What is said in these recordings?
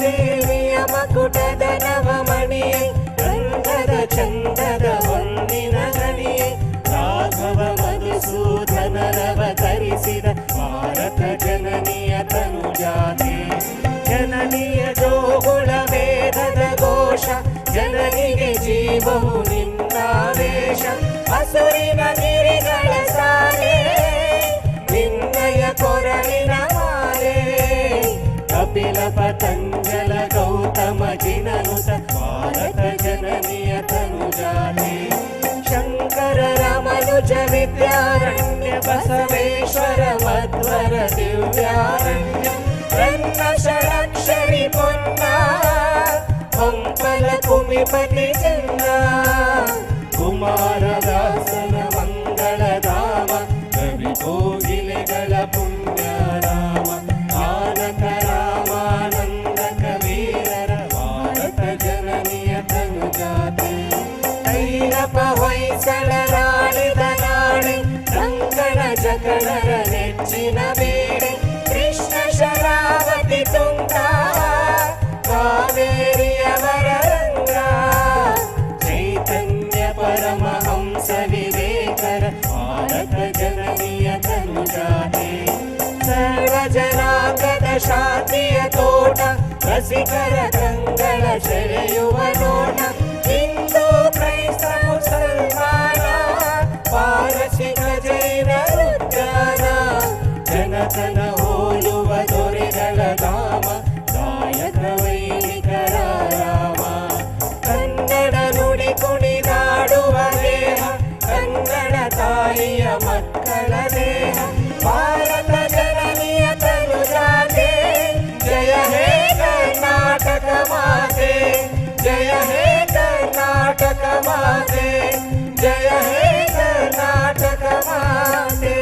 ದೇವಿಯ ಮಕುಟದ ನವಮಣಿಯೇ ಗಂಧದ ಚಂದದ ಹೊನ್ನಿನ ಗಣಿಯೇ ರಾಘವ ಮಧುಸೂದನರವತರಿಸಿದ ಭಾರತ ಜನನಿಯ ತನುಜಾತೆ ಜನನಿಯ ಜೋಗುಳ ವೇದದ ಘೋಷ ಜನನಿಗೆ ಜೀವವು ನಿನ್ನಾವೇಶ ಹಸುರಿನ ಗಿರಿಗಳ ಸಾಲೆ ನಿನ್ನಯ ಕೊರಳಿನ ಮಾಲೆ ಕಪಿಲ ಪತಂಜಲ ಗೌತಮ ಜಿನನುತ ಭಾರತ ಜನನಿಯ ತನುಜಾತೆ ಶಂಕರ ರಮನುಜ ವಿದ್ಯಾರಣ್ಯ ಬಸವೇಶ್ವರ ಮಧ್ವರ ದಿವ್ಯಾರಣ್ಯ ರನ್ನ ಷಡಕ್ಷರಿ ಪೊನ್ನ ಪಂಪಲ ಕುಮಿಪತಿ ಚೆನ್ನ ಕುಮಾರದಾಸನ ಮಂಗಳಧಾಮ ಕವಿ ಕೋಗಿಲೆಗಳ ಪುಣ್ಯರಾಮ ಆನಕ ರಾಮಾನಂದ ಕವೀರರ ಭಾರತ ಜನನಿಯ ತನುಜಾತೆ ಐರಪ ಹೊಯ್ಸಳರಾಳಿದ ನಾಡೆ ಕಂಕಣ ಜಗಣರ ನೆಚ್ಚಿನ ಬೇಡೆ ಕೃಷ್ಣ ಶರಾವತಿ ತುಂಗ ಕಾವೇರಿಯವರ ರಂಗ ಚೈತನ್ಯ ಪರಮಹಂಸ ವಿವೇಕರ ಭಾರತ ಜನನಿಯ ತನುಜಾತೆ ಸರ್ವ ಜನಾಂಗದ ಶಾಂತಿಯ ತೋಟ ರಸಿಕರ ಕಂಗಳ ಸೆಳೆಯುವ ನೋಟ ಹಿಂದೂ ಕ್ರೈಸ್ತ ಮುಸಲ್ಮಾನ ಪಾರಸಿಕ ಜೈನ ರುದ್ರಾನ ಜನತನ ಹೋಲುವ ದೊರೆಗಳ ಧಾಮ ಗಾಯಕ ವೈಣಿಕರ ರಾಮ ಕನ್ನಡ ನುಡಿ ಕುಣಿದಾಡುವ ದೇಹ ಕನ್ನಡ ತಾಯಿಯ ಮಕ್ಕಳ ದೇಹ ಭಾರತ ಜನನಿಯ ತನುಜಾತೆ ಜಯ ಹೇ ಕರ್ನಾಟಕ ಮಾತೆ ಜಯ ಹೇ ಕರ್ನಾಟಕ ಮಾತೆ ಜಯ ಹೇ ಕರ್ನಾಟಕ ಮಾತೆ.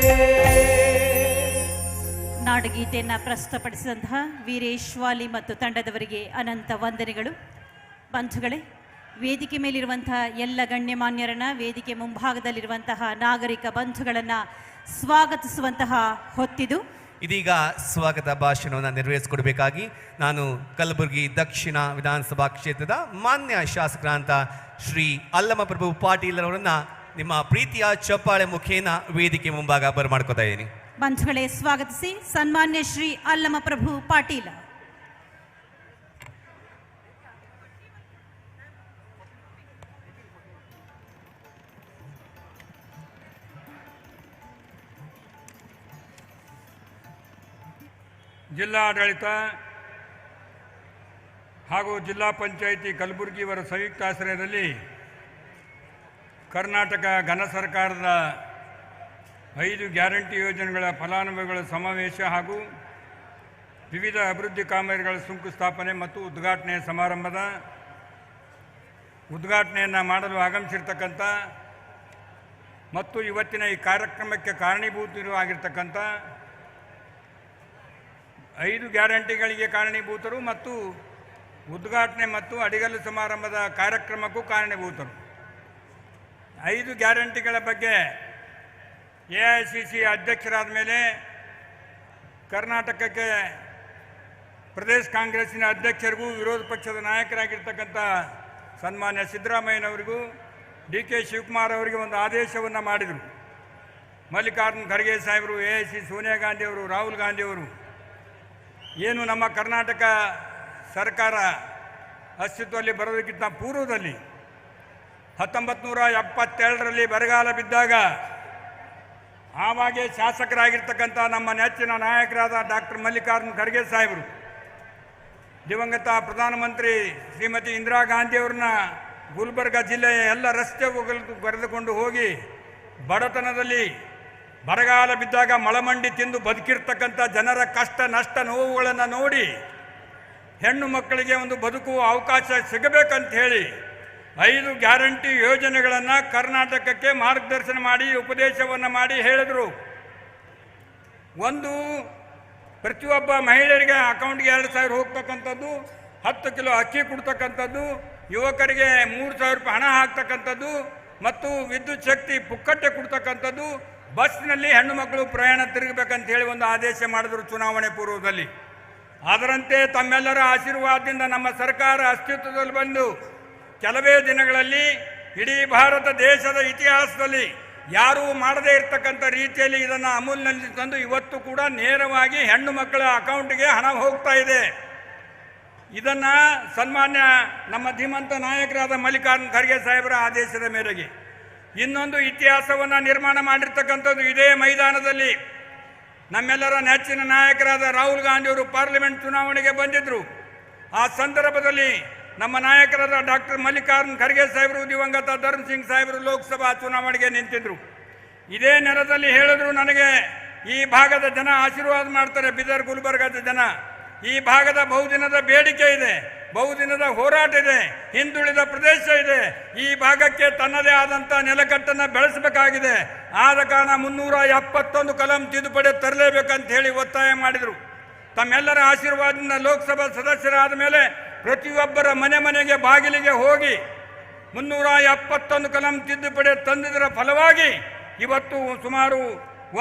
ನಾಡಗೀತೆಯನ್ನು ಪ್ರಸ್ತುತಪಡಿಸಿದಂತಹ ವೀರೇಶ್ ವಾಲಿ ಮತ್ತು ತಂಡದವರಿಗೆ ಅನಂತ ವಂದನೆಗಳು. ಬಂಧುಗಳೇ, ವೇದಿಕೆ ಮೇಲಿರುವಂತಹ ಎಲ್ಲ ಗಣ್ಯಮಾನ್ಯರನ್ನ, ವೇದಿಕೆ ಮುಂಭಾಗದಲ್ಲಿರುವಂತಹ ನಾಗರಿಕ ಬಂಧುಗಳನ್ನು ಸ್ವಾಗತಿಸುವಂತಹ ಹೊತ್ತಿದು. ಇದೀಗ ಸ್ವಾಗತ ಭಾಷಣವನ್ನು ನೆರವೇರಿಸಿಕೊಡಬೇಕಾಗಿ ನಾನು ಕಲಬುರಗಿ ದಕ್ಷಿಣ ವಿಧಾನಸಭಾ ಕ್ಷೇತ್ರದ ಮಾನ್ಯ ಶಾಸಕರಾದಂಥ ಶ್ರೀ ಅಲ್ಲಮಪ್ರಭು ಪಾಟೀಲ್ ಅವರನ್ನ ನಿಮ್ಮ ಪ್ರೀತಿಯ ಚಪ್ಪಾಳೆ ಮುಖೇನ ವೇದಿಕೆ ಮುಂಭಾಗ ಬರಮಾಡ್ಕೋತಾ ಇದ್ದೀನಿ. ಬಂಧುಗಳೇ, ಸ್ವಾಗತಿಸಿ ಸನ್ಮಾನ್ಯ ಶ್ರೀ ಅಲ್ಲಮಪ್ರಭು ಪಾಟೀಲ್. ಜಿಲ್ಲಾಡಳಿತ ಹಾಗೂ ಜಿಲ್ಲಾ ಪಂಚಾಯಿತಿ ಕಲಬುರಗಿ ಇವರ ಸಂಯುಕ್ತ ಆಶ್ರಯದಲ್ಲಿ ಕರ್ನಾಟಕ ಘನ ಸರ್ಕಾರದ 5 ಗ್ಯಾರಂಟಿ ಯೋಜನೆಗಳ ಫಲಾನುಭವಿಗಳ ಸಮಾವೇಶ ಹಾಗೂ ವಿವಿಧ ಅಭಿವೃದ್ಧಿ ಕಾಮಗಾರಿಗಳ ಶಂಕುಸ್ಥಾಪನೆ ಮತ್ತು ಉದ್ಘಾಟನೆ ಸಮಾರಂಭದ ಉದ್ಘಾಟನೆಯನ್ನು ಮಾಡಲು ಆಗಮಿಸಿರ್ತಕ್ಕಂಥ ಮತ್ತು ಇವತ್ತಿನ ಈ ಕಾರ್ಯಕ್ರಮಕ್ಕೆ ಕಾರಣೀಭೂತರು ಆಗಿರ್ತಕ್ಕಂಥ 5 ಗ್ಯಾರಂಟಿಗಳಿಗೆ ಕಾರಣೀಭೂತರು ಮತ್ತು ಉದ್ಘಾಟನೆ ಮತ್ತು ಅಡಿಗಲ್ಲು ಸಮಾರಂಭದ ಕಾರ್ಯಕ್ರಮಕ್ಕೂ ಕಾರಣೀಭೂತರು. 5 ಗ್ಯಾರಂಟಿಗಳ ಬಗ್ಗೆ AICC ಅಧ್ಯಕ್ಷರಾದ ಮೇಲೆ ಕರ್ನಾಟಕಕ್ಕೆ ಪ್ರದೇಶ ಕಾಂಗ್ರೆಸ್ಸಿನ ಅಧ್ಯಕ್ಷರಿಗೂ ವಿರೋಧ ಪಕ್ಷದ ನಾಯಕರಾಗಿರ್ತಕ್ಕಂಥ ಸನ್ಮಾನ್ಯ ಸಿದ್ದರಾಮಯ್ಯನವರಿಗೂ DK ಶಿವಕುಮಾರ್ ಅವರಿಗೆ ಒಂದು ಆದೇಶವನ್ನು ಮಾಡಿದರು. ಮಲ್ಲಿಕಾರ್ಜುನ್ ಖರ್ಗೆ ಸಾಹೇಬರು, AICC ಸೋನಿಯಾ ಗಾಂಧಿಯವರು, ರಾಹುಲ್ ಗಾಂಧಿಯವರು ಏನು ನಮ್ಮ ಕರ್ನಾಟಕ ಸರ್ಕಾರ ಅಸ್ತಿತ್ವದಲ್ಲಿ ಬರೋದಕ್ಕಿಂತ ಪೂರ್ವದಲ್ಲಿ 1972ರಲ್ಲಿ ಬರಗಾಲ ಬಿದ್ದಾಗ ಆವಾಗೇ ಶಾಸಕರಾಗಿರ್ತಕ್ಕಂಥ ನಮ್ಮ ನೆಚ್ಚಿನ ನಾಯಕರಾದ ಡಾಕ್ಟರ್ ಮಲ್ಲಿಕಾರ್ಜುನ್ ಖರ್ಗೆ ಸಾಹೇಬರು ದಿವಂಗತ ಪ್ರಧಾನಮಂತ್ರಿ ಶ್ರೀಮತಿ ಇಂದಿರಾ ಗಾಂಧಿಯವ್ರನ್ನ ಗುಲ್ಬರ್ಗ ಜಿಲ್ಲೆಯ ಎಲ್ಲ ರಸ್ತೆಗಳು ಕರೆದುಕೊಂಡು ಹೋಗಿ ಬಡತನದಲ್ಲಿ ಬರಗಾಲ ಬಿದ್ದಾಗ ಮಳಮಂಡಿ ತಿಂದು ಬದುಕಿರ್ತಕ್ಕಂಥ ಜನರ ಕಷ್ಟ ನಷ್ಟ ನೋವುಗಳನ್ನು ನೋಡಿ ಹೆಣ್ಣು ಮಕ್ಕಳಿಗೆ ಒಂದು ಬದುಕುವ ಅವಕಾಶ ಸಿಗಬೇಕಂತ ಹೇಳಿ 5 ಗ್ಯಾರಂಟಿ ಯೋಜನೆಗಳನ್ನು ಕರ್ನಾಟಕಕ್ಕೆ ಮಾರ್ಗದರ್ಶನ ಮಾಡಿ ಉಪದೇಶವನ್ನು ಮಾಡಿ ಹೇಳಿದರು. ಒಂದು, ಪ್ರತಿಯೊಬ್ಬ ಮಹಿಳೆಯರಿಗೆ ಅಕೌಂಟ್ಗೆ 2,000 ಹೋಗ್ತಕ್ಕಂಥದ್ದು, 10 ಕಿಲೋ ಅಕ್ಕಿ ಕೊಡ್ತಕ್ಕಂಥದ್ದು, ಯುವಕರಿಗೆ 3,000 ರೂಪಾಯಿ ಹಣ ಹಾಕ್ತಕ್ಕಂಥದ್ದು ಮತ್ತು ವಿದ್ಯುತ್ ಶಕ್ತಿ ಪುಕ್ಕಟ್ಟೆ ಕೊಡ್ತಕ್ಕಂಥದ್ದು, ಬಸ್ನಲ್ಲಿ ಹೆಣ್ಣು ಮಕ್ಕಳು ಪ್ರಯಾಣ ತಿರುಗಬೇಕಂತ ಹೇಳಿ ಒಂದು ಆದೇಶ ಮಾಡಿದ್ರು ಚುನಾವಣೆ ಪೂರ್ವದಲ್ಲಿ. ಅದರಂತೆ ತಮ್ಮೆಲ್ಲರ ಆಶೀರ್ವಾದದಿಂದ ನಮ್ಮ ಸರ್ಕಾರ ಅಸ್ತಿತ್ವದಲ್ಲಿ ಬಂದು ಕೆಲವೇ ದಿನಗಳಲ್ಲಿ ಇಡೀ ಭಾರತ ದೇಶದ ಇತಿಹಾಸದಲ್ಲಿ ಯಾರೂ ಮಾಡದೇ ಇರತಕ್ಕಂಥ ರೀತಿಯಲ್ಲಿ ಇದನ್ನು ಅಮೂಲ್ಯದಲ್ಲಿ ತಂದು ಇವತ್ತು ಕೂಡ ನೇರವಾಗಿ ಹೆಣ್ಣು ಮಕ್ಕಳ ಅಕೌಂಟ್ಗೆ ಹಣ ಹೋಗ್ತಾ ಇದೆ. ಇದನ್ನು ಸನ್ಮಾನ್ಯ ನಮ್ಮ ಧೀಮಂತ ನಾಯಕರಾದ ಮಲ್ಲಿಕಾರ್ಜುನ ಖರ್ಗೆ ಸಾಹೇಬರ ಆದೇಶದ ಮೇರೆಗೆ ಇನ್ನೊಂದು ಇತಿಹಾಸವನ್ನು ನಿರ್ಮಾಣ ಮಾಡಿರ್ತಕ್ಕಂಥದ್ದು ಇದೇ ಮೈದಾನದಲ್ಲಿ ನಮ್ಮೆಲ್ಲರ ನೆಚ್ಚಿನ ನಾಯಕರಾದ ರಾಹುಲ್ ಗಾಂಧಿಯವರು ಪಾರ್ಲಿಮೆಂಟ್ ಚುನಾವಣೆಗೆ ಬಂದಿದ್ದರು. ಆ ಸಂದರ್ಭದಲ್ಲಿ ನಮ್ಮ ನಾಯಕರಾದ ಡಾಕ್ಟರ್ ಮಲ್ಲಿಕಾರ್ಜುನ ಖರ್ಗೆ ಸಾಹೇಬರು, ದಿವಂಗತ ಧರ್ಮ್ ಸಿಂಗ್ ಸಾಹೇಬರು ಲೋಕಸಭಾ ಚುನಾವಣೆಗೆ ನಿಂತಿದ್ದರು. ಇದೇ ನೆಲದಲ್ಲಿ ಹೇಳಿದ್ರು, ನನಗೆ ಈ ಭಾಗದ ಜನ ಆಶೀರ್ವಾದ ಮಾಡ್ತಾರೆ, ಬೀದರ್ ಗುಲ್ಬರ್ಗದ ಜನ. ಈ ಭಾಗದ ಬಹುದಿನದ ಬೇಡಿಕೆ ಇದೆ, ಬಹುದಿನದ ಹೋರಾಟ ಇದೆ, ಹಿಂದುಳಿದ ಪ್ರದೇಶ ಇದೆ. ಈ ಭಾಗಕ್ಕೆ ತನ್ನದೇ ಆದಂಥ ನೆಲಕಟ್ಟನ್ನು ಬೆಳೆಸಬೇಕಾಗಿದೆ. ಆದ ಕಾರಣ 371 ಕಲಂ ತಿದ್ದುಪಡಿ ತರಲೇಬೇಕಂತ ಹೇಳಿ ಒತ್ತಾಯ ಮಾಡಿದರು. ತಮ್ಮೆಲ್ಲರ ಆಶೀರ್ವಾದದಿಂದ ಲೋಕಸಭಾ ಸದಸ್ಯರಾದ ಮೇಲೆ ಪ್ರತಿಯೊಬ್ಬರ ಮನೆಗೆ ಬಾಗಿಲಿಗೆ ಹೋಗಿ 371 ಕಲಂ ತಿದ್ದುಪಡಿ ತಂದಿದ್ದರ ಫಲವಾಗಿ ಇವತ್ತು ಸುಮಾರು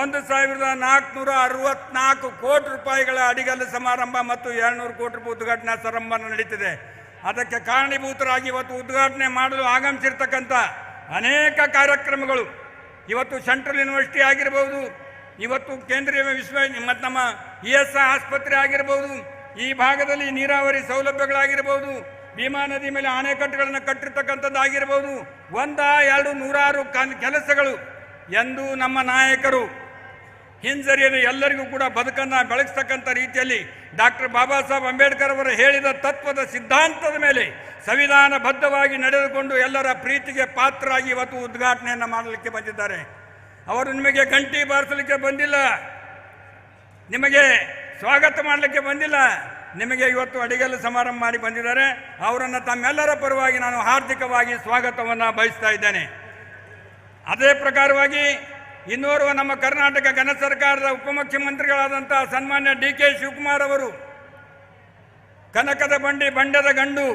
1,464 ಕೋಟಿ ರೂಪಾಯಿಗಳ ಅಡಿಗಲ್ಲು ಸಮಾರಂಭ ಮತ್ತು 200 ಕೋಟಿ ರೂಪಾಯಿ ಉದ್ಘಾಟನಾ ಸಮಾರಂಭ ನಡೀತಿದೆ. ಅದಕ್ಕೆ ಕಾರಣೀಭೂತರಾಗಿ ಇವತ್ತು ಉದ್ಘಾಟನೆ ಮಾಡಲು ಆಗಮಿಸಿರ್ತಕ್ಕಂಥ ಅನೇಕ ಕಾರ್ಯಕ್ರಮಗಳು, ಇವತ್ತು ಸೆಂಟ್ರಲ್ ಯೂನಿವರ್ಸಿಟಿ ಆಗಿರ್ಬೋದು, ಇವತ್ತು ಕೇಂದ್ರೀಯ ಮತ್ತು ನಮ್ಮ ESI ಆಸ್ಪತ್ರೆ ಆಗಿರ್ಬೋದು, ಈ ಭಾಗದಲ್ಲಿ ನೀರಾವರಿ ಸೌಲಭ್ಯಗಳಾಗಿರ್ಬೋದು, ಭೀಮಾ ನದಿ ಮೇಲೆ ಅಣೆಕಟ್ಟುಗಳನ್ನು ಕಟ್ಟಿರ್ತಕ್ಕಂಥದ್ದಾಗಿರ್ಬೋದು, 100-200 ಕೆಲಸಗಳು ಎಂದು ನಮ್ಮ ನಾಯಕರು ಹಿಂಜರಿಯದೆ ಎಲ್ಲರಿಗೂ ಕೂಡ ಬದುಕನ್ನು ಬೆಳಗಿಸ್ತಕ್ಕಂಥ ರೀತಿಯಲ್ಲಿ ಡಾಕ್ಟರ್ ಬಾಬಾ ಸಾಹೇಬ್ ಅಂಬೇಡ್ಕರ್ ಅವರು ಹೇಳಿದ ತತ್ವದ ಸಿದ್ಧಾಂತದ ಮೇಲೆ ಸಂವಿಧಾನಬದ್ಧವಾಗಿ ನಡೆದುಕೊಂಡು ಎಲ್ಲರ ಪ್ರೀತಿಗೆ ಪಾತ್ರರಾಗಿ ಇವತ್ತು ಉದ್ಘಾಟನೆಯನ್ನು ಮಾಡಲಿಕ್ಕೆ ಬಂದಿದ್ದಾರೆ. ಅವರು ನಿಮಗೆ ಗಂಟಿ ಬಾರಿಸಲಿಕ್ಕೆ ಬಂದಿಲ್ಲ, ನಿಮಗೆ ಸ್ವಾಗತ ಮಾಡಲಿಕ್ಕೆ ಬಂದಿಲ್ಲ, ನಿಮಗೆ ಇವತ್ತು ಅಡಿಗಲ್ಲು ಸಮಾರಂಭ ಮಾಡಿ ಬಂದಿದ್ದಾರೆ. ಅವರನ್ನು ತಮ್ಮೆಲ್ಲರ ಪರವಾಗಿ ನಾನು ಹಾರ್ದಿಕವಾಗಿ ಸ್ವಾಗತವನ್ನು ಬಯಸ್ತಾ ಇದ್ದೇನೆ. ಅದೇ ಪ್ರಕಾರವಾಗಿ ಇನ್ನೋರ್ವ ನಮ್ಮ ಕರ್ನಾಟಕ ಘನ ಸರ್ಕಾರದ ಉಪಮುಖ್ಯಮಂತ್ರಿಗಳಾದಂಥ ಸನ್ಮಾನ್ಯ DK ಶಿವಕುಮಾರ್ ಅವರು, ಕನಕದ ಬಂಡಿ ಬಂಡದ ಗಂಡು,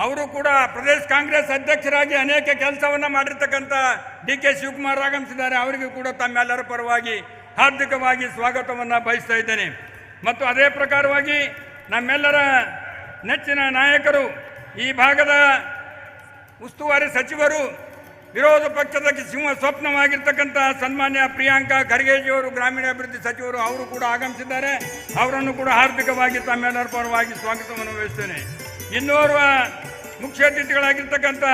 ಅವರು ಕೂಡ ಪ್ರದೇಶ ಕಾಂಗ್ರೆಸ್ ಅಧ್ಯಕ್ಷರಾಗಿ ಅನೇಕ ಕೆಲಸವನ್ನು ಮಾಡಿರ್ತಕ್ಕಂಥ DK ಶಿವಕುಮಾರ್ ಆಗಮಿಸಿದ್ದಾರೆ. ಅವರಿಗೂ ಕೂಡ ತಮ್ಮೆಲ್ಲರ ಪರವಾಗಿ ಹಾರ್ದಿಕವಾಗಿ ಸ್ವಾಗತವನ್ನು ಬಯಸ್ತಾ ಇದ್ದೇನೆ. ಮತ್ತು ಅದೇ ಪ್ರಕಾರವಾಗಿ ನಮ್ಮೆಲ್ಲರ ನೆಚ್ಚಿನ ನಾಯಕರು, ಈ ಭಾಗದ ಉಸ್ತುವಾರಿ ಸಚಿವರು, ವಿರೋಧ ಪಕ್ಷದ ಸಿಂಹ ಸ್ವಪ್ನವಾಗಿರ್ತಕ್ಕಂಥ ಸನ್ಮಾನ್ಯ ಪ್ರಿಯಾಂಕಾ ಖರ್ಗೆಜಿಯವರು, ಗ್ರಾಮೀಣಾಭಿವೃದ್ಧಿ ಸಚಿವರು, ಅವರು ಕೂಡ ಆಗಮಿಸಿದ್ದಾರೆ. ಅವರನ್ನು ಕೂಡ ಹಾರ್ದಿಕವಾಗಿ ತಮ್ಮೆಲ್ಲರ ಪರವಾಗಿ ಸ್ವಾಗತವನ್ನು ವಹಿಸ್ತೇನೆ. ಇನ್ನೋರ್ವ ಮುಖ್ಯ ಅತಿಥಿಗಳಾಗಿರ್ತಕ್ಕಂಥ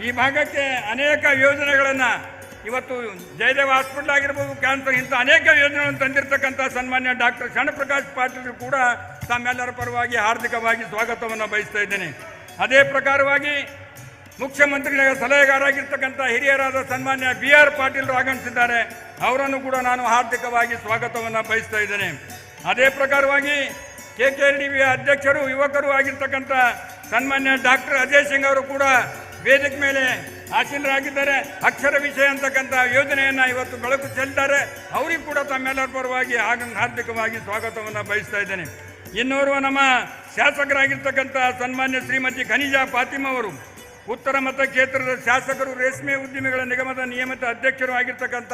ಈ ಭಾಗಕ್ಕೆ ಅನೇಕ ಯೋಜನೆಗಳನ್ನು ಇವತ್ತು ಜಯದೇವ ಹಾಸ್ಪಿಟಲ್ ಆಗಿರ್ಬೋದು, ಕ್ಯಾನ್ಸರ್, ಇಂಥ ಅನೇಕ ಯೋಜನೆಗಳನ್ನು ತಂದಿರತಕ್ಕಂಥ ಸನ್ಮಾನ್ಯ ಡಾಕ್ಟರ್ ಶರಣಪ್ರಕಾಶ್ ಪಾಟೀಲ್ ಕೂಡ ತಮ್ಮೆಲ್ಲರ ಪರವಾಗಿ ಹಾರ್ದಿಕವಾಗಿ ಸ್ವಾಗತವನ್ನು ಬಯಸ್ತಾ ಇದ್ದೇನೆ. ಅದೇ ಪ್ರಕಾರವಾಗಿ ಮುಖ್ಯಮಂತ್ರಿಗಳ ಸಲಹೆಗಾರಾಗಿರ್ತಕ್ಕಂಥ ಹಿರಿಯರಾದ ಸನ್ಮಾನ್ಯ BR ಪಾಟೀಲ್ ಆಗಮಿಸಿದ್ದಾರೆ. ಅವರನ್ನು ಕೂಡ ನಾನು ಹಾರ್ದಿಕವಾಗಿ ಸ್ವಾಗತವನ್ನು ಬಯಸ್ತಾ ಇದ್ದೇನೆ. ಅದೇ ಪ್ರಕಾರವಾಗಿ KKRDB ಅಧ್ಯಕ್ಷರು, ಯುವಕರು ಆಗಿರ್ತಕ್ಕಂಥ ಸನ್ಮಾನ್ಯ ಡಾಕ್ಟರ್ ಅಜಯ್ ಸಿಂಗ್ ಅವರು ಕೂಡ ವೇದಿಕೆ ಮೇಲೆ ಆಸೀನರಾಗಿದ್ದಾರೆ. ಅಕ್ಷರ ವಿಷಯ ಅಂತಕ್ಕಂಥ ಯೋಜನೆಯನ್ನು ಇವತ್ತು ಬೆಳಕು ಚೆಲ್ಲಿದ್ದಾರೆ. ಅವರಿಗೂ ಕೂಡ ತಮ್ಮೆಲ್ಲರ ಪರವಾಗಿ ಹಾರ್ದಿಕವಾಗಿ ಸ್ವಾಗತವನ್ನು ಬಯಸ್ತಾ ಇದ್ದೇನೆ. ಇನ್ನೋರ್ವ ನಮ್ಮ ಶಾಸಕರಾಗಿರ್ತಕ್ಕಂಥ ಸನ್ಮಾನ್ಯ ಶ್ರೀಮತಿ ಖನಿಜಾ ಫಾತಿಮಾ ಅವರು, ಉತ್ತರ ಮತಕ್ಷೇತ್ರದ ಶಾಸಕರು, ರೇಷ್ಮೆ ಉದ್ಯಮಿಗಳ ನಿಗಮದ ನಿಯಮಿತ ಅಧ್ಯಕ್ಷರು ಆಗಿರ್ತಕ್ಕಂಥ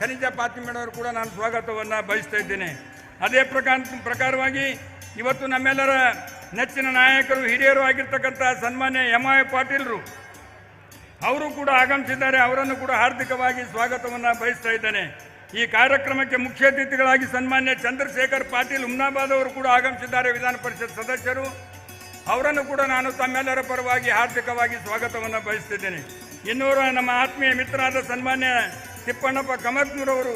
ಖನಿಜಾ ಫಾತಿಮಣ್ಣವರು ಕೂಡ ನಾನು ಸ್ವಾಗತವನ್ನು ಬಯಸ್ತಾ ಇದ್ದೇನೆ. ಅದೇ ಪ್ರಕಾರವಾಗಿ ಇವತ್ತು ನಮ್ಮೆಲ್ಲರ ನೆಚ್ಚಿನ ನಾಯಕರು, ಹಿರಿಯರು ಆಗಿರ್ತಕ್ಕಂಥ ಸನ್ಮಾನ್ಯ MI ಪಾಟೀಲ್ರು, ಅವರು ಕೂಡ ಆಗಮಿಸಿದ್ದಾರೆ. ಅವರನ್ನು ಕೂಡ ಹಾರ್ದಿಕವಾಗಿ ಸ್ವಾಗತವನ್ನು ಬಯಸ್ತಾ ಇದ್ದೇನೆ. ಈ ಕಾರ್ಯಕ್ರಮಕ್ಕೆ ಮುಖ್ಯ ಅತಿಥಿಗಳಾಗಿ ಸನ್ಮಾನ್ಯ ಚಂದ್ರಶೇಖರ್ ಪಾಟೀಲ್ ಹುಮ್ನಾಬಾದ್ ಅವರು ಕೂಡ ಆಗಮಿಸಿದ್ದಾರೆ, ವಿಧಾನ ಪರಿಷತ್ ಸದಸ್ಯರು. ಅವರನ್ನು ಕೂಡ ನಾನು ತಮ್ಮೆಲ್ಲರ ಪರವಾಗಿ ಹಾರ್ದಿಕವಾಗಿ ಸ್ವಾಗತವನ್ನು ಬಯಸ್ತಿದ್ದೇನೆ. ಇನ್ನೂರ ನಮ್ಮ ಆತ್ಮೀಯ ಮಿತ್ರರಾದ ಸನ್ಮಾನ್ಯ ತಿಪ್ಪಣ್ಣಪ್ಪ ಕಮತ್ನೂರವರು,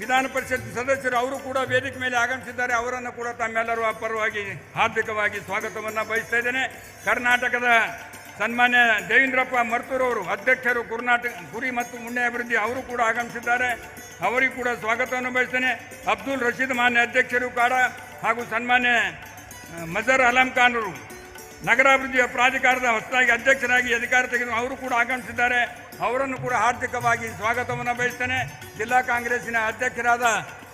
ವಿಧಾನ ಪರಿಷತ್ ಸದಸ್ಯರು, ಅವರು ಕೂಡ ವೇದಿಕೆ ಮೇಲೆ ಆಗಮಿಸಿದ್ದಾರೆ. ಅವರನ್ನು ಕೂಡ ತಮ್ಮೆಲ್ಲರ ಪರವಾಗಿ ಹಾರ್ದಿಕವಾಗಿ ಸ್ವಾಗತವನ್ನು ಬಯಸ್ತಾ ಇದ್ದೇನೆ. ಕರ್ನಾಟಕದ ಸನ್ಮಾನ್ಯ ದೇವೇಂದ್ರಪ್ಪ ಮರ್ತೂರವರು, ಅಧ್ಯಕ್ಷರು, ಕುರಿ ಮತ್ತು ಉಣ್ಣೆ ಅಭಿವೃದ್ಧಿ, ಅವರು ಕೂಡ ಆಗಮಿಸಿದ್ದಾರೆ. ಅವರಿಗೂ ಕೂಡ ಸ್ವಾಗತವನ್ನು ಬಯಸ್ತೇನೆ. ಅಬ್ದುಲ್ ರಶೀದ್ ಮಾನ್ಯ ಅಧ್ಯಕ್ಷರು ಕೂಡ, ಹಾಗೂ ಸನ್ಮಾನ್ಯ ಮಜರ್ ಅಲಂ ಖಾನ್ ಅವರು, ನಗರಾಭಿವೃದ್ಧಿಯ ಪ್ರಾಧಿಕಾರದ ಹೊಸದಾಗಿ ಅಧ್ಯಕ್ಷರಾಗಿ ಅಧಿಕಾರ ತೆಗೆದು ಅವರು ಕೂಡ ಆಗಮಿಸಿದ್ದಾರೆ. ಅವರನ್ನು ಕೂಡ ಹಾರ್ದಿಕವಾಗಿ ಸ್ವಾಗತವನ್ನು ಬಯಸ್ತೇನೆ. ಜಿಲ್ಲಾ ಕಾಂಗ್ರೆಸ್ಸಿನ ಅಧ್ಯಕ್ಷರಾದ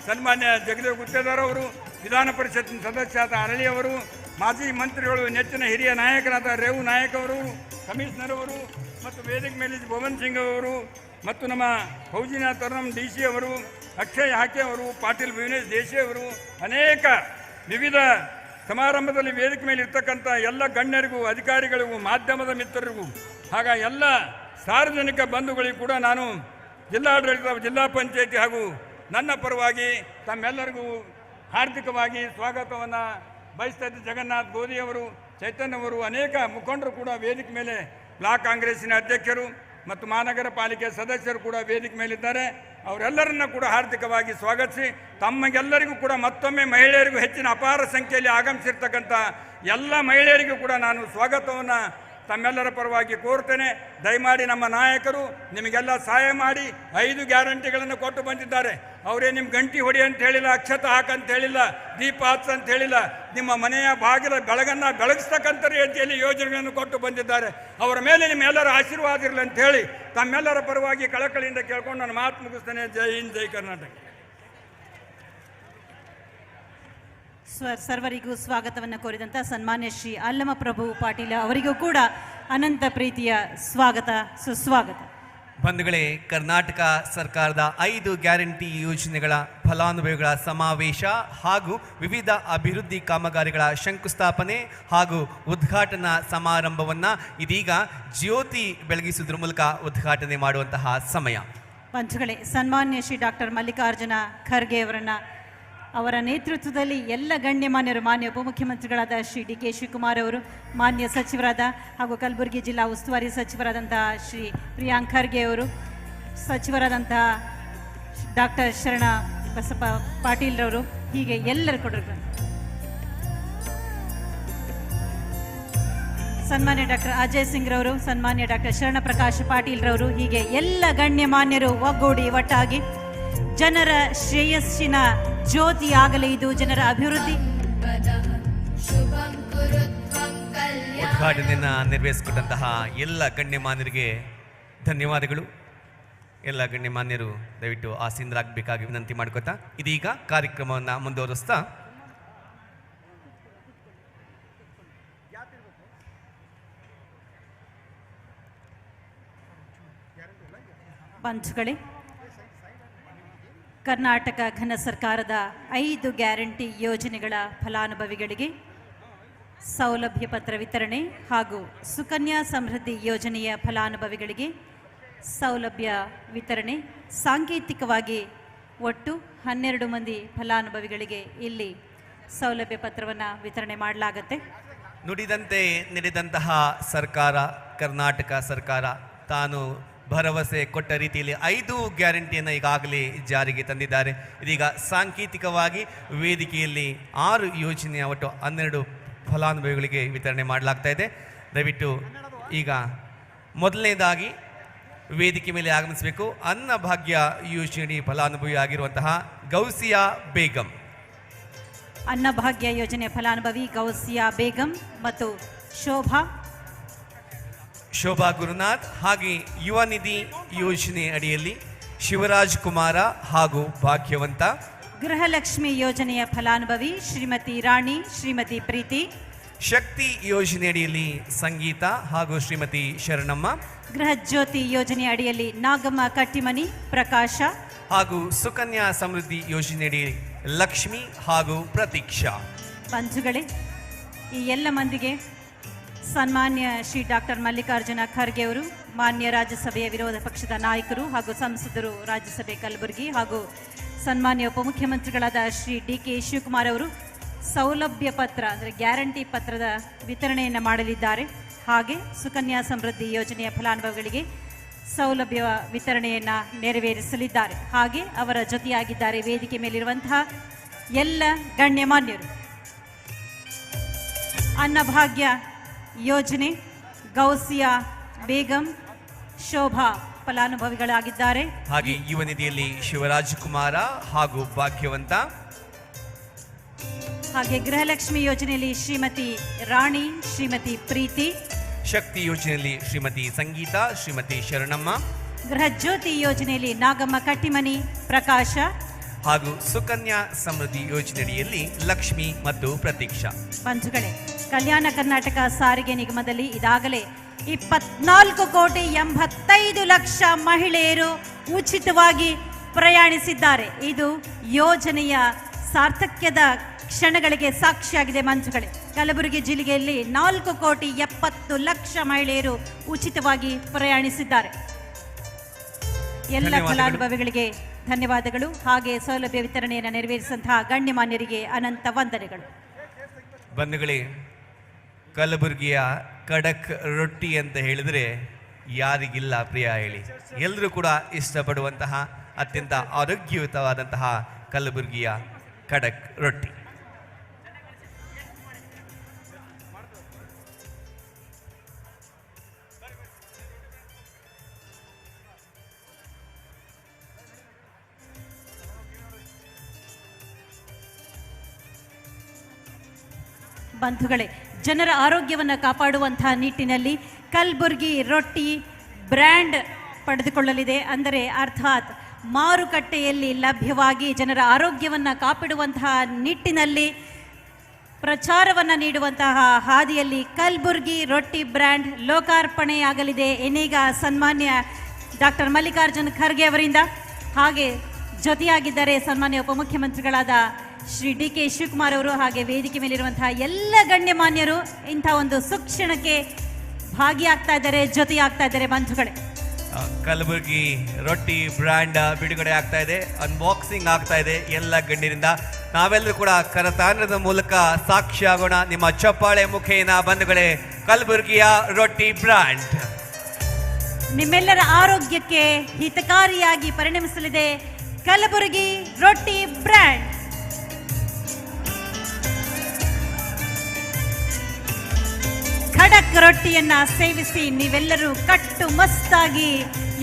ಸನ್ಮಾನ್ಯ ಜಗದೇವ್ ಗುತ್ತೇದಾರ್ ಅವರು, ವಿಧಾನ ಪರಿಷತ್ ಸದಸ್ಯರಾದ ಅರಳಿಯವರು, ಮಾಜಿ ಮಂತ್ರಿಗಳು, ನೆಚ್ಚಿನ ಹಿರಿಯ ನಾಯಕರಾದ ರೇವು ನಾಯಕ್ ಅವರು, ಕಮಿಷನರ್ ಅವರು, ಮತ್ತು ವೇದಿಕೆ ಮೇಲೆ ಭವನ್ ಸಿಂಗ್ ಅವರು, ಮತ್ತು ನಮ್ಮ ಫೌಜಿನಾ ತರಂ DC ಅವರು, ಅಕ್ಷಯ್ ಹಾಕೆ ಅವರು, ಪಾಟೀಲ್ ವಿನೇಶ್ ದೇಶಿ ಅವರು, ಅನೇಕ ವಿವಿಧ ಸಮಾರಂಭದಲ್ಲಿ ವೇದಿಕೆ ಮೇಲೆ ಇರ್ತಕ್ಕಂಥ ಎಲ್ಲ ಗಣ್ಯರಿಗೂ, ಅಧಿಕಾರಿಗಳಿಗೂ, ಮಾಧ್ಯಮದ ಮಿತ್ರರಿಗೂ, ಹಾಗ ಎಲ್ಲ ಸಾರ್ವಜನಿಕ ಬಂಧುಗಳಿಗೂ ಕೂಡ ನಾನು ಜಿಲ್ಲಾಡಳಿತ, ಜಿಲ್ಲಾ ಪಂಚಾಯತಿ ಹಾಗೂ ನನ್ನ ಪರವಾಗಿ ತಮ್ಮೆಲ್ಲರಿಗೂ ಹಾರ್ದಿಕವಾಗಿ ಸ್ವಾಗತವನ್ನು ಬಯಸ್ತಾ ಇದ್ದ ಜಗನ್ನಾಥ್ ಗೋಧಿಯವರು, ಚೈತನ್ಯವರು, ಅನೇಕ ಮುಖಂಡರು ಕೂಡ ವೇದಿಕೆ ಮೇಲೆ, ಬ್ಲಾಕ್ ಕಾಂಗ್ರೆಸ್ಸಿನ ಅಧ್ಯಕ್ಷರು ಮತ್ತು ಮಹಾನಗರ ಪಾಲಿಕೆ ಸದಸ್ಯರು ಕೂಡ ವೇದಿಕೆ ಮೇಲಿದ್ದಾರೆ. ಅವರೆಲ್ಲರನ್ನ ಕೂಡ ಹಾರ್ದಿಕವಾಗಿ ಸ್ವಾಗತಿಸಿ, ತಮಗೆಲ್ಲರಿಗೂ ಕೂಡ ಮತ್ತೊಮ್ಮೆ ಮಹಿಳೆಯರಿಗೂ ಹೆಚ್ಚಿನ ಅಪಾರ ಸಂಖ್ಯೆಯಲ್ಲಿ ಆಗಮಿಸಿರ್ತಕ್ಕಂಥ ಎಲ್ಲ ಮಹಿಳೆಯರಿಗೂ ಕೂಡ ನಾನು ಸ್ವಾಗತವನ್ನು ತಮ್ಮೆಲ್ಲರ ಪರವಾಗಿ ಕೋರ್ತೇನೆ. ದಯಮಾಡಿ ನಮ್ಮ ನಾಯಕರು ನಿಮಗೆಲ್ಲ ಸಹಾಯ ಮಾಡಿ 5 ಗ್ಯಾರಂಟಿಗಳನ್ನು ಕೊಟ್ಟು ಬಂದಿದ್ದಾರೆ. ಅವರೇ ನಿಮ್ಮ ಗಂಟಿ ಹೊಡಿ ಅಂತ ಹೇಳಿಲ್ಲ, ಅಕ್ಷತ ಹಾಕಂತ ಹೇಳಿಲ್ಲ, ದೀಪ ಹಚ್ಚ ಅಂತ ಹೇಳಿಲ್ಲ, ನಿಮ್ಮ ಮನೆಯ ಬಾಗಿಲ ಬೆಳಗನ್ನು ಬೆಳಗಿಸ್ತಕ್ಕಂಥ ರೀತಿಯಲ್ಲಿ ಯೋಜನೆಗಳನ್ನು ಕೊಟ್ಟು ಬಂದಿದ್ದಾರೆ. ಅವರ ಮೇಲೆ ನಿಮ್ಮೆಲ್ಲರ ಆಶೀರ್ವಾದ ಇರಲಿ ಅಂತ ಹೇಳಿ ತಮ್ಮೆಲ್ಲರ ಪರವಾಗಿ ಕಳಕಳಿಯಿಂದ ಕೇಳ್ಕೊಂಡು ನಾನು ಮಾತು ಮುಗಿಸ್ತೇನೆ. ಜೈ ಹಿಂದ್, ಜೈ ಕರ್ನಾಟಕ. ಸರ್ವರಿಗೂ ಸ್ವಾಗತವನ್ನು ಕೋರಿದಂಥ ಸನ್ಮಾನ್ಯ ಶ್ರೀ ಅಲ್ಲಮ ಪ್ರಭು ಪಾಟೀಲ ಅವರಿಗೂ ಕೂಡ ಅನಂತ ಪ್ರೀತಿಯ ಸ್ವಾಗತ, ಸುಸ್ವಾಗತ. ಬಂಧುಗಳೇ, ಕರ್ನಾಟಕ ಸರ್ಕಾರದ 5 ಗ್ಯಾರಂಟಿ ಯೋಜನೆಗಳ ಫಲಾನುಭವಿಗಳ ಸಮಾವೇಶ ಹಾಗೂ ವಿವಿಧ ಅಭಿವೃದ್ಧಿ ಕಾಮಗಾರಿಗಳ ಶಂಕುಸ್ಥಾಪನೆ ಹಾಗೂ ಉದ್ಘಾಟನಾ ಸಮಾರಂಭವನ್ನು ಇದೀಗ ಜ್ಯೋತಿ ಬೆಳಗಿಸುವುದರ ಮೂಲಕ ಉದ್ಘಾಟನೆ ಮಾಡುವಂತಹ ಸಮಯ. ಪಂಚಗಳೇ, ಸನ್ಮಾನ್ಯ ಶ್ರೀ ಡಾಕ್ಟರ್ ಮಲ್ಲಿಕಾರ್ಜುನ ಖರ್ಗೆ ಅವರ ನೇತೃತ್ವದಲ್ಲಿ ಎಲ್ಲ ಗಣ್ಯಮಾನ್ಯರು, ಮಾನ್ಯ ಉಪಮುಖ್ಯಮಂತ್ರಿಗಳಾದ ಶ್ರೀ ಡಿ.ಕೆ. ಶಿವಕುಮಾರ್ ಅವರು, ಮಾನ್ಯ ಸಚಿವರಾದ ಹಾಗೂ ಕಲಬುರಗಿ ಜಿಲ್ಲಾ ಉಸ್ತುವಾರಿ ಸಚಿವರಾದಂತಹ ಶ್ರೀ ಪ್ರಿಯಾಂಕ್ ಖರ್ಗೆ ಅವರು, ಸಚಿವರಾದಂತಹ ಡಾಕ್ಟರ್ ಶರಣ ಬಸಪ್ಪ ಪಾಟೀಲ್ರವರು, ಹೀಗೆ ಎಲ್ಲರೂ ಕೊಡರು, ಸನ್ಮಾನ್ಯ ಡಾಕ್ಟರ್ ಅಜಯ್ ಸಿಂಗ್ರವರು, ಸನ್ಮಾನ್ಯ ಡಾಕ್ಟರ್ ಶರಣ ಪ್ರಕಾಶ್ ಪಾಟೀಲ್ರವರು, ಹೀಗೆ ಎಲ್ಲ ಗಣ್ಯಮಾನ್ಯರು ಒಗ್ಗೂಡಿ ಒಟ್ಟಾಗಿ ಜನರ ಶ್ರೇಯಸ್ಸಿನ ಜ್ಯೋತಿಯಾಗಲಿ, ಇದು ಜನರ ಅಭಿವೃದ್ಧಿ ಉದ್ಘಾಟನೆಯನ್ನು ನೆರವೇರಿಸಿಕೊಟ್ಟಂತಹ ಎಲ್ಲ ಗಣ್ಯಮಾನ್ಯರಿಗೆ ಧನ್ಯವಾದಗಳು. ಎಲ್ಲ ಗಣ್ಯಮಾನ್ಯರು ದಯವಿಟ್ಟು ಆಸೀನರಾಗಬೇಕಾಗಿ ವಿನಂತಿ ಮಾಡ್ಕೋತಾ ಇದೀಗ ಕಾರ್ಯಕ್ರಮವನ್ನು ಮುಂದುವರಿಸ್ತಾ ಪಂಚಗಳೇ, ಕರ್ನಾಟಕ ಘನ ಸರ್ಕಾರದ 5 ಗ್ಯಾರಂಟಿ ಯೋಜನೆಗಳ ಫಲಾನುಭವಿಗಳಿಗೆ ಸೌಲಭ್ಯ ಪತ್ರ ವಿತರಣೆ ಹಾಗೂ ಸುಕನ್ಯಾ ಸಮೃದ್ಧಿ ಯೋಜನೆಯ ಫಲಾನುಭವಿಗಳಿಗೆ ಸೌಲಭ್ಯ ವಿತರಣೆ, ಸಾಂಕೇತಿಕವಾಗಿ ಒಟ್ಟು 12 ಮಂದಿ ಫಲಾನುಭವಿಗಳಿಗೆ ಇಲ್ಲಿ ಸೌಲಭ್ಯ ಪತ್ರವನ್ನು ವಿತರಣೆ ಮಾಡಲಾಗುತ್ತೆ. ನುಡಿದಂತೆ ನಡೆದಂತಹ ಸರ್ಕಾರ, ಕರ್ನಾಟಕ ಸರ್ಕಾರ ತಾನು ಭರವಸೆ ಕೊಟ್ಟ ರೀತಿಯಲ್ಲಿ 5 ಗ್ಯಾರಂಟಿಯನ್ನು ಈಗಾಗಲೇ ಜಾರಿಗೆ ತಂದಿದ್ದಾರೆ. ಇದೀಗ ಸಾಂಕೇತಿಕವಾಗಿ ವೇದಿಕೆಯಲ್ಲಿ 6 ಯೋಜನೆಯ ಒಟ್ಟು 12 ಫಲಾನುಭವಿಗಳಿಗೆ ವಿತರಣೆ ಮಾಡಲಾಗ್ತಾ ಇದೆ. ದಯವಿಟ್ಟು ಈಗ ಮೊದಲನೇದಾಗಿ ವೇದಿಕೆ ಮೇಲೆ ಆಗಮಿಸಬೇಕು ಅನ್ನಭಾಗ್ಯ ಯೋಜನೆ ಫಲಾನುಭವಿ ಆಗಿರುವಂತಹ ಗೌಸಿಯಾ ಬೇಗಂ. ಅನ್ನಭಾಗ್ಯ ಯೋಜನೆ ಫಲಾನುಭವಿ ಗೌಸಿಯಾ ಬೇಗಂ ಮತ್ತು ಶೋಭಾ ಗುರುನಾಥ್. ಹಾಗೆ ಯುವ ನಿಧಿ ಯೋಜನೆ ಅಡಿಯಲ್ಲಿ ಶಿವರಾಜ್ ಕುಮಾರ ಹಾಗೂ ಭಾಗ್ಯವಂತ. ಗೃಹಲಕ್ಷ್ಮಿ ಯೋಜನೆಯ ಫಲಾನುಭವಿ ಶ್ರೀಮತಿ ರಾಣಿ, ಶ್ರೀಮತಿ ಪ್ರೀತಿ. ಶಕ್ತಿ ಯೋಜನೆ ಅಡಿಯಲ್ಲಿ ಸಂಗೀತ ಹಾಗೂ ಶ್ರೀಮತಿ ಶರಣಮ್ಮ. ಗೃಹ ಜ್ಯೋತಿ ಯೋಜನೆ ಅಡಿಯಲ್ಲಿ ನಾಗಮ್ಮ ಕಟ್ಟಿಮನಿ, ಪ್ರಕಾಶ. ಹಾಗೂ ಸುಕನ್ಯಾ ಸಮೃದ್ಧಿ ಯೋಜನೆಯಡಿ ಲಕ್ಷ್ಮಿ ಹಾಗೂ ಪ್ರತೀಕ್ಷಾ. ಬಂಧುಗಳೇ, ಈ ಎಲ್ಲ ಮಂದಿಗೆ ಸನ್ಮಾನ್ಯ ಶ್ರೀ ಡಾಕ್ಟರ್ ಮಲ್ಲಿಕಾರ್ಜುನ ಖರ್ಗೆ ಅವರು, ಮಾನ್ಯ ರಾಜ್ಯಸಭೆಯ ವಿರೋಧ ಪಕ್ಷದ ನಾಯಕರು ಹಾಗೂ ಸಂಸದರು, ರಾಜ್ಯಸಭೆ ಕಲಬುರಗಿ, ಹಾಗೂ ಸನ್ಮಾನ್ಯ ಉಪಮುಖ್ಯಮಂತ್ರಿಗಳಾದ ಶ್ರೀ ಡಿ.ಕೆ. ಶಿವಕುಮಾರ್ ಅವರು ಸೌಲಭ್ಯ ಪತ್ರ ಅಂದರೆ ಗ್ಯಾರಂಟಿ ಪತ್ರದ ವಿತರಣೆಯನ್ನು ಮಾಡಲಿದ್ದಾರೆ. ಹಾಗೆ ಸುಕನ್ಯಾ ಸಮೃದ್ಧಿ ಯೋಜನೆಯ ಫಲಾನುಭವಿಗಳಿಗೆ ಸೌಲಭ್ಯ ವಿತರಣೆಯನ್ನು ನೆರವೇರಿಸಲಿದ್ದಾರೆ. ಹಾಗೆ ಅವರ ಜೊತೆಯಾಗಿದ್ದಾರೆ ವೇದಿಕೆ ಮೇಲಿರುವಂತಹ ಎಲ್ಲ ಗಣ್ಯಮಾನ್ಯರು. ಅನ್ನಭಾಗ್ಯ ಯೋಜನೆ ಗೌಸಿಯಾ ಬೇಗಂ, ಶೋಭಾ ಫಲಾನುಭವಿಗಳಾಗಿದ್ದಾರೆ. ಹಾಗೆ ಯುವ ನಿಧಿಯಲ್ಲಿ ಶಿವರಾಜ್ ಕುಮಾರ ಹಾಗೂ ಭಾಗ್ಯವಂತ. ಹಾಗೆ ಗೃಹಲಕ್ಷ್ಮಿ ಯೋಜನೆಯಲ್ಲಿ ಶ್ರೀಮತಿ ರಾಣಿ, ಶ್ರೀಮತಿ ಪ್ರೀತಿ. ಶಕ್ತಿ ಯೋಜನೆಯಲ್ಲಿ ಶ್ರೀಮತಿ ಸಂಗೀತ, ಶ್ರೀಮತಿ ಶರಣಮ್ಮ. ಗೃಹ ಜ್ಯೋತಿ ಯೋಜನೆಯಲ್ಲಿ ನಾಗಮ್ಮ ಕಟ್ಟಿಮನಿ, ಪ್ರಕಾಶ. ಹಾಗೂ ಸುಕನ್ಯಾ ಸಮೃದ್ಧಿ ಯೋಜನೆಯಲ್ಲಿ ಲಕ್ಷ್ಮಿ ಮತ್ತು ಪ್ರತೀಕ್ಷಾ. ಬಂಧುಗಳೇ, ಕಲ್ಯಾಣ ಕರ್ನಾಟಕ ಸಾರಿಗೆ ನಿಗಮದಲ್ಲಿ ಇದಾಗಲೇ 24,85,00,000 ಮಹಿಳೆಯರು ಉಚಿತವಾಗಿ ಪ್ರಯಾಣಿಸಿದ್ದಾರೆ. ಇದು ಯೋಜನೆಯ ಸಾರ್ಥಕ್ಯದ ಕ್ಷಣಗಳಿಗೆ ಸಾಕ್ಷಿಯಾಗಿದೆ ಮಂಜುಗಳೇ. ಕಲಬುರಗಿ ಜಿಲ್ಲೆಯಲ್ಲಿ 4,70,00,000 ಮಹಿಳೆಯರು ಉಚಿತವಾಗಿ ಪ್ರಯಾಣಿಸಿದ್ದಾರೆ. ಎಲ್ಲ ಫಲಾನುಭವಿಗಳಿಗೆ ಧನ್ಯವಾದಗಳು. ಹಾಗೆ ಸೌಲಭ್ಯ ವಿತರಣೆಯನ್ನು ನೆರವೇರಿಸಿದಂತಹ ಗಣ್ಯಮಾನ್ಯರಿಗೆ ಅನಂತ ವಂದನೆಗಳು. ಬಂಧುಗಳೇ, ಕಲಬುರಗಿಯ ಖಡಕ್ ರೊಟ್ಟಿ ಅಂತ ಹೇಳಿದರೆ ಯಾರಿಗಿಲ್ಲ ಪ್ರಿಯ ಹೇಳಿ? ಎಲ್ಲರೂ ಕೂಡ ಇಷ್ಟಪಡುವಂತಹ ಅತ್ಯಂತ ಆರೋಗ್ಯಯುತವಾದಂತಹ ಕಲಬುರಗಿಯ ಖಡಕ್ ರೊಟ್ಟಿ. ಬಂಧುಗಳೇ, ಜನರ ಆರೋಗ್ಯವನ್ನು ಕಾಪಾಡುವಂತಹ ನಿಟ್ಟಿನಲ್ಲಿ ಕಲಬುರಗಿ ರೊಟ್ಟಿ ಬ್ರ್ಯಾಂಡ್ ಪಡೆದುಕೊಳ್ಳಲಿದೆ. ಅಂದರೆ ಅರ್ಥಾತ್ ಮಾರುಕಟ್ಟೆಯಲ್ಲಿ ಲಭ್ಯವಾಗಿ ಜನರ ಆರೋಗ್ಯವನ್ನು ಕಾಪಾಡುವಂತಹ ನಿಟ್ಟಿನಲ್ಲಿ ಪ್ರಚಾರವನ್ನು ನೀಡುವಂತಹ ಹಾದಿಯಲ್ಲಿ ಕಲಬುರಗಿ ರೊಟ್ಟಿ ಬ್ರ್ಯಾಂಡ್ ಲೋಕಾರ್ಪಣೆಯಾಗಲಿದೆ ಇನ್ನೀಗ ಸನ್ಮಾನ್ಯ ಡಾಕ್ಟರ್ ಮಲ್ಲಿಕಾರ್ಜುನ ಖರ್ಗೆ ಅವರಿಂದ. ಹಾಗೆ ಜೊತೆಯಾಗಿದ್ದಾರೆ ಸನ್ಮಾನ್ಯ ಉಪಮುಖ್ಯಮಂತ್ರಿಗಳಾದ ಶ್ರೀ DK ಶಿವಕುಮಾರ್ ಅವರು. ಹಾಗೆ ವೇದಿಕೆ ಮೇಲಿರುವಂತಹ ಎಲ್ಲ ಗಣ್ಯಮಾನ್ಯರು ಇಂಥ ಒಂದು ಸುಕ್ಷಣಕ್ಕೆ ಭಾಗಿಯಾಗ್ತಾ ಇದ್ದಾರೆ, ಜೊತೆಯಾಗ್ತಾ ಇದ್ದಾರೆ. ಬಂಧುಗಳೇ, ಕಲಬುರಗಿ ರೊಟ್ಟಿ ಬ್ರ್ಯಾಂಡ್ ಬಿಡುಗಡೆ ಆಗ್ತಾ ಇದೆ, ಅನ್ಬಾಕ್ಸಿಂಗ್ ಆಗ್ತಾ ಇದೆ ಎಲ್ಲ ಗಣ್ಯರಿಂದ. ನಾವೆಲ್ಲರೂ ಕೂಡ ಕರತಾಂಡ್ರದ ಮೂಲಕ ಸಾಕ್ಷಿಯಾಗೋಣ ನಿಮ್ಮ ಚಪ್ಪಾಳೆ ಮುಖೇನ. ಬಂಧುಗಳೇ, ಕಲಬುರಗಿಯ ರೊಟ್ಟಿ ಬ್ರ್ಯಾಂಡ್ ನಿಮ್ಮೆಲ್ಲರ ಆರೋಗ್ಯಕ್ಕೆ ಹಿತಕಾರಿಯಾಗಿ ಪರಿಣಮಿಸಲಿದೆ. ಕಲಬುರಗಿ ರೊಟ್ಟಿ ಬ್ರ್ಯಾಂಡ್. ಖಡಕ್ ರೊಟ್ಟಿಯನ್ನ ಸೇವಿಸಿ ನೀವೆಲ್ಲರೂ ಕಟ್ಟು ಮಸ್ತಾಗಿ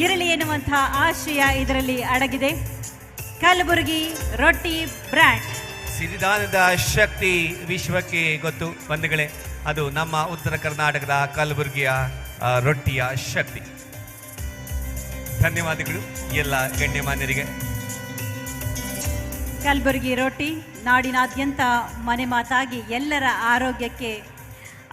ಇರಲಿ ಎನ್ನುವಂತಹ ಆಶಯ ಇದರಲ್ಲಿ ಅಡಗಿದೆ. ಕಲಬುರಗಿ ರೊಟ್ಟಿ ಬ್ರ್ಯಾಂಡ್. ಸಿರಿಧಾನ್ಯದ ಶಕ್ತಿ ವಿಶ್ವಕ್ಕೆ ಗೊತ್ತು ಬಂಧುಗಳೇ, ಅದು ನಮ್ಮ ಉತ್ತರ ಕರ್ನಾಟಕದ ಕಲಬುರಗಿಯ ರೊಟ್ಟಿಯ ಶಕ್ತಿ. ಧನ್ಯವಾದಗಳು ಎಲ್ಲ ಗಣ್ಯಮಾನ್ಯರಿಗೆ. ಕಲಬುರಗಿ ರೊಟ್ಟಿ ನಾಡಿನಾದ್ಯಂತ ಮನೆ ಮಾತಾಗಿ ಎಲ್ಲರ ಆರೋಗ್ಯಕ್ಕೆ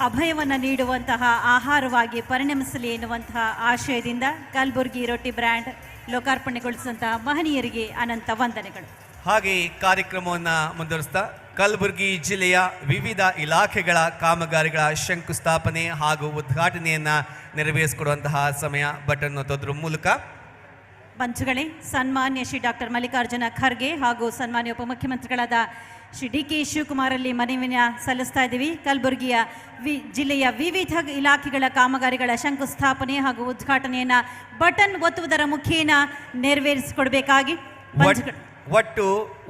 ಅಭಯವನ್ನು ನೀಡುವಂತಹ ಆಹಾರವಾಗಿ ಪರಿಣಮಿಸಲಿ ಎನ್ನುವಂತಹ ಆಶಯದಿಂದ ಕಲಬುರಗಿ ರೊಟ್ಟಿ ಬ್ರ್ಯಾಂಡ್ ಲೋಕಾರ್ಪಣೆಗೊಳಿಸಿದಂತಹ ಮಹನೀಯರಿಗೆ ಅನಂತ ವಂದನೆಗಳು. ಹಾಗೆ ಕಾರ್ಯಕ್ರಮವನ್ನು ಮುಂದುವರಿಸ್ತಾ ಕಲಬುರಗಿ ಜಿಲ್ಲೆಯ ವಿವಿಧ ಇಲಾಖೆಗಳ ಕಾಮಗಾರಿಗಳ ಶಂಕುಸ್ಥಾಪನೆ ಹಾಗೂ ಉದ್ಘಾಟನೆಯನ್ನು ನೆರವೇರಿಸಿಕೊಡುವಂತಹ ಸಮಯ ಬಟನ್ ಒತ್ತೋದ್ರ ಮೂಲಕ. ಬಂಧುಗಳೇ, ಸನ್ಮಾನ್ಯ ಶ್ರೀ ಡಾಕ್ಟರ್ ಮಲ್ಲಿಕಾರ್ಜುನ ಖರ್ಗೆ ಹಾಗೂ ಸನ್ಮಾನ್ಯ ಉಪಮುಖ್ಯಮಂತ್ರಿಗಳಾದ ಶ್ರೀ DK ಶಿವಕುಮಾರಲ್ಲಿ ಮನವಿನ ಸಲ್ಲಿಸ್ತಾ ಇದ್ದೀವಿ. ಕಲಬುರಗಿಯ ಜಿಲ್ಲೆಯ ವಿವಿಧ ಇಲಾಖೆಗಳ ಕಾಮಗಾರಿಗಳ ಶಂಕುಸ್ಥಾಪನೆ ಹಾಗೂ ಉದ್ಘಾಟನೆಯನ್ನು ಬಟನ್ ಒತ್ತುವುದರ ಮುಖೇನ ನೆರವೇರಿಸಿಕೊಡಬೇಕಾಗಿ. ಒಟ್ಟು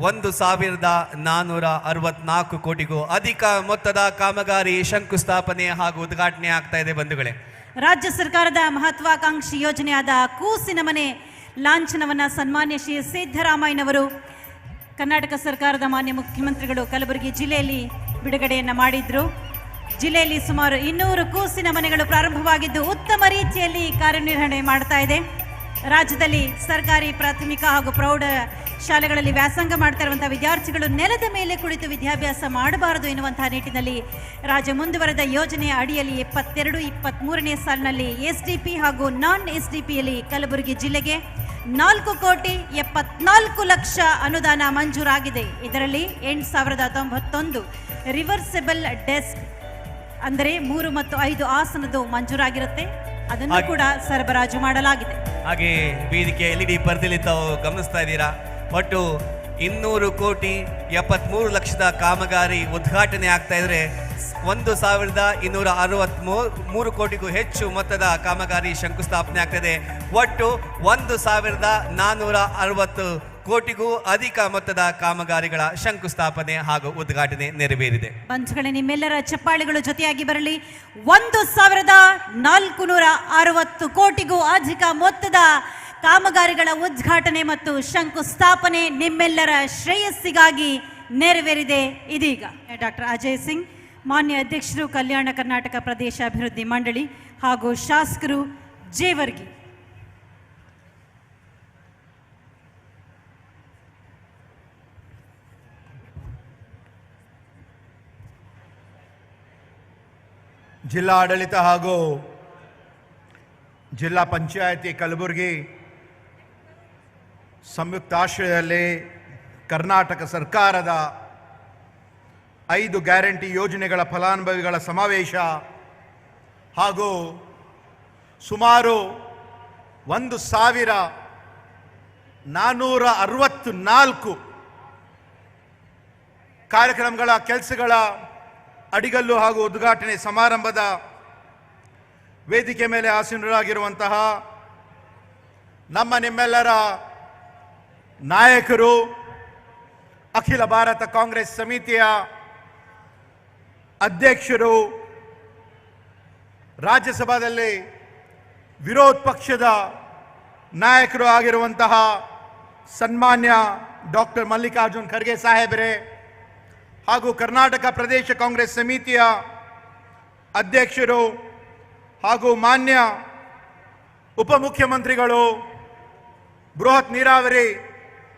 1,464 ಕೋಟಿಗೂ ಅಧಿಕ ಮೊತ್ತದ ಕಾಮಗಾರಿ ಶಂಕುಸ್ಥಾಪನೆ ಹಾಗೂ ಉದ್ಘಾಟನೆ ಆಗ್ತಾ ಇದೆ. ಬಂಧುಗಳೇ, ರಾಜ್ಯ ಸರ್ಕಾರದ ಮಹತ್ವಾಕಾಂಕ್ಷಿ ಯೋಜನೆಯಾದ ಕೂಸಿನ ಮನೆ ಲಾಂಛನವನ್ನು ಸನ್ಮಾನ್ಯ ಶ್ರೀ ಸಿದ್ದರಾಮಯ್ಯನವರು ಕರ್ನಾಟಕ ಸರ್ಕಾರದ ಮಾನ್ಯ ಮುಖ್ಯಮಂತ್ರಿಗಳು ಕಲಬುರಗಿ ಜಿಲ್ಲೆಯಲ್ಲಿ ಬಿಡುಗಡೆಯನ್ನು ಮಾಡಿದ್ರು. ಜಿಲ್ಲೆಯಲ್ಲಿ ಸುಮಾರು 200 ಕೂಸಿನ ಮನೆಗಳು ಪ್ರಾರಂಭವಾಗಿದ್ದು ಉತ್ತಮ ರೀತಿಯಲ್ಲಿ ಕಾರ್ಯನಿರ್ವಹಣೆ ಮಾಡ್ತಾ ಇದೆ. ರಾಜ್ಯದಲ್ಲಿ ಸರ್ಕಾರಿ ಪ್ರಾಥಮಿಕ ಹಾಗೂ ಪ್ರೌಢ ಶಾಲೆಗಳಲ್ಲಿ ವ್ಯಾಸಂಗ ಮಾಡ್ತಾ ಇರುವಂತಹ ವಿದ್ಯಾರ್ಥಿಗಳು ನೆಲದ ಮೇಲೆ ಕುಳಿತು ವಿದ್ಯಾಭ್ಯಾಸ ಮಾಡಬಾರದು ಎನ್ನುವಂತಹ ನಿಟ್ಟಿನಲ್ಲಿ ರಾಜ್ಯ ಮುಂದುವರೆದ ಯೋಜನೆಯ ಅಡಿಯಲ್ಲಿ 22-23ನೇ ಸಾಲಿನಲ್ಲಿ SDP ಹಾಗೂ ನಾನ್ SDPಯಲ್ಲಿ ಕಲಬುರಗಿ ಜಿಲ್ಲೆಗೆ 4,74,00,000 ಅನುದಾನ ಮಂಜೂರಾಗಿದೆ. ಇದರಲ್ಲಿ 8,091 ರಿವರ್ಸಿಬಲ್ ಡೆಸ್ಕ್ ಅಂದರೆ 3 ಮತ್ತು 5 ಆಸನದ್ದು ಮಂಜೂರಾಗಿರುತ್ತೆ. ಅದನ್ನು ಕೂಡ ಸರಬರಾಜು ಮಾಡಲಾಗಿದೆ. ಹಾಗೆ ವೇದಿಕೆ LED ಪರದೆಯಲ್ಲಿ ತಾವು ಗಮನಿಸ್ತಾ ಇದ್ದೀರಾ. ಒಟ್ಟು 200,73,00,000 ಕಾಮಗಾರಿ ಉದ್ಘಾಟನೆ ಆಗ್ತಾ ಇದ್ರೆ 1,263 ಕೋಟಿಗೂ ಹೆಚ್ಚು ಮೊತ್ತದ ಕಾಮಗಾರಿ ಶಂಕುಸ್ಥಾಪನೆ ಆಗ್ತದೆ. ಒಟ್ಟು 1,460 ಕೋಟಿಗೂ ಅಧಿಕ ಮೊತ್ತದ ಕಾಮಗಾರಿಗಳ ಶಂಕುಸ್ಥಾಪನೆ ಹಾಗೂ ಉದ್ಘಾಟನೆ ನೆರವೇರಿದೆ. ಬಂಧುಗಳೇ, ನಿಮ್ಮೆಲ್ಲರ ಚಪ್ಪಾಳೆಗಳು ಜೊತೆಯಾಗಿ ಬರಲಿ. 1,460 ಕೋಟಿಗೂ ಅಧಿಕ ಮೊತ್ತದ ಕಾಮಗಾರಿಗಳ ಉದ್ಘಾಟನೆ ಮತ್ತು ಶಂಕುಸ್ಥಾಪನೆ ನಿಮ್ಮೆಲ್ಲರ ಶ್ರೇಯಸ್ಸಿಗಾಗಿ ನೆರವೇರಿದೆ. ಇದೀಗ ಡಾಕ್ಟರ್ ಅಜಯ್ ಸಿಂಗ್, ಮಾನ್ಯ ಅಧ್ಯಕ್ಷರು ಕಲ್ಯಾಣ ಕರ್ನಾಟಕ ಪ್ರದೇಶ ಅಭಿವೃದ್ಧಿ ಮಂಡಳಿ ಹಾಗೂ ಶಾಸಕರು ಜೇವರ್ಗಿ. ಜಿಲ್ಲಾಡಳಿತ ಹಾಗೂ ಜಿಲ್ಲಾ ಪಂಚಾಯತಿ ಕಲಬುರಗಿ ಸಂಯುಕ್ತಾಶ್ರಯದಲ್ಲಿ ಕರ್ನಾಟಕ ಸರ್ಕಾರದ 5 ಗ್ಯಾರಂಟಿ ಯೋಜನೆಗಳ ಫಲಾನುಭವಿಗಳ ಸಮಾವೇಶ ಹಾಗೂ ಸುಮಾರು 1464 ಕಾರ್ಯಕ್ರಮಗಳ ಕೆಲಸಗಳ ಅಡಿಗಲ್ಲು ಹಾಗೂ ಉದ್ಘಾಟನೆ ಸಮಾರಂಭದ ವೇದಿಕೆ ಮೇಲೆ ಆಸೀನರಾಗಿರುವಂತಹ ನಿಮ್ಮೆಲ್ಲರ ನಾಯಕರು, ಅಖಿಲ ಭಾರತ ಕಾಂಗ್ರೆಸ್ ಸಮಿತಿಯ ಅಧ್ಯಕ್ಷರು, ರಾಜ್ಯಸಭಾದಲ್ಲಿ ವಿರೋಧ ಪಕ್ಷದ ನಾಯಕರು ಆಗಿರುವಂತಹ ಸನ್ಮಾನ್ಯ ಡಾಕ್ಟರ್ ಮಲ್ಲಿಕಾರ್ಜುನ್ ಖರ್ಗೆ ಸಾಹೇಬರೇ, ಹಾಗೂ ಕರ್ನಾಟಕ ಪ್ರದೇಶ ಕಾಂಗ್ರೆಸ್ ಸಮಿತಿಯ ಅಧ್ಯಕ್ಷರು ಹಾಗೂ ಮಾನ್ಯ ಉಪಮುಖ್ಯಮಂತ್ರಿಗಳು, ಬೃಹತ್ ನೀರಾವರಿ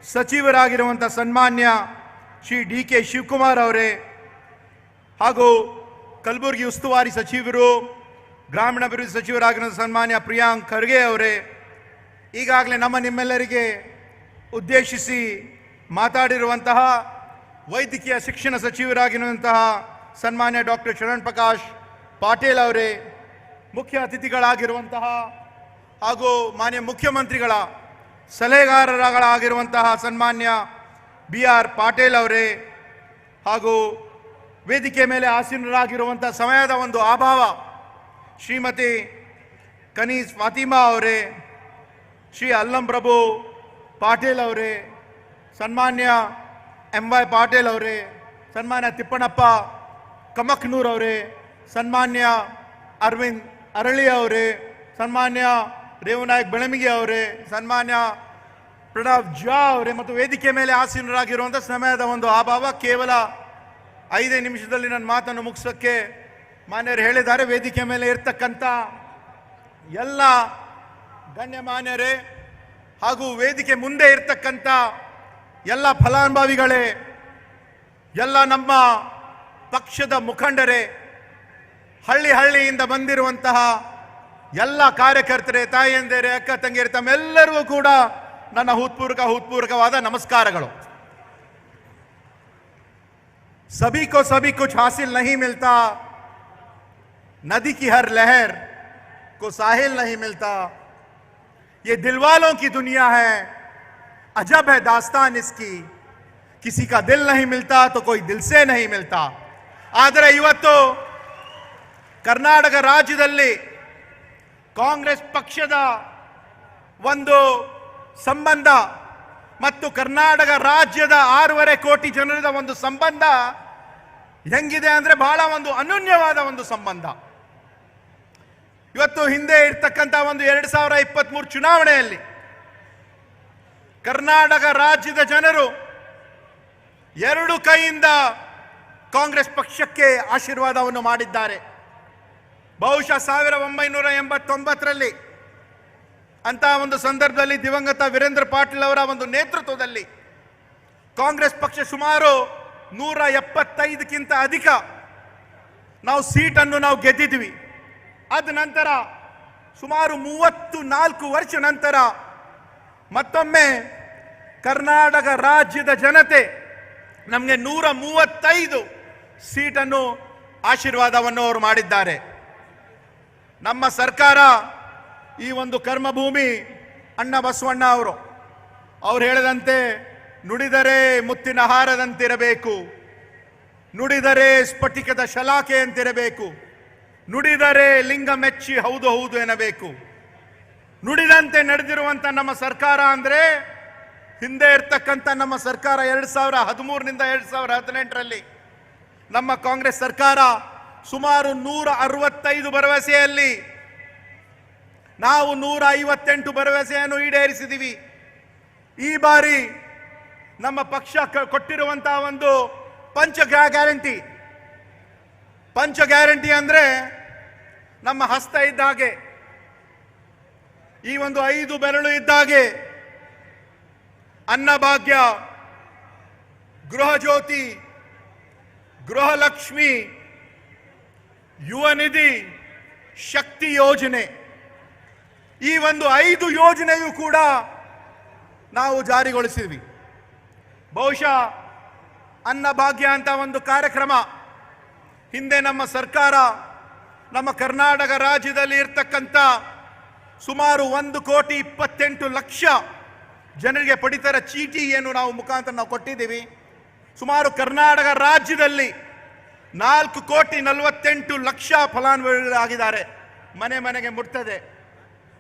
ಸಚಿವರಾಗಿರುವಂಥ ಸನ್ಮಾನ್ಯ ಶ್ರೀ DK ಶಿವಕುಮಾರ್ ಅವರೇ, ಹಾಗೂ ಕಲಬುರಗಿ ಉಸ್ತುವಾರಿ ಸಚಿವರು, ಗ್ರಾಮೀಣಾಭಿವೃದ್ಧಿ ಸಚಿವರಾಗಿರುವ ಸನ್ಮಾನ್ಯ ಪ್ರಿಯಾಂಕ್ ಖರ್ಗೆ ಅವರೇ, ಈಗಾಗಲೇ ನಿಮ್ಮೆಲ್ಲರಿಗೆ ಉದ್ದೇಶಿಸಿ ಮಾತಾಡಿರುವಂತಹ ವೈದ್ಯಕೀಯ ಶಿಕ್ಷಣ ಸಚಿವರಾಗಿರುವಂತಹ ಸನ್ಮಾನ್ಯ ಡಾಕ್ಟರ್ ಶರಣ್ ಪ್ರಕಾಶ್ ಪಾಟೀಲ್ ಅವರೇ, ಮುಖ್ಯ ಅತಿಥಿಗಳಾಗಿರುವಂತಹ ಹಾಗೂ ಮಾನ್ಯ ಮುಖ್ಯಮಂತ್ರಿಗಳ ಸಲಹೆಗಾರರಾಗಿರುವಂತಹ ಸನ್ಮಾನ್ಯ BR ಪಾಟೀಲ್ ಅವರೇ, ಹಾಗೂ ವೇದಿಕೆ ಮೇಲೆ ಆಸೀನರಾಗಿರುವಂಥ ಸಮಯದ ಒಂದು ಅಭಾವ ಶ್ರೀಮತಿ ಕನೀಸ್ ಫಾತಿಮಾ ಅವರೇ, ಶ್ರೀ ಅಲ್ಲಂ ಪ್ರಭು ಪಾಟೀಲ್ ಅವರೇ, ಸನ್ಮಾನ್ಯ MY ಪಾಟೀಲ್ ಅವರೇ, ಸನ್ಮಾನ್ಯ ತಿಪ್ಪಣ್ಣಪ್ಪ ಕಮಕ್ನೂರ್ ಅವರೇ, ಸನ್ಮಾನ್ಯ ಅರವಿಂದ್ ಅರಳಿ ಅವರೇ, ಸನ್ಮಾನ್ಯ ರೇವನಾಯಕ್ ಬೆಳಮಿಗೆ ಅವರೇ, ಸನ್ಮಾನ್ಯ ಪ್ರಣವ್ ಜಾ ಅವರೇ ಮತ್ತು ವೇದಿಕೆ ಮೇಲೆ ಆಸೀನರಾಗಿರುವಂಥ ಸಮಯದ ಒಂದು ಅಭಾವ. ಕೇವಲ 5 ನಿಮಿಷದಲ್ಲಿ ನನ್ನ ಮಾತನ್ನು ಮುಗಿಸೋಕ್ಕೆ ಮಾನ್ಯರು ಹೇಳಿದ್ದಾರೆ. ವೇದಿಕೆ ಮೇಲೆ ಇರ್ತಕ್ಕಂಥ ಎಲ್ಲ ಗಣ್ಯಮಾನ್ಯರೇ ಹಾಗೂ ವೇದಿಕೆ ಮುಂದೆ ಇರ್ತಕ್ಕಂಥ ಎಲ್ಲ ಫಲಾನುಭವಿಗಳೇ, ಎಲ್ಲ ನಮ್ಮ ಪಕ್ಷದ ಮುಖಂಡರೇ, ಹಳ್ಳಿಯಿಂದ ಬಂದಿರುವಂತಹ ಎಲ್ಲ ಕಾರ್ಯಕರ್ತರೇ, ತಾಯಂದಿರೇ, ಅಕ್ಕ ತಂಗಿಯರೇ, ತಮ್ಮೆಲ್ಲರಿಗೂ ಕೂಡ ನನ್ನ ಹೃತ್ಪೂರ್ವಕವಾದ ನಮಸ್ಕಾರಗಳು. सभी को कुछ हासिल नहीं मिलता, नदी की हर लहर को साहिल नहीं मिलता, ये दिलवालों की दुनिया है, अजब है दास्तान इसकी, किसी का दिल नहीं मिलता तो कोई दिल से नहीं मिलता. ಆದರೆ ಇವತ್ತು ಕರ್ನಾಟಕ ರಾಜ್ಯದಲ್ಲಿ ಕಾಂಗ್ರೆಸ್ ಪಕ್ಷದ ಒಂದು ಸಂಬಂಧ ಮತ್ತು ಕರ್ನಾಟಕ ರಾಜ್ಯದ 6.5 ಕೋಟಿ ಜನರ ಒಂದು ಸಂಬಂಧ ಹೆಂಗಿದೆ ಅಂದ್ರೆ ಬಹಳ ಒಂದು ಅನನ್ಯವಾದ ಒಂದು ಸಂಬಂಧ. ಇವತ್ತು ಹಿಂದೆ ಇರ್ತಕ್ಕಂಥ ಒಂದು 2023 ಚುನಾವಣೆಯಲ್ಲಿ ಕರ್ನಾಟಕ ರಾಜ್ಯದ ಜನರು 2 ಕೈಯಿಂದ ಕಾಂಗ್ರೆಸ್ ಪಕ್ಷಕ್ಕೆ ಆಶೀರ್ವಾದವನ್ನು ಮಾಡಿದ್ದಾರೆ. ಬಹುಶಃ 1989ರಲ್ಲಿ ಅಂತ ಒಂದು ಸಂದರ್ಭದಲ್ಲಿ ದಿವಂಗತ ವೀರೇಂದ್ರ ಪಾಟೀಲ್ ಅವರ ಒಂದು ನೇತೃತ್ವದಲ್ಲಿ ಕಾಂಗ್ರೆಸ್ ಪಕ್ಷ ಸುಮಾರು 175ಕ್ಕಿಂತ ಅಧಿಕ ಸೀಟನ್ನು ನಾವು ಗೆದ್ದಿದ್ವಿ. ಅದ ನಂತರ ಸುಮಾರು 34 ವರ್ಷ ನಂತರ ಮತ್ತೊಮ್ಮೆ ಕರ್ನಾಟಕ ರಾಜ್ಯದ ಜನತೆ ನಮಗೆ 135 ಸೀಟನ್ನು ಆಶೀರ್ವಾದವನ್ನು ಅವರು ಮಾಡಿದ್ದಾರೆ. ನಮ್ಮ ಸರ್ಕಾರ ಈ ಒಂದು ಕರ್ಮಭೂಮಿ ಅಣ್ಣ ಬಸವಣ್ಣ ಅವರು ಹೇಳಿದಂತೆ ನುಡಿದರೆ ಮುತ್ತಿನ ಹಾರದಂತಿರಬೇಕು, ನುಡಿದರೆ ಸ್ಫಟಿಕದ ಶಲಾಕೆ ಅಂತಿರಬೇಕು, ನುಡಿದರೆ ಲಿಂಗ ಮೆಚ್ಚಿ ಹೌದು ಹೌದು ಎನ್ನಬೇಕು. ನುಡಿದಂತೆ ನಡೆದಿರುವಂಥ ನಮ್ಮ ಸರ್ಕಾರ ಅಂದರೆ ಹಿಂದೆ ಇರ್ತಕ್ಕಂಥ ನಮ್ಮ ಸರ್ಕಾರ 2013ನಿಂದ 2018ರಲ್ಲಿ ನಮ್ಮ ಕಾಂಗ್ರೆಸ್ ಸರ್ಕಾರ ಸುಮಾರು 165 ಭರವಸೆಯಲ್ಲಿ ನಾವು 158 ಭರವಸೆಯನ್ನು ಈಡೇರಿಸಿದ್ದೀವಿ. ಈ ಬಾರಿ ನಮ್ಮ ಪಕ್ಷ ಕೊಟ್ಟಿರುವಂತಹ ಒಂದು ಪಂಚ ಗ್ಯಾರಂಟಿ ಅಂದ್ರೆ ನಮ್ಮ ಹಸ್ತ ಇದ್ದಾಗೆ, ಈ ಒಂದು 5 ಬೆರಳು ಇದ್ದಾಗೆ. ಅನ್ನಭಾಗ್ಯ, ಗೃಹ ಜ್ಯೋತಿ, ಗೃಹಲಕ್ಷ್ಮಿ, ಯುವ ನಿಧಿ, ಶಕ್ತಿ ಯೋಜನೆ, ಈ ಒಂದು 5 ಯೋಜನೆಯೂ ಕೂಡ ನಾವು ಜಾರಿಗೊಳಿಸಿದ್ವಿ. ಬಹುಶಃ ಅನ್ನಭಾಗ್ಯ ಅಂತ ಒಂದು ಕಾರ್ಯಕ್ರಮ ಹಿಂದೆ ನಮ್ಮ ಸರ್ಕಾರ ನಮ್ಮ ಕರ್ನಾಟಕ ರಾಜ್ಯದಲ್ಲಿ ಇರ್ತಕ್ಕಂಥ ಸುಮಾರು 1,28,00,000 ಜನರಿಗೆ ಪಡಿತರ ಚೀಟಿ ಏನು ನಾವು ಮುಖಾಂತರ ನಾವು ಕೊಟ್ಟಿದ್ದೀವಿ. ಸುಮಾರು ಕರ್ನಾಟಕ ರಾಜ್ಯದಲ್ಲಿ 4,48,00,000 ಫಲಾನುಭವಿಗಳಾಗಿದ್ದಾರೆ. ಮನೆ ಮನೆಗೆ ಮುಟ್ತದೆ.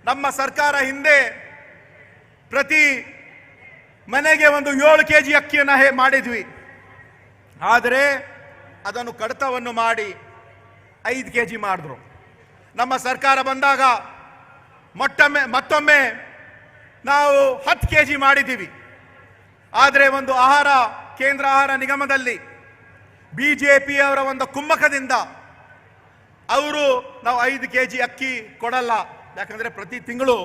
ನಮ್ಮ ಸರ್ಕಾರ ಹಿಂದೆ ಪ್ರತಿ ಮನೆಗೆ ಒಂದು 7 kg ಅಕ್ಕಿಯನ್ನು ಮಾಡಿದ್ವಿ. ಆದರೆ ಅದನ್ನು ಕಡಿತವನ್ನು ಮಾಡಿ 5 kg ಮಾಡಿದ್ರು. ನಮ್ಮ ಸರ್ಕಾರ ಬಂದಾಗ ಮತ್ತೊಮ್ಮೆ ನಾವು 10 kg ಮಾಡಿದ್ದೀವಿ. ಆದರೆ ಒಂದು ಕೇಂದ್ರ ಆಹಾರ ನಿಗಮದಲ್ಲಿ ಬಿಜೆಪಿಯವರ ಒಂದು ಕುಮ್ಮಕದಿಂದ ಅವರು ನಾವು 5 kg ಅಕ್ಕಿ ಕೊಡಲ್ಲ, ಯಾಕಂದರೆ ಪ್ರತಿ ತಿಂಗಳು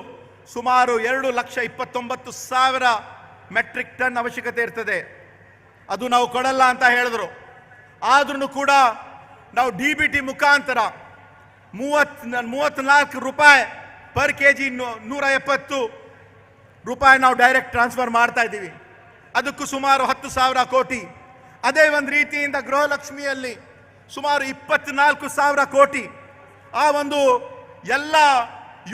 ಸುಮಾರು 2,29,000 ಮೆಟ್ರಿಕ್ ಟನ್ ಅವಶ್ಯಕತೆ ಇರ್ತದೆ, ಅದು ನಾವು ಕೊಡಲ್ಲ ಅಂತ ಹೇಳಿದ್ರು. ಆದ್ರೂ ಕೂಡ ನಾವು DBT ಮುಖಾಂತರ 34 ರೂಪಾಯಿ ಪರ್ kg 170 ರೂಪಾಯಿ ನಾವು ಡೈರೆಕ್ಟ್ ಟ್ರಾನ್ಸ್ಫರ್ ಮಾಡ್ತಾ ಇದ್ದೀವಿ. ಅದಕ್ಕೂ ಸುಮಾರು 10,000 ಕೋಟಿ. ಅದೇ ಒಂದು ರೀತಿಯಿಂದ ಗೃಹಲಕ್ಷ್ಮಿಯಲ್ಲಿ ಸುಮಾರು 24,000 ಕೋಟಿ. ಆ ಒಂದು ಎಲ್ಲ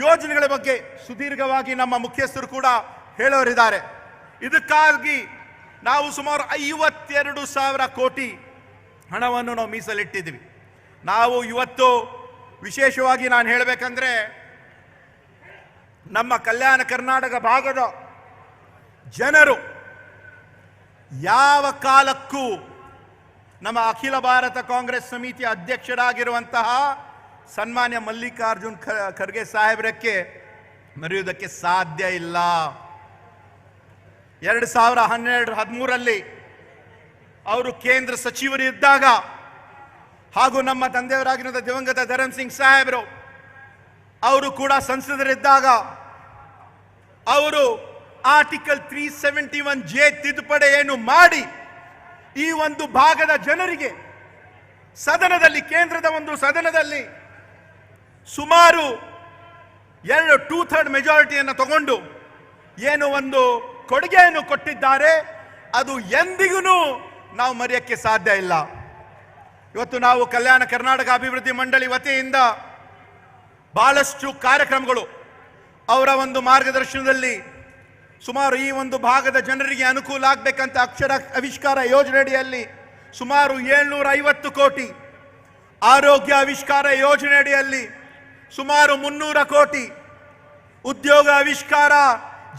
ಯೋಜನೆಗಳ ಬಗ್ಗೆ ಸುದೀರ್ಘವಾಗಿ ನಮ್ಮ ಮುಖ್ಯಸ್ಥರು ಕೂಡ ಹೇಳೋರಿದ್ದಾರೆ. ಇದಕ್ಕಾಗಿ ನಾವು ಸುಮಾರು 52,000 ಕೋಟಿ ಹಣವನ್ನು ನಾವು ಮೀಸಲಿಟ್ಟಿದ್ದೀವಿ. ನಾವು ಇವತ್ತು ವಿಶೇಷವಾಗಿ ನಾನು ಹೇಳಬೇಕಂದ್ರೆ ನಮ್ಮ ಕಲ್ಯಾಣ ಕರ್ನಾಟಕ ಭಾಗದ ಜನರು ಯಾವ ಕಾಲಕ್ಕೂ ನಮ್ಮ ಅಖಿಲ ಭಾರತ ಕಾಂಗ್ರೆಸ್ ಸಮಿತಿಯ ಅಧ್ಯಕ್ಷರಾಗಿರುವಂತಹ ಸನ್ಮಾನ್ಯ ಮಲ್ಲಿಕಾರ್ಜುನ್ ಖರ್ಗೆ ಸಾಹೇಬ್ರಕ್ಕೆ ಮರೆಯುವುದಕ್ಕೆ ಸಾಧ್ಯ ಇಲ್ಲ. 2012-13ರಲ್ಲಿ ಅವರು ಕೇಂದ್ರ ಸಚಿವರಿದ್ದಾಗ ಹಾಗೂ ನಮ್ಮ ತಂದೆಯವರಾಗಿರುವ ದಿವಂಗತ ಧರಮ್ ಸಿಂಗ್ ಸಾಹೇಬರು ಅವರು ಕೂಡ ಸಂಸದರಿದ್ದಾಗ ಅವರು ಆರ್ಟಿಕಲ್ 371J ತಿದ್ದುಪಡಿಯನ್ನು ಮಾಡಿ ಈ ಒಂದು ಭಾಗದ ಜನರಿಗೆ ಸದನದಲ್ಲಿ, ಕೇಂದ್ರದ ಒಂದು ಸದನದಲ್ಲಿ ಸುಮಾರು 2/3 ಮೆಜಾರಿಟಿಯನ್ನು ತಗೊಂಡು ಏನು ಒಂದು ಕೊಡುಗೆಯನ್ನು ಕೊಟ್ಟಿದ್ದಾರೆ, ಅದು ಎಂದಿಗೂ ನಾವು ಮರೆಯಕ್ಕೆ ಸಾಧ್ಯ ಇಲ್ಲ. ಇವತ್ತು ನಾವು ಕಲ್ಯಾಣ ಕರ್ನಾಟಕ ಅಭಿವೃದ್ಧಿ ಮಂಡಳಿ ವತಿಯಿಂದ ಬಹಳಷ್ಟು ಕಾರ್ಯಕ್ರಮಗಳು ಅವರ ಒಂದು ಮಾರ್ಗದರ್ಶನದಲ್ಲಿ ಸುಮಾರು ಈ ಒಂದು ಭಾಗದ ಜನರಿಗೆ ಅನುಕೂಲ ಆಗಬೇಕಂತ ಅಕ್ಷರ ಆವಿಷ್ಕಾರ ಯೋಜನೆಯಡಿಯಲ್ಲಿ ಸುಮಾರು 750 ಕೋಟಿ, ಆರೋಗ್ಯ ಆವಿಷ್ಕಾರ ಯೋಜನೆಯಡಿಯಲ್ಲಿ ಸುಮಾರು 300 ಕೋಟಿ, ಉದ್ಯೋಗ ಆವಿಷ್ಕಾರ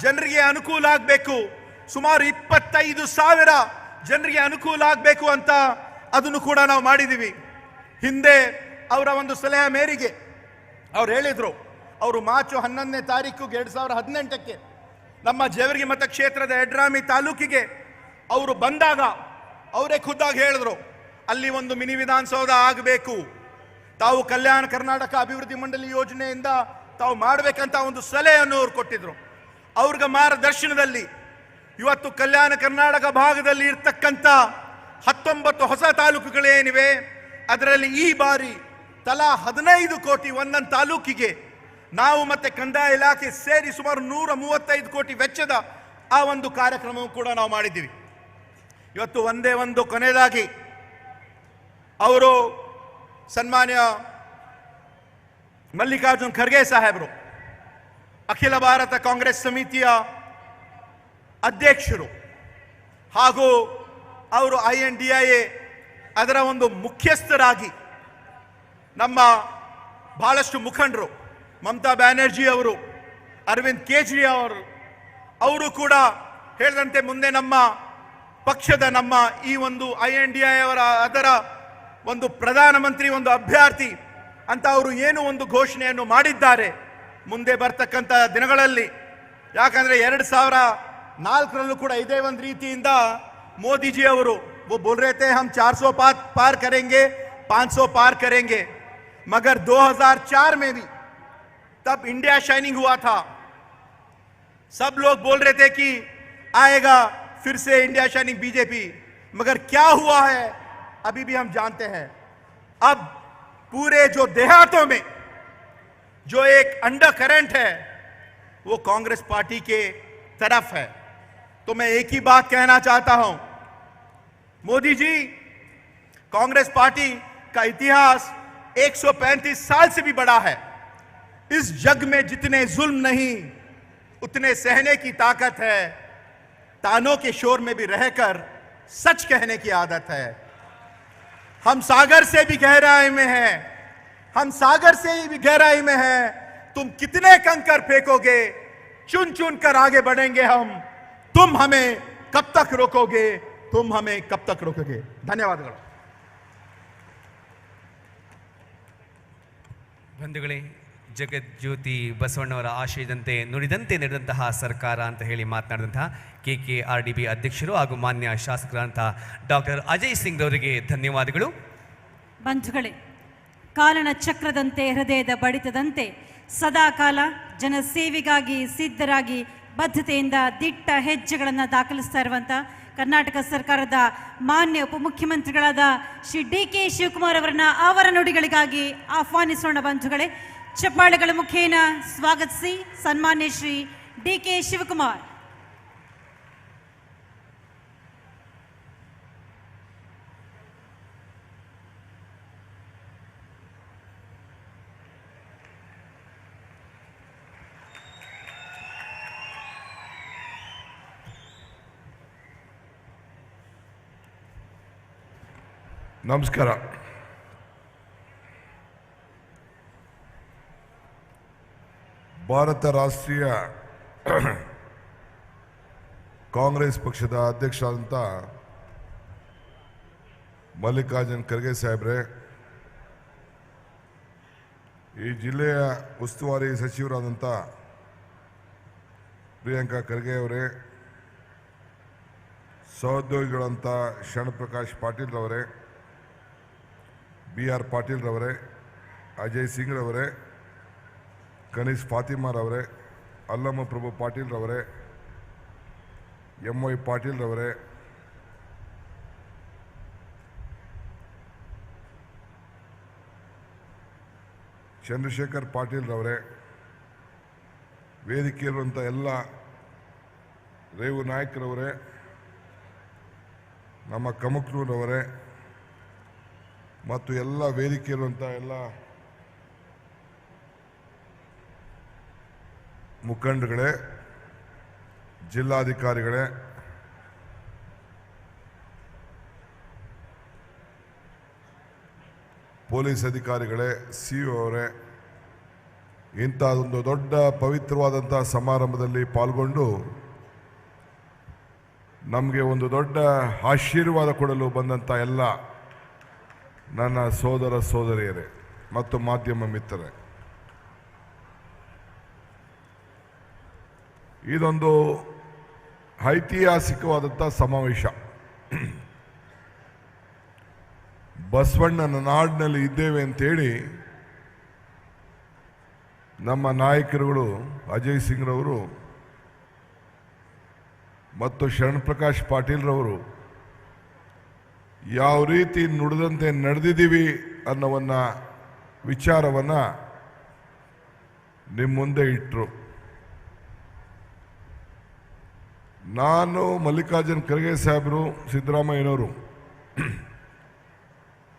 ಜನರಿಗೆ ಅನುಕೂಲ ಆಗಬೇಕು ಸುಮಾರು 25,000 ಜನರಿಗೆ ಅನುಕೂಲ ಆಗಬೇಕು ಅಂತ ಅದನ್ನು ಕೂಡ ನಾವು ಮಾಡಿದ್ದೀವಿ. ಹಿಂದೆ ಅವರ ಒಂದು ಸಲಹೆ ಮೇರೆಗೆ ಅವ್ರು ಹೇಳಿದರು, ಅವರು ಮಾರ್ಚ್ 11ನೇ ತಾರೀಕು 2018ಕ್ಕೆ ನಮ್ಮ ಜೇವರ್ಗಿ ಮತಕ್ಷೇತ್ರದ ಯಡ್ರಾಮಿ ತಾಲೂಕಿಗೆ ಅವರು ಬಂದಾಗ ಅವರೇ ಖುದ್ದಾಗಿ ಹೇಳಿದ್ರು, ಅಲ್ಲಿ ಒಂದು ಮಿನಿ ವಿಧಾನಸೌಧ ಆಗಬೇಕು, ತಾವು ಕಲ್ಯಾಣ ಕರ್ನಾಟಕ ಅಭಿವೃದ್ಧಿ ಮಂಡಳಿ ಯೋಜನೆಯಿಂದ ತಾವು ಮಾಡಬೇಕಂತ ಒಂದು ಸಲಹೆಯನ್ನು ಅವರು ಕೊಟ್ಟಿದ್ರು. ಅವ್ರಿಗೆ ಮಾರ್ಗದರ್ಶನದಲ್ಲಿ ಇವತ್ತು ಕಲ್ಯಾಣ ಕರ್ನಾಟಕ ಭಾಗದಲ್ಲಿ ಇರ್ತಕ್ಕಂಥ 19 ಹೊಸ ತಾಲೂಕುಗಳೇನಿವೆ, ಅದರಲ್ಲಿ ಈ ಬಾರಿ ತಲಾ 15 ಕೋಟಿ ಒಂದೊಂದು ತಾಲೂಕಿಗೆ ನಾವು ಮತ್ತೆ ಕಂದಾಯ ಇಲಾಖೆ ಸೇರಿ ಸುಮಾರು 135 ಕೋಟಿ ವೆಚ್ಚದ ಆ ಒಂದು ಕಾರ್ಯಕ್ರಮವು ಕೂಡ ನಾವು ಮಾಡಿದ್ದೀವಿ. ಇವತ್ತು ಒಂದೇ ಒಂದು ಕೊನೆಯದಾಗಿ ಅವರು ಸನ್ಮಾನ್ಯ ಮಲ್ಲಿಕಾರ್ಜುನ್ ಖರ್ಗೆ ಸಾಹೇಬರು ಅಖಿಲ ಭಾರತ ಕಾಂಗ್ರೆಸ್ ಸಮಿತಿಯ ಅಧ್ಯಕ್ಷರು ಹಾಗೂ ಅವರು INDIA ಅದರ ಒಂದು ಮುಖ್ಯಸ್ಥರಾಗಿ ನಮ್ಮ ಬಹಳಷ್ಟು ಮುಖಂಡರು ಮಮತಾ ಬ್ಯಾನರ್ಜಿ ಅವರು, ಅರವಿಂದ್ ಕೇಜ್ರಿವಾಲ್ ಅವರು ಕೂಡ ಹೇಳಿದಂತೆ ಮುಂದೆ ನಮ್ಮ ಪಕ್ಷದ ನಮ್ಮ ಈ ಒಂದು INDIA ಅವರ ಅದರ ಒಂದು ಪ್ರಧಾನಮಂತ್ರಿ ಒಂದು ಅಭ್ಯರ್ಥಿ ಅಂತ ಅವರು ಏನು ಒಂದು ಘೋಷಣೆಯನ್ನು ಮಾಡಿದ್ದಾರೆ ಮುಂದೆ ಬರ್ತಕ್ಕಂಥ ದಿನಗಳಲ್ಲಿ. ಯಾಕಂದರೆ 2004ರಲ್ಲೂ ಕೂಡ ಇದೇ ಒಂದು ರೀತಿಯಿಂದ ಮೋದಿಜಿ ಅವರು वो बोल रहे थे हम 400 पार करेंगे, 500 पार करेंगे, मगर 2004 में भी तब इंडिया शाइनिंग हुआ था, सब लोग बोल रहे थे कि आएगा फिर से इंडिया शाइनिंग बीजेपी, मगर क्या हुआ है अभी भी हम जानते हैं. अब पूरे जो देहातों में जो एक अंडर करंट है वो कांग्रेस पार्टी के तरफ है. तो मैं एक ही बात कहना चाहता हूं, मोदी जी, कांग्रेस पार्टी का इतिहास 135 साल से भी बड़ा है। इस जग में जितने जुल्म नहीं उतने सहने की ताकत है। तानों के शोर में भी रहकर सच कहने की आदत है। हम सागर से भी गहराई में हैं, हम सागर से भी गहराई में हैं। तुम कितने कंकर फेंकोगे, चुन चुन कर आगे बढ़ेंगे हम। तुम हमें कब तक रोकोगे, तुम हमें कब तक रोकोगे। धन्यवाद। ಬಂಧುಗಳೇ, ಜಗಜ್ಯೋತಿ ಬಸವಣ್ಣವರ ಆಶಯದಂತೆ ನುಡಿದಂತೆ ನಡೆದಂತಹ ಸರ್ಕಾರ ಅಂತ ಹೇಳಿ ಮಾತನಾಡಿದಂತಹ KKRDB ಅಧ್ಯಕ್ಷರು ಹಾಗೂ ಮಾನ್ಯ ಶಾಸಕರಾದಂತಹ ಡಾಕ್ಟರ್ ಅಜಯ್ ಸಿಂಗ್ ಅವರಿಗೆ ಧನ್ಯವಾದಗಳು. ಬಂಧುಗಳೇ, ಕಾಲನ ಚಕ್ರದಂತೆ ಹೃದಯದ ಬಡಿತದಂತೆ ಸದಾಕಾಲ ಜನಸೇವೆಗಾಗಿ ಸಿದ್ಧರಾಗಿ ಬದ್ಧತೆಯಿಂದ ದಿಟ್ಟ ಹೆಜ್ಜೆಗಳನ್ನು ದಾಖಲಿಸ್ತಾ ಇರುವಂಥ ಕರ್ನಾಟಕ ಸರ್ಕಾರದ ಮಾನ್ಯ ಉಪಮುಖ್ಯಮಂತ್ರಿಗಳಾದ ಶ್ರೀ DK ಶಿವಕುಮಾರ್ ಅವರನ್ನ ಅವರ ನುಡಿಗಳಿಗಾಗಿ ಆಹ್ವಾನಿಸೋಣ. ಬಂಧುಗಳೇ, ಚಪ್ಪಾಳೆಗಳ ಮುಖೇನ ಸ್ವಾಗತಿಸಿ ಸನ್ಮಾನ್ಯ ಶ್ರೀ DK ಶಿವಕುಮಾರ್. ನಮಸ್ಕಾರ. ಭಾರತ ರಾಷ್ಟ್ರೀಯ ಕಾಂಗ್ರೆಸ್ ಪಕ್ಷದ ಅಧ್ಯಕ್ಷರಾದಂಥ ಮಲ್ಲಿಕಾರ್ಜುನ್ ಖರ್ಗೆ ಸಾಹೇಬ್ರೆ, ಈ ಜಿಲ್ಲೆಯ ಉಸ್ತುವಾರಿ ಸಚಿವರಾದಂಥ ಪ್ರಿಯಾಂಕಾ ಖರ್ಗೆ ಅವರೇ, ಸಹೋದ್ಯೋಗಿಗಳಂಥ Sharanprakash Patil ರವರೇ, BR Patil ರವರೇ, Ajay Singh ರವರೇ, Kaneez Fatima ರವರೇ, Allama Prabhu Patil ರವರೇ, MY Patil ರವರೇ, Chandrashekhar Patil ರವರೇ, ವೇದಿಕೆಯಲ್ಲಿರುವಂಥ ಎಲ್ಲ ರೇವು ನಾಯಕರವರೇ, ನಮ್ಮ ಕಮಕ್ನೂರವರೇ ಮತ್ತು ಎಲ್ಲ ವೇದಿಕೆಯಲ್ಲಿರುವಂಥ ಎಲ್ಲ ಮುಖಂಡಗಳೇ, ಜಿಲ್ಲಾಧಿಕಾರಿಗಳೇ, ಪೊಲೀಸ್ ಅಧಿಕಾರಿಗಳೇ, CO ಅವರೇ, ಇಂಥ ಒಂದು ದೊಡ್ಡ ಪವಿತ್ರವಾದಂಥ ಸಮಾರಂಭದಲ್ಲಿ ಪಾಲ್ಗೊಂಡು ನಮಗೆ ಒಂದು ದೊಡ್ಡ ಆಶೀರ್ವಾದ ಕೊಡಲು ಬಂದಂಥ ಎಲ್ಲ ನನ್ನ ಸೋದರ ಸೋದರಿಯರೇ ಮತ್ತು ಮಾಧ್ಯಮ ಮಿತ್ರರೇ, ಇದೊಂದು ಐತಿಹಾಸಿಕವಾದಂಥ ಸಮಾವೇಶ. ಬಸವಣ್ಣನ ನಾಡಿನಲ್ಲಿ ಇದ್ದೇವೆ ಅಂತೇಳಿ ನಮ್ಮ ನಾಯಕರುಗಳು ಅಜಯ್ ಸಿಂಗ್ ರವರು ಮತ್ತು ಶರಣಪ್ರಕಾಶ್ ಪಾಟೀಲ್ ರವರು ಯಾವ ರೀತಿ ನುಡಿದಂತೆ ನಡೆದಿದ್ದೀವಿ ಅನ್ನೋವನ್ನ ವಿಚಾರವನ್ನು ನಿಮ್ಮ ಮುಂದೆ ಇಟ್ಟರು. ನಾನು ಮಲ್ಲಿಕಾರ್ಜುನ್ ಖರ್ಗೆ ಸಾಹೇಬರು, ಸಿದ್ದರಾಮಯ್ಯನವರು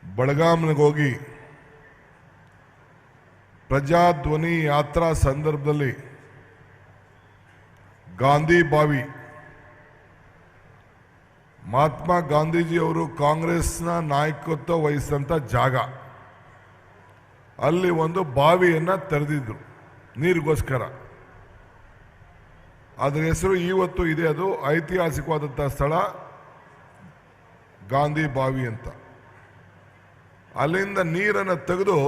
ಬೆಳಗಾಂನಿಗೆ ಹೋಗಿ ಪ್ರಜಾಧ್ವನಿ ಯಾತ್ರಾ ಸಂದರ್ಭದಲ್ಲಿ ಗಾಂಧಿ ಬಾವಿ, ಮಹಾತ್ಮ ಗಾಂಧೀಜಿಯವರು ಕಾಂಗ್ರೆಸ್ನ ನಾಯಕತ್ವ ವಹಿಸಿದಂಥ ಜಾಗ, ಅಲ್ಲಿ ಒಂದು ಬಾವಿಯನ್ನು ತೆರೆದಿದ್ರು ನೀರಿಗೋಸ್ಕರ. ಅದರ ಹೆಸರು ಇವತ್ತು ಇದೆ. ಅದು ಐತಿಹಾಸಿಕವಾದಂಥ ಸ್ಥಳ ಗಾಂಧಿ ಬಾವಿ ಅಂತ. ಅಲ್ಲಿಂದ ನೀರನ್ನು ತೆಗೆದು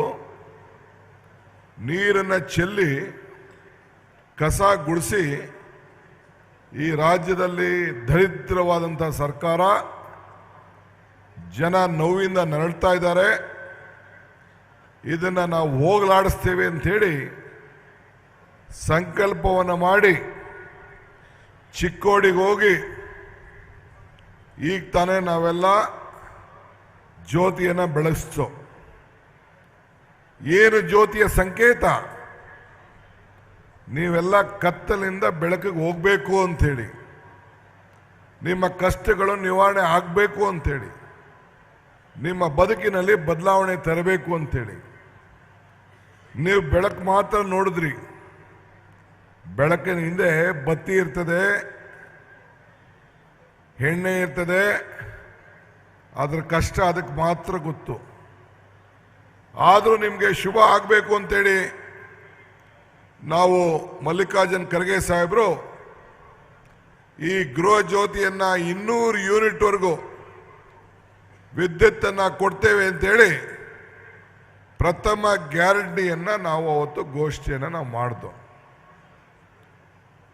ನೀರನ್ನು ಚೆಲ್ಲಿ ಕಸ ಗುಡಿಸಿ ಈ ರಾಜ್ಯದಲ್ಲಿ ದರಿದ್ರವಾದಂಥ ಸರ್ಕಾರ, ಜನ ನೋವಿಂದ ನರಳ್ತಾ ಇದ್ದಾರೆ, ಇದನ್ನು ನಾವು ಹೋಗಲಾಡಿಸ್ತೇವೆ ಅಂಥೇಳಿ ಸಂಕಲ್ಪವನ್ನು ಮಾಡಿ ಚಿಕ್ಕೋಡಿಗೆ ಹೋಗಿ ಈಗ ತಾನೇ ನಾವೆಲ್ಲ ಜ್ಯೋತಿಯನ್ನು ಬೆಳಗಿಸ್ತೋ. ಏನು ಜ್ಯೋತಿಯ ಸಂಕೇತ? ನೀವೆಲ್ಲ ಕತ್ತಲಿಂದ ಬೆಳಕಿಗೆ ಹೋಗಬೇಕು ಅಂಥೇಳಿ. ನಿಮ್ಮ ಕಷ್ಟಗಳು ನಿವಾರಣೆ ಆಗಬೇಕು ಅಂತೇಳಿ, ನಿಮ್ಮ ಬದುಕಿನಲ್ಲಿ ಬದಲಾವಣೆ ತರಬೇಕು ಅಂತೇಳಿ. ನೀವು ಬೆಳಕು ಮಾತ್ರ ನೋಡಿದ್ರಿ, ಬೆಳಕಿನ ಹಿಂದೆ ಬತ್ತಿ ಇರ್ತದೆ, ಎಣ್ಣೆ ಇರ್ತದೆ, ಅದರ ಕಷ್ಟ ಅದಕ್ಕೆ ಮಾತ್ರ ಗೊತ್ತು. ಆದರೂ ನಿಮಗೆ ಶುಭ ಆಗಬೇಕು ಅಂತೇಳಿ ನಾವು ಮಲ್ಲಿಕಾರ್ಜುನ್ ಖರ್ಗೆ ಸಾಹೇಬರು ಈ ಗೃಹ ಜ್ಯೋತಿಯನ್ನು 200 ಯೂನಿಟ್ವರೆಗೂ ವಿದ್ಯುತ್ತನ್ನು ಕೊಡ್ತೇವೆ ಅಂತೇಳಿ ಪ್ರಥಮ ಗ್ಯಾರಂಟಿಯನ್ನು ನಾವು ಅವತ್ತು ಘೋಷಣೆಯನ್ನು ನಾವು ಮಾಡಿದ್ವು.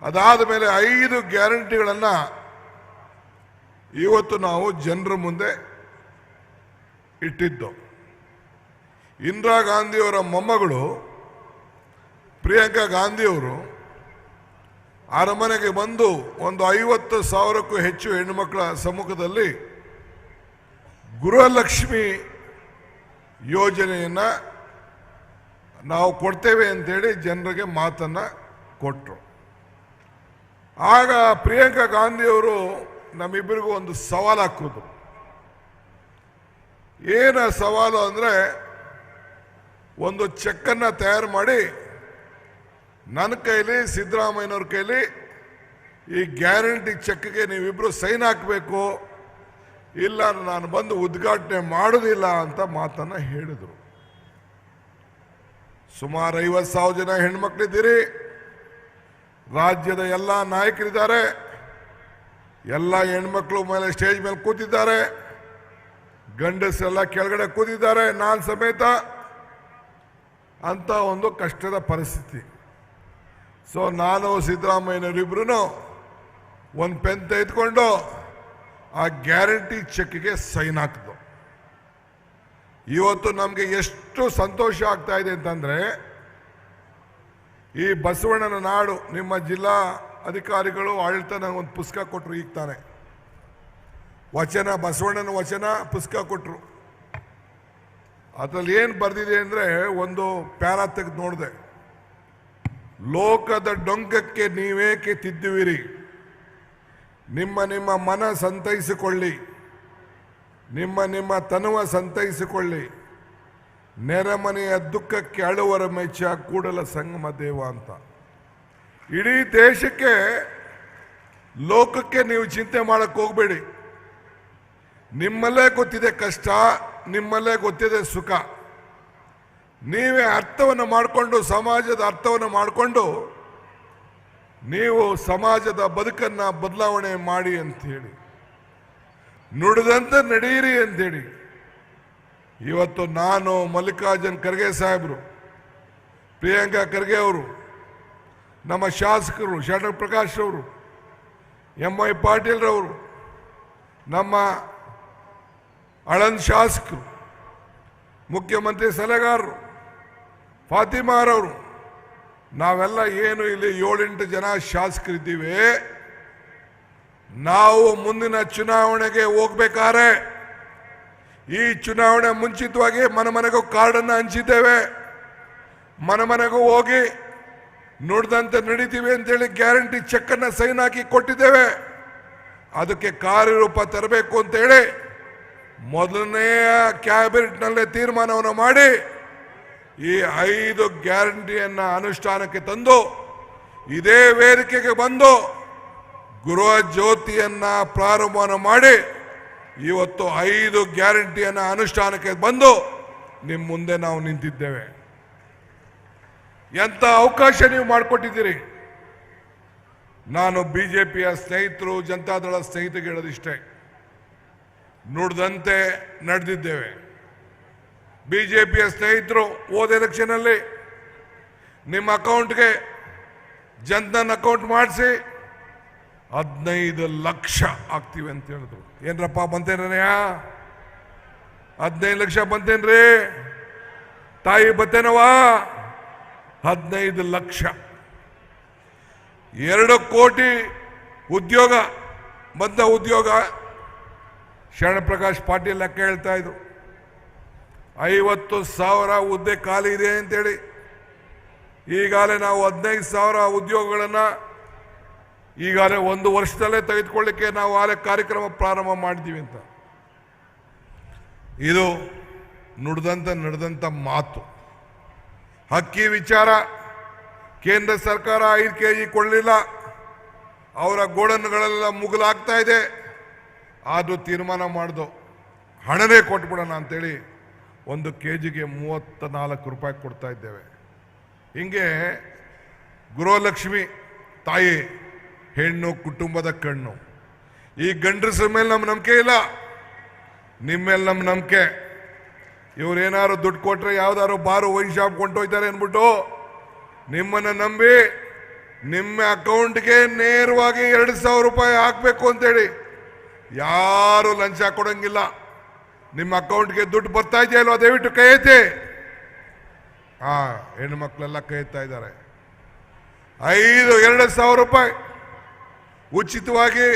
ಅದಾದ ಮೇಲೆ 5 ಗ್ಯಾರಂಟಿಗಳನ್ನು ಇವತ್ತು ನಾವು ಜನರ ಮುಂದೆ ಇಟ್ಟಿದ್ದು. ಇಂದಿರಾ ಗಾಂಧಿಯವರ ಮೊಮ್ಮಗಳು ಪ್ರಿಯಾಂಕಾ ಗಾಂಧಿಯವರು ಅರಮನೆಗೆ ಬಂದು ಒಂದು 50,000ಕ್ಕೂ ಹೆಚ್ಚು ಹೆಣ್ಣುಮಕ್ಕಳ ಸಮ್ಮುಖದಲ್ಲಿ ಗೃಹಲಕ್ಷ್ಮಿ ಯೋಜನೆಯನ್ನು ನಾವು ಕೊಡ್ತೇವೆ ಅಂತೇಳಿ ಜನರಿಗೆ ಮಾತನ್ನು ಕೊಟ್ಟರು. ಆಗ ಪ್ರಿಯಾಂಕಾ ಗಾಂಧಿಯವರು ನಮ್ಮಿಬ್ಬರಿಗೂ ಒಂದು ಸವಾಲು ಹಾಕೋದು. ಏನು ಸವಾಲು ಅಂದರೆ, ಒಂದು ಚೆಕ್ಕನ್ನು ತಯಾರು ಮಾಡಿ ನನ್ನ ಕೈಲಿ ಸಿದ್ದರಾಮಯ್ಯನವ್ರ ಕೈಲಿ ಈ ಗ್ಯಾರಂಟಿ ಚೆಕ್ಗೆ ನೀವಿಬ್ಬರು ಸೈನ್ ಹಾಕಬೇಕು, ಇಲ್ಲ ನಾನು ಬಂದು ಉದ್ಘಾಟನೆ ಮಾಡೋದಿಲ್ಲ ಅಂತ ಮಾತನ್ನು ಹೇಳಿದರು. ಸುಮಾರು 50,000 ಜನ ಹೆಣ್ಮಕ್ಳಿದ್ದೀರಿ, ರಾಜ್ಯದ ಎಲ್ಲ ನಾಯಕರಿದ್ದಾರೆ, ಎಲ್ಲ ಹೆಣ್ಮಕ್ಳು ಮೇಲೆ ಸ್ಟೇಜ್ ಮೇಲೆ ಕೂತಿದ್ದಾರೆ, ಗಂಡಸರೆಲ್ಲ ಕೆಳಗಡೆ ಕೂತಿದ್ದಾರೆ, ನಾನು ಸಮೇತ. ಅಂತ ಒಂದು ಕಷ್ಟದ ಪರಿಸ್ಥಿತಿ. ಸೊ ನಾನು ಸಿದ್ದರಾಮಯ್ಯನವರಿಬ್ರು ಒಂದು ಪೆನ್ ತೆಗೆದುಕೊಂಡು ಆ ಗ್ಯಾರಂಟಿ ಚೆಕ್ಗೆ ಸೈನ್ ಹಾಕಿದ್ದು. ಇವತ್ತು ನಮಗೆ ಎಷ್ಟು ಸಂತೋಷ ಆಗ್ತಾ ಇದೆ ಅಂತಂದರೆ, ಈ ಬಸವಣ್ಣನ ನಾಡು ನಿಮ್ಮ ಜಿಲ್ಲಾ ಅಧಿಕಾರಿಗಳು ಆಡಳಿತ ಒಂದು ಪುಸ್ತಕ ಕೊಟ್ಟರು ಈಗ ತಾನೆ, ವಚನ, ಬಸವಣ್ಣನ ವಚನ ಪುಸ್ತಕ ಕೊಟ್ಟರು. ಅದರಲ್ಲಿ ಏನು ಬರೆದಿದೆ ಅಂದರೆ, ಒಂದು ಪ್ಯಾರಾ ತೆಗೆದು ನೋಡಿದೆ. ಲೋಕದ ಡೊಂಕಕ್ಕೆ ನೀವೇಕೆ ತಿದ್ದುವಿರಿ, ನಿಮ್ಮ ನಿಮ್ಮ ಮನ ಸಂತೈಸಿಕೊಳ್ಳಿ, ನಿಮ್ಮ ನಿಮ್ಮ ತನುವ ಸಂತೈಸಿಕೊಳ್ಳಿ, ನೆರೆಮನೆಯ ದುಃಖಕ್ಕೆ ಅಳುವರ ಮೆಚ್ಚ ಕೂಡಲ ಸಂಗಮ ದೇವ ಅಂತ. ಇಡೀ ದೇಶಕ್ಕೆ, ಲೋಕಕ್ಕೆ ನೀವು ಚಿಂತೆ ಮಾಡಕ್ಕೆ ಹೋಗಬೇಡಿ. ನಿಮ್ಮಲ್ಲೇ ಗೊತ್ತಿದೆ ಕಷ್ಟ, ನಿಮ್ಮಲ್ಲೇ ಗೊತ್ತಿದೆ ಸುಖ. ನೀವೇ ಅರ್ಥವನ್ನು ಮಾಡಿಕೊಂಡು, ಸಮಾಜದ ಅರ್ಥವನ್ನು ಮಾಡಿಕೊಂಡು ನೀವು ಸಮಾಜದ ಬದುಕನ್ನು ಬದಲಾವಣೆ ಮಾಡಿ ಅಂಥೇಳಿ, ನುಡಿದಂತೆ ನಡೆಯಿರಿ ಅಂಥೇಳಿ ಇವತ್ತು ನಾನು, ಮಲ್ಲಿಕಾರ್ಜುನ್ ಖರ್ಗೆ ಸಾಹೇಬರು, ಪ್ರಿಯಾಂಕಾ ಖರ್ಗೆ ಅವರು, ನಮ್ಮ ಶಾಸಕರು ಶರಣ ಪ್ರಕಾಶ್ ಅವರು, MI ಪಾಟೀಲ್ರವರು, ನಮ್ಮ ಆಳಂದ್ ಶಾಸಕರು, ಮುಖ್ಯಮಂತ್ರಿ ಸಲಹೆಗಾರರು ಫಾತಿಮಾರವರು, ನಾವೆಲ್ಲ ಏನು ಇಲ್ಲಿ 7-8 ಜನ ಶಾಸಕರಿದ್ದೀವಿ. ನಾವು ಮುಂದಿನ ಚುನಾವಣೆಗೆ ಹೋಗ್ಬೇಕಾದ್ರೆ ಈ ಚುನಾವಣೆ ಮುಂಚಿತವಾಗಿ ಮನೆಗೂ ಕಾರ್ಡನ್ನು ಹಂಚಿದ್ದೇವೆ. ಮನೆಗೂ ಹೋಗಿ ನುಡಿದಂತೆ ನಡೀತೀವಿ ಅಂತೇಳಿ ಗ್ಯಾರಂಟಿ ಚೆಕ್ಕನ್ನು ಸೈನ್ ಹಾಕಿ ಕೊಟ್ಟಿದ್ದೇವೆ. ಅದಕ್ಕೆ ಕಾರ್ಯರೂಪ ತರಬೇಕು ಅಂತೇಳಿ ಮೊದಲನೆಯ ಕ್ಯಾಬಿನೆಟ್ನಲ್ಲೇ ತೀರ್ಮಾನವನ್ನು ಮಾಡಿ ಈ 5 ಗ್ಯಾರಂಟಿಯನ್ನು ಅನುಷ್ಠಾನಕ್ಕೆ ತಂದು ಇದೇ ವೇದಿಕೆಗೆ ಬಂದು ಗೃಹ ಜ್ಯೋತಿಯನ್ನು ಪ್ರಾರಂಭವನ್ನು ಮಾಡಿ ಇವತ್ತು 5 ಗ್ಯಾರಂಟಿಯನ್ನು ಅನುಷ್ಠಾನಕ್ಕೆ ಬಂದು ನಿಮ್ಮ ಮುಂದೆ ನಾವು ನಿಂತಿದ್ದೇವೆ. ಎಂಥ ಅವಕಾಶ ನೀವು ಮಾಡಿಕೊಟ್ಟಿದ್ದೀರಿ. ನಾನು ಬಿಜೆಪಿಯ ಸ್ನೇಹಿತರು, ಜನತಾದಳ ಸ್ನೇಹಿತರಿಗೆ ಹೇಳೋದಿಷ್ಟೇ, ನುಡಿದಂತೆ ನಡೆದಿದ್ದೇವೆ. ಬಿಜೆಪಿಯ ಸ್ನೇಹಿತರು ಹೋದ ಎಲೆಕ್ಷನಲ್ಲಿ ನಿಮ್ಮ ಅಕೌಂಟ್ಗೆ ಜನ್ಧನ್ ಅಕೌಂಟ್ ಮಾಡಿಸಿ 15 ಲಕ್ಷ ಆಗ್ತೀವಿ ಅಂತ ಹೇಳಿದ್ರು. ಏನ್ರಪ್ಪ ಬಂತೇನಯ್ಯ, 15 ಲಕ್ಷ ಬಂತೇನ್ರಿ? ತಾಯಿ ಬತ್ತೇನವಾ? 15 ಲಕ್ಷ. 2 ಕೋಟಿ ಉದ್ಯೋಗ ಬಂದ ಉದ್ಯೋಗ. ಶರಣ ಪ್ರಕಾಶ್ ಪಾಟೀಲ್ ಲೆಕ್ಕ ಹೇಳ್ತಾ ಇದ್ರು, 50,000 ಹುದ್ದೆ ಖಾಲಿ ಇದೆ ಅಂತೇಳಿ. ಈಗಾಗಲೇ ನಾವು 15,000 ಉದ್ಯೋಗಗಳನ್ನು ಈಗಾಗಲೇ 1 ವರ್ಷದಲ್ಲೇ ತೆಗೆದುಕೊಳ್ಳಿಕ್ಕೆ ನಾವು ಆಲೆ ಕಾರ್ಯಕ್ರಮ ಪ್ರಾರಂಭ ಮಾಡಿದ್ದೀವಿ ಅಂತ. ಇದು ನಡೆದಂಥ ಮಾತು. ಅಕ್ಕಿ ವಿಚಾರ ಕೇಂದ್ರ ಸರ್ಕಾರ 5 kg ಕೊಳ್ಳಲಿಲ್ಲ, ಅವರ ಗೋಡನ್ಗಳೆಲ್ಲ ಮುಗಿಲಾಗ್ತಾ ಇದೆ. ಆದರೂ ತೀರ್ಮಾನ ಮಾಡ್ದು ಹಣನೇ ಕೊಟ್ಬಿಡೋಣ ಅಂತೇಳಿ 1 kg 34 ರೂಪಾಯಿ ಕೊಡ್ತಾ ಇದ್ದೇವೆ. ಹಿಂಗೆ ಗೃಹಲಕ್ಷ್ಮಿ ತಾಯಿ ಹೆಣ್ಣು ಕುಟುಂಬದ ಕಣ್ಣು. ಈ ಗಂಡಸರ ಮೇಲೆ ನಮ್ಮ ನಂಬಿಕೆ ಇಲ್ಲ, ನಿಮ್ಮ ಮೇಲೆ ನಮ್ಮ ನಂಬಿಕೆ. ಇವ್ರೇನಾದ್ರು ದುಡ್ಡು ಕೊಟ್ಟರೆ ಯಾವ್ದಾದ್ರು ಬಾರು ವೈನ್ ಶಾಪ್ ಕೊಂಡೋಯ್ತಾರೆ ಅಂದ್ಬಿಟ್ಟು ನಿಮ್ಮನ್ನು ನಂಬಿ ನಿಮ್ಮ ಅಕೌಂಟ್ಗೆ ನೇರವಾಗಿ 2,000 ರೂಪಾಯಿ ಹಾಕಬೇಕು ಅಂತೇಳಿ ಯಾರು ಲಂಚ ಕೊಡಂಗಿಲ್ಲ. ನಿಮ್ಮ ಅಕೌಂಟ್ಗೆ ದುಡ್ಡು ಬರ್ತಾ ಇದೆಯಾ ಇಲ್ವಾ ದಯವಿಟ್ಟು ಕೈ ಎತ್ತಿ. ಹೆಣ್ಣು ಮಕ್ಕಳೆಲ್ಲ ಕೈ ಎತ್ತಾ ಇದ್ದಾರೆ. 2,000 ರೂಪಾಯಿ ಉಚಿತವಾಗಿ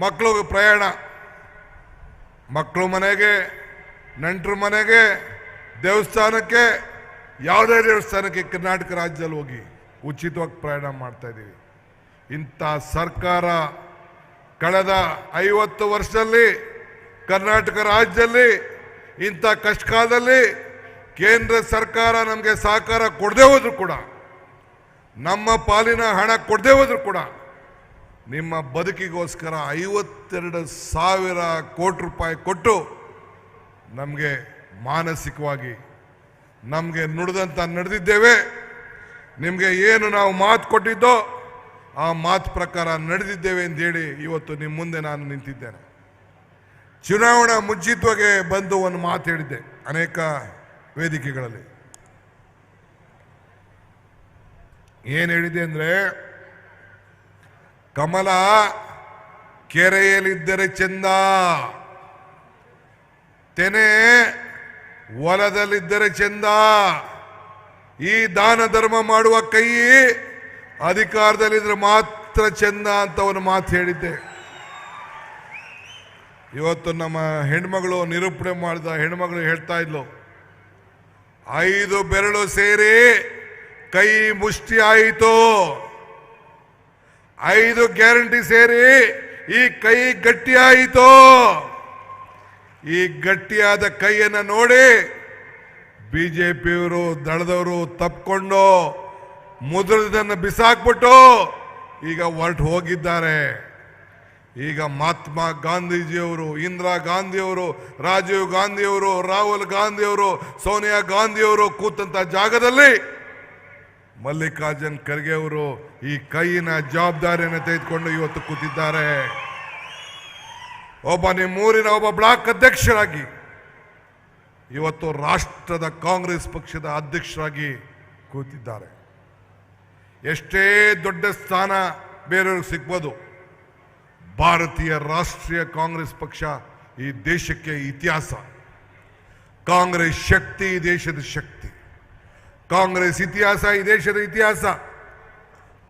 ಮಕ್ಕಳು ಪ್ರಯಾಣ, ಮಕ್ಕಳು ಮನೆಗೆ, ನೆಂಟರ ಮನೆಗೆ, ದೇವಸ್ಥಾನಕ್ಕೆ, ಯಾವುದೇ ದೇವಸ್ಥಾನಕ್ಕೆ ಕರ್ನಾಟಕ ರಾಜ್ಯದಲ್ಲಿ ಹೋಗಿ ಉಚಿತವಾಗಿ ಪ್ರಯಾಣ ಮಾಡ್ತಾ ಇದ್ದೀವಿ. ಇಂಥ ಸರ್ಕಾರ ಕಳೆದ 50 ವರ್ಷದಲ್ಲಿ ಕರ್ನಾಟಕ ರಾಜ್ಯದಲ್ಲಿ ಇಂಥ ಕಷ್ಟಕಾಲದಲ್ಲಿ ಕೇಂದ್ರ ಸರ್ಕಾರ ನಮಗೆ ಸಹಕಾರ ಕೊಡದೇ ಹೋದ್ರು ಕೂಡ, ನಮ್ಮ ಪಾಲಿನ ಹಣ ಕೊಡದೇ ಹೋದ್ರು ಕೂಡ ನಿಮ್ಮ ಬದುಕಿಗೋಸ್ಕರ 52,000 ಕೋಟಿ ರೂಪಾಯಿ ಕೊಟ್ಟು ನಮಗೆ ಮಾನಸಿಕವಾಗಿ ನಮಗೆ ನುಡಿದಂತ ನಡೆದಿದ್ದೇವೆ. ನಿಮಗೆ ಏನು ನಾವು ಮಾತು ಕೊಟ್ಟಿದ್ದೋ ಆ ಮಾತು ಪ್ರಕಾರ ನಡೆದಿದ್ದೇವೆ ಅಂತೇಳಿ ಇವತ್ತು ನಿಮ್ಮ ಮುಂದೆ ನಾನು ನಿಂತಿದ್ದೇನೆ. ಚುನಾವಣಾ ಮುಂಚಿತವಾಗಿ ಬಂದು ಒಂದು ಮಾತು ಹೇಳಿದ್ದೆ ಅನೇಕ ವೇದಿಕೆಗಳಲ್ಲಿ. ಏನು ಹೇಳಿದೆ ಅಂದರೆ, ಕಮಲ ಕೆರೆಯಲ್ಲಿದ್ದರೆ ಚೆಂದ, ತೆನೆ ಹೊಲದಲ್ಲಿದ್ದರೆ ಚೆಂದ, ಈ ದಾನ ಧರ್ಮ ಮಾಡುವ ಕೈ ಅಧಿಕಾರದಲ್ಲಿದ್ದರೆ ಮಾತ್ರ ಚೆಂದ ಅಂತ ಒಂದು ಮಾತು ಹೇಳಿದ್ದೆ. ಇವತ್ತು ನಮ್ಮ ಹೆಣ್ಮಗಳು ನಿರೂಪಣೆ ಮಾಡಿದ ಹೆಣ್ಮಗಳು ಹೇಳ್ತಾ ಇದ್ಲು, 5 ಬೆರಳು ಸೇರಿ ಕೈ ಮುಷ್ಟಿ ಆಯಿತು, 5 ಗ್ಯಾರಂಟಿ ಸೇರಿ ಈ ಕೈ ಗಟ್ಟಿ ಆಯಿತು. ಈ ಗಟ್ಟಿಯಾದ ಕೈಯನ್ನು ನೋಡಿ ಬಿಜೆಪಿಯವರು ದಳದವರು ತಪ್ಪಿಕೊಂಡು ಮುದ್ರದನ್ನು ಬಿಸಾಕ್ಬಿಟ್ಟು ಈಗ ಹೊರಟು ಹೋಗಿದ್ದಾರೆ. ಈಗ ಮಹಾತ್ಮ ಗಾಂಧೀಜಿಯವರು, ಇಂದಿರಾ ಗಾಂಧಿಯವರು, ರಾಜೀವ್ ಗಾಂಧಿಯವರು, ರಾಹುಲ್ ಗಾಂಧಿಯವರು, ಸೋನಿಯಾ ಗಾಂಧಿಯವರು ಕೂತಂತ ಜಾಗದಲ್ಲಿ ಮಲ್ಲಿಕಾರ್ಜುನ್ ಖರ್ಗೆ ಅವರು ಈ ಕೈಯಿನ ಜವಾಬ್ದಾರಿಯನ್ನು ತೆಗೆದುಕೊಂಡು ಇವತ್ತು ಕೂತಿದ್ದಾರೆ. ಒಬ್ಬ ನಿಮ್ಮೂರಿನ ಒಬ್ಬ ಬ್ಲಾಕ್ ಅಧ್ಯಕ್ಷರಾಗಿ ಇವತ್ತು ರಾಷ್ಟ್ರದ ಕಾಂಗ್ರೆಸ್ ಪಕ್ಷದ ಅಧ್ಯಕ್ಷರಾಗಿ ಕೂತಿದ್ದಾರೆ. ಎಷ್ಟೇ ದೊಡ್ಡ ಸ್ಥಾನ ಬೇರೆಯವ್ರಿಗೆ ಸಿಗ್ಬೋದು, ಭಾರತೀಯ ರಾಷ್ಟ್ರೀಯ ಕಾಂಗ್ರೆಸ್ ಪಕ್ಷ ಈ ದೇಶಕ್ಕೆ ಇತಿಹಾಸ. ಕಾಂಗ್ರೆಸ್ ಶಕ್ತಿ ಈ ದೇಶದ ಶಕ್ತಿ, ಕಾಂಗ್ರೆಸ್ ಇತಿಹಾಸ ಈ ದೇಶದ ಇತಿಹಾಸ.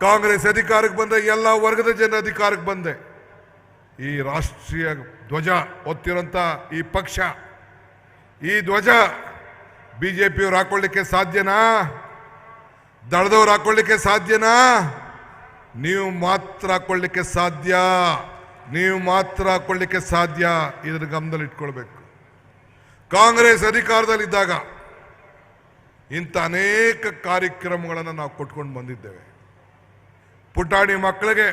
ಕಾಂಗ್ರೆಸ್ ಅಧಿಕಾರಕ್ಕೆ ಬಂದ ಎಲ್ಲ ವರ್ಗದ ಜನ ಅಧಿಕಾರಕ್ಕೆ ಬಂದೆ. ಈ ರಾಷ್ಟ್ರೀಯ ಧ್ವಜ ಹೊತ್ತಿರುವಂತ ಈ ಪಕ್ಷ, ಈ ಧ್ವಜ ಬಿಜೆಪಿಯವರು ಹಾಕೊಳ್ಳಿಕ್ಕೆ ಸಾಧ್ಯನಾ? ದಳದವ್ರು ಹಾಕೊಳ್ಳಿಕ್ಕೆ ಸಾಧ್ಯನಾ? ನೀವು ಮಾತ್ರ ಹಾಕೊಳ್ಳಿಕ್ಕೆ ಸಾಧ್ಯ, ನೀವು ಮಾತ್ರ ಹಾಕೊಳ್ಳಿಕ್ಕೆ ಸಾಧ್ಯ. ಇದರ ಗಮನದಲ್ಲಿ ಇಟ್ಕೊಳ್ಬೇಕು. ಕಾಂಗ್ರೆಸ್ ಅಧಿಕಾರದಲ್ಲಿದ್ದಾಗ ಇಂಥ ಅನೇಕ ಕಾರ್ಯಕ್ರಮಗಳನ್ನು ನಾವು ಕೊಟ್ಕೊಂಡು ಬಂದಿದ್ದೇವೆ. ಪುಟಾಣಿ ಮಕ್ಕಳಿಗೆ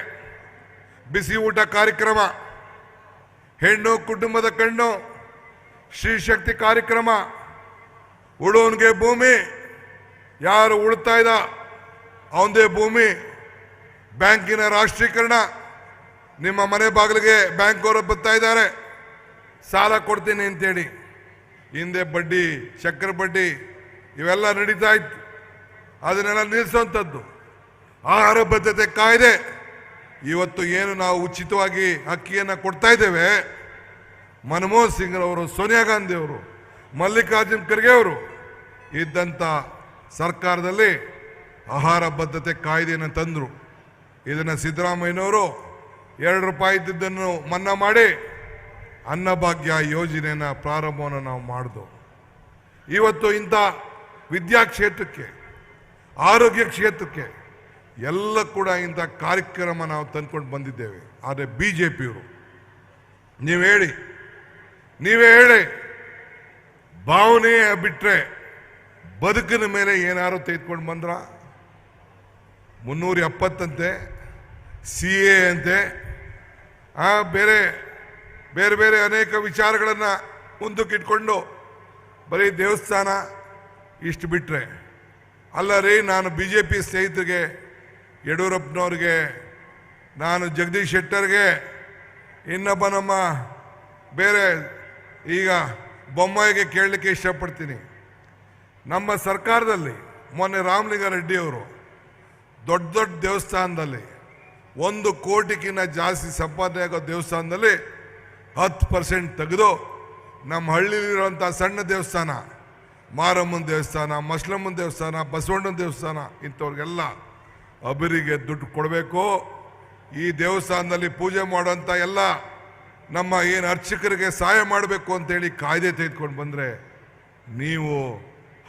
ಬಿಸಿ ಊಟ ಕಾರ್ಯಕ್ರಮ, ಹೆಣ್ಣು ಕುಟುಂಬದ ಕಣ್ಣು, ಶ್ರೀ ಶಕ್ತಿ ಕಾರ್ಯಕ್ರಮ, ಉಳುವನ್ಗೆ ಭೂಮಿ, ಯಾರು ಉಳ್ತಾ ಇದ್ದ ಅವಂದೇ ಭೂಮಿ, ಬ್ಯಾಂಕಿನ ರಾಷ್ಟ್ರೀಕರಣ. ನಿಮ್ಮ ಮನೆ ಬಾಗಿಲಿಗೆ ಬ್ಯಾಂಕ್ ಅವರು ಬರ್ತಾ ಇದ್ದಾರೆ, ಸಾಲ ಕೊಡ್ತೀನಿ ಅಂತೇಳಿ. ಹಿಂದೆ ಬಡ್ಡಿ, ಚಕ್ರ ಬಡ್ಡಿ ಇವೆಲ್ಲ ನಡೀತಾ ಇತ್ತು, ಅದನ್ನೆಲ್ಲ ನಿಲ್ಲಿಸುವಂಥದ್ದು. ಆಹಾರ ಭದ್ರತೆ ಕಾಯ್ದೆ, ಇವತ್ತು ಏನು ನಾವು ಉಚಿತವಾಗಿ ಅಕ್ಕಿಯನ್ನು ಕೊಡ್ತಾ ಇದ್ದೇವೆ, ಮನಮೋಹನ್ ಸಿಂಗ್ ಅವರು, ಸೋನಿಯಾ ಗಾಂಧಿ ಅವರು, ಮಲ್ಲಿಕಾರ್ಜುನ್ ಖರ್ಗೆ ಅವರು ಇದ್ದಂಥ ಸರ್ಕಾರದಲ್ಲಿ ಆಹಾರ ಭದ್ರತೆ ಕಾಯ್ದೆಯನ್ನು ತಂದರು. ಇದನ್ನು ಸಿದ್ದರಾಮಯ್ಯನವರು 2 ರೂಪಾಯಿ ಇದ್ದಿದ್ದನ್ನು ಮನ್ನಾ ಮಾಡಿ ಅನ್ನಭಾಗ್ಯ ಯೋಜನೆಯನ್ನು ಪ್ರಾರಂಭವನ್ನು ನಾವು ಮಾಡಿದೆವು. ಇವತ್ತು ಇಂಥ ವಿದ್ಯಾ ಕ್ಷೇತ್ರಕ್ಕೆ, ಆರೋಗ್ಯ ಕ್ಷೇತ್ರಕ್ಕೆ ಎಲ್ಲ ಕೂಡ ಇಂಥ ಕಾರ್ಯಕ್ರಮ ನಾವು ತಂದ್ಕೊಂಡು ಬಂದಿದ್ದೇವೆ. ಆದರೆ BJPಯವರು ನೀವೇ ಹೇಳಿ ಭಾವನೆ ಬಿಟ್ಟರೆ ಬದುಕಿನ ಮೇಲೆ ಏನಾರು ತೆಗೆದುಕೊಂಡು ಬಂದ್ರ? 370 ಅಂತೆ, CA ಅಂತೆ, ಬೇರೆ ಬೇರೆ ಬೇರೆ ಅನೇಕ ವಿಚಾರಗಳನ್ನು ಮುಂದಕ್ಕಿಟ್ಕೊಂಡು ಬರೀ ದೇವಸ್ಥಾನ ಇಷ್ಟು ಬಿಟ್ಟರೆ ಅಲ್ಲ ರೀ. ನಾನು BJP ಸ್ನೇಹಿತರಿಗೆ, ಯಡಿಯೂರಪ್ಪನವ್ರಿಗೆ, ನಾನು ಜಗದೀಶ್ ಶೆಟ್ಟರ್ಗೆ, ಇನ್ನೊಬ್ಬ ನಮ್ಮ ಬೇರೆ ಈಗ ಬೊಮ್ಮಾಯಿಗೆ ಕೇಳಲಿಕ್ಕೆ ಇಷ್ಟಪಡ್ತೀನಿ. ನಮ್ಮ ಸರ್ಕಾರದಲ್ಲಿ ಮೊನ್ನೆ ರಾಮಲಿಂಗಾರೆಡ್ಡಿಯವರು ದೊಡ್ಡ ದೊಡ್ಡ ದೇವಸ್ಥಾನದಲ್ಲಿ 1 ಕೋಟಿಗಿಂತ ಜಾಸ್ತಿ ಸಂಪಾದನೆ ಆಗೋ ದೇವಸ್ಥಾನದಲ್ಲಿ 10% ತೆಗೆದು ನಮ್ಮ ಹಳ್ಳಿಲಿರುವಂಥ ಸಣ್ಣ ದೇವಸ್ಥಾನ, ಮಾರಮ್ಮನ ದೇವಸ್ಥಾನ, ಮಸ್ಲಮ್ಮನ ದೇವಸ್ಥಾನ, ಬಸವಣ್ಣನ ದೇವಸ್ಥಾನ, ಇಂಥವ್ರಿಗೆಲ್ಲ ಅಭಿವೃದ್ಧಿಗೆ ದುಡ್ಡು ಕೊಡಬೇಕು. ಈ ದೇವಸ್ಥಾನದಲ್ಲಿ ಪೂಜೆ ಮಾಡುವಂಥ ಎಲ್ಲ ನಮ್ಮ ಏನು ಅರ್ಚಕರಿಗೆ ಸಹಾಯ ಮಾಡಬೇಕು ಅಂತೇಳಿ ಕಾಯ್ದೆ ತೆಗೆದುಕೊಂಡು ಬಂದರೆ ನೀವು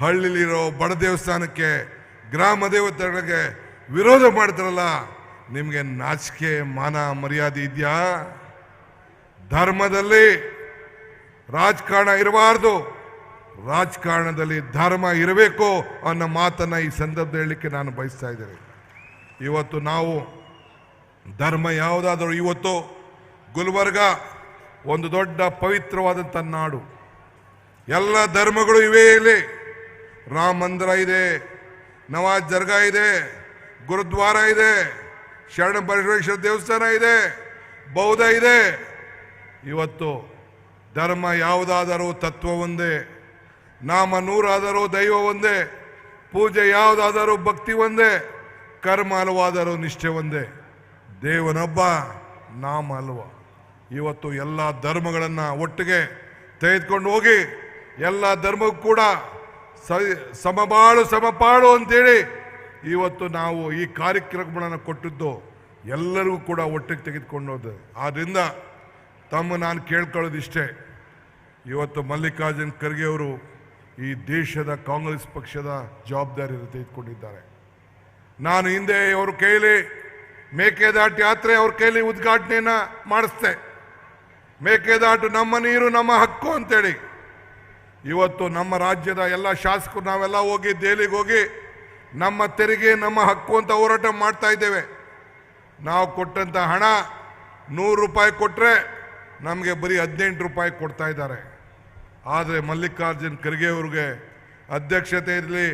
ಹಳ್ಳಿಲಿರೋ ಬಡ ದೇವಸ್ಥಾನಕ್ಕೆ, ಗ್ರಾಮ ದೇವತೆಗಳಿಗೆ ವಿರೋಧ ಮಾಡ್ತಾರಲ್ಲ, ನಿಮಗೆ ನಾಚಿಕೆ ಮಾನ ಮರ್ಯಾದೆ ಇದೆಯಾ? ಧರ್ಮದಲ್ಲಿ ರಾಜಕಾರಣ ಇರಬಾರ್ದು, ರಾಜಕಾರಣದಲ್ಲಿ ಧರ್ಮ ಇರಬೇಕು ಅನ್ನೋ ಮಾತನ್ನು ಈ ಸಂದರ್ಭದಲ್ಲಿ ಹೇಳಲಿಕ್ಕೆ ನಾನು ಬಯಸ್ತಾ ಇದ್ದೇನೆ. ಇವತ್ತು ನಾವು ಧರ್ಮ ಯಾವುದಾದರೂ, ಇವತ್ತು ಗುಲ್ಬರ್ಗ ಒಂದು ದೊಡ್ಡ ಪವಿತ್ರವಾದಂಥ ನಾಡು, ಎಲ್ಲ ಧರ್ಮಗಳು ಇವೆ. ಇಲ್ಲಿ ರಾಮ ಮಂದಿರ ಇದೆ, ನವಾಜ್ ದರ್ಗಾ ಇದೆ, ಗುರುದ್ವಾರ ಇದೆ, ಶರಣ ಬಸವೇಶ್ವರ ದೇವಸ್ಥಾನ ಇದೆ, ಬೌದ್ಧ ಇದೆ. ಇವತ್ತು ಧರ್ಮ ಯಾವುದಾದರೂ ತತ್ವ ಒಂದೇ, ನಾಮ 100 ಆದರೂ ದೈವ ಒಂದೇ, ಪೂಜೆ ಯಾವುದಾದರೂ ಭಕ್ತಿ ಒಂದೇ, ಕರ್ಮ ಹಲವಾದರೂ ನಿಷ್ಠೆ ಒಂದೇ, ದೇವನೊಬ್ಬ ನಾಮ ಅಲ್ವ. ಇವತ್ತು ಎಲ್ಲ ಧರ್ಮಗಳನ್ನು ಒಟ್ಟಿಗೆ ತೆಗೆದುಕೊಂಡು ಹೋಗಿ ಎಲ್ಲ ಧರ್ಮಕ್ಕೂ ಕೂಡ ಸಮಬಾಳು ಸಮಪಾಳು ಅಂತೇಳಿ ಇವತ್ತು ನಾವು ಈ ಕಾರ್ಯಕ್ರಮಗಳನ್ನು ಕೊಟ್ಟಿದ್ದು ಎಲ್ಲರಿಗೂ ಕೂಡ ಒಟ್ಟಿಗೆ ತೆಗೆದುಕೊಂಡು ಹೋದೆ. ಆದ್ದರಿಂದ ನಾನು ಕೇಳ್ಕೊಳ್ಳೋದಿಷ್ಟೇ, ಇವತ್ತು ಮಲ್ಲಿಕಾರ್ಜುನ್ ಖರ್ಗೆ ಅವರು ಈ ದೇಶದ ಕಾಂಗ್ರೆಸ್ ಪಕ್ಷದ ಜವಾಬ್ದಾರಿಯನ್ನು ತೆಗೆದುಕೊಂಡಿದ್ದಾರೆ. ನಾನು ಹಿಂದೆ ಅವ್ರ ಕೈಲಿ ಮೇಕೆದಾಟು ಯಾತ್ರೆ ಅವ್ರ ಕೈಲಿ ಉದ್ಘಾಟನೆಯನ್ನು ಮಾಡಿಸ್ದೆ. ಮೇಕೆದಾಟು ನಮ್ಮ ನೀರು ನಮ್ಮ ಹಕ್ಕು ಅಂತೇಳಿ ಇವತ್ತು ನಮ್ಮ ರಾಜ್ಯದ ಎಲ್ಲ ಶಾಸಕರು ನಾವೆಲ್ಲ ಹೋಗಿ ದೆಹಲಿಗೆ ಹೋಗಿ ನಮ್ಮ ತೆರಿಗೆ ನಮ್ಮ ಹಕ್ಕು ಅಂತ ಹೋರಾಟ ಮಾಡ್ತಾ ಇದ್ದೇವೆ. ನಾವು ಕೊಟ್ಟಂಥ ಹಣ 100 ರೂಪಾಯಿ ಕೊಟ್ಟರೆ ನಮಗೆ ಬರೀ 18 ರೂಪಾಯಿ ಕೊಡ್ತಾ ಇದ್ದಾರೆ. ಆದರೆ ಮಲ್ಲಿಕಾರ್ಜುನ್ ಖರ್ಗೆ ಅವ್ರಿಗೆ ಅಧ್ಯಕ್ಷತೆಯಲ್ಲಿ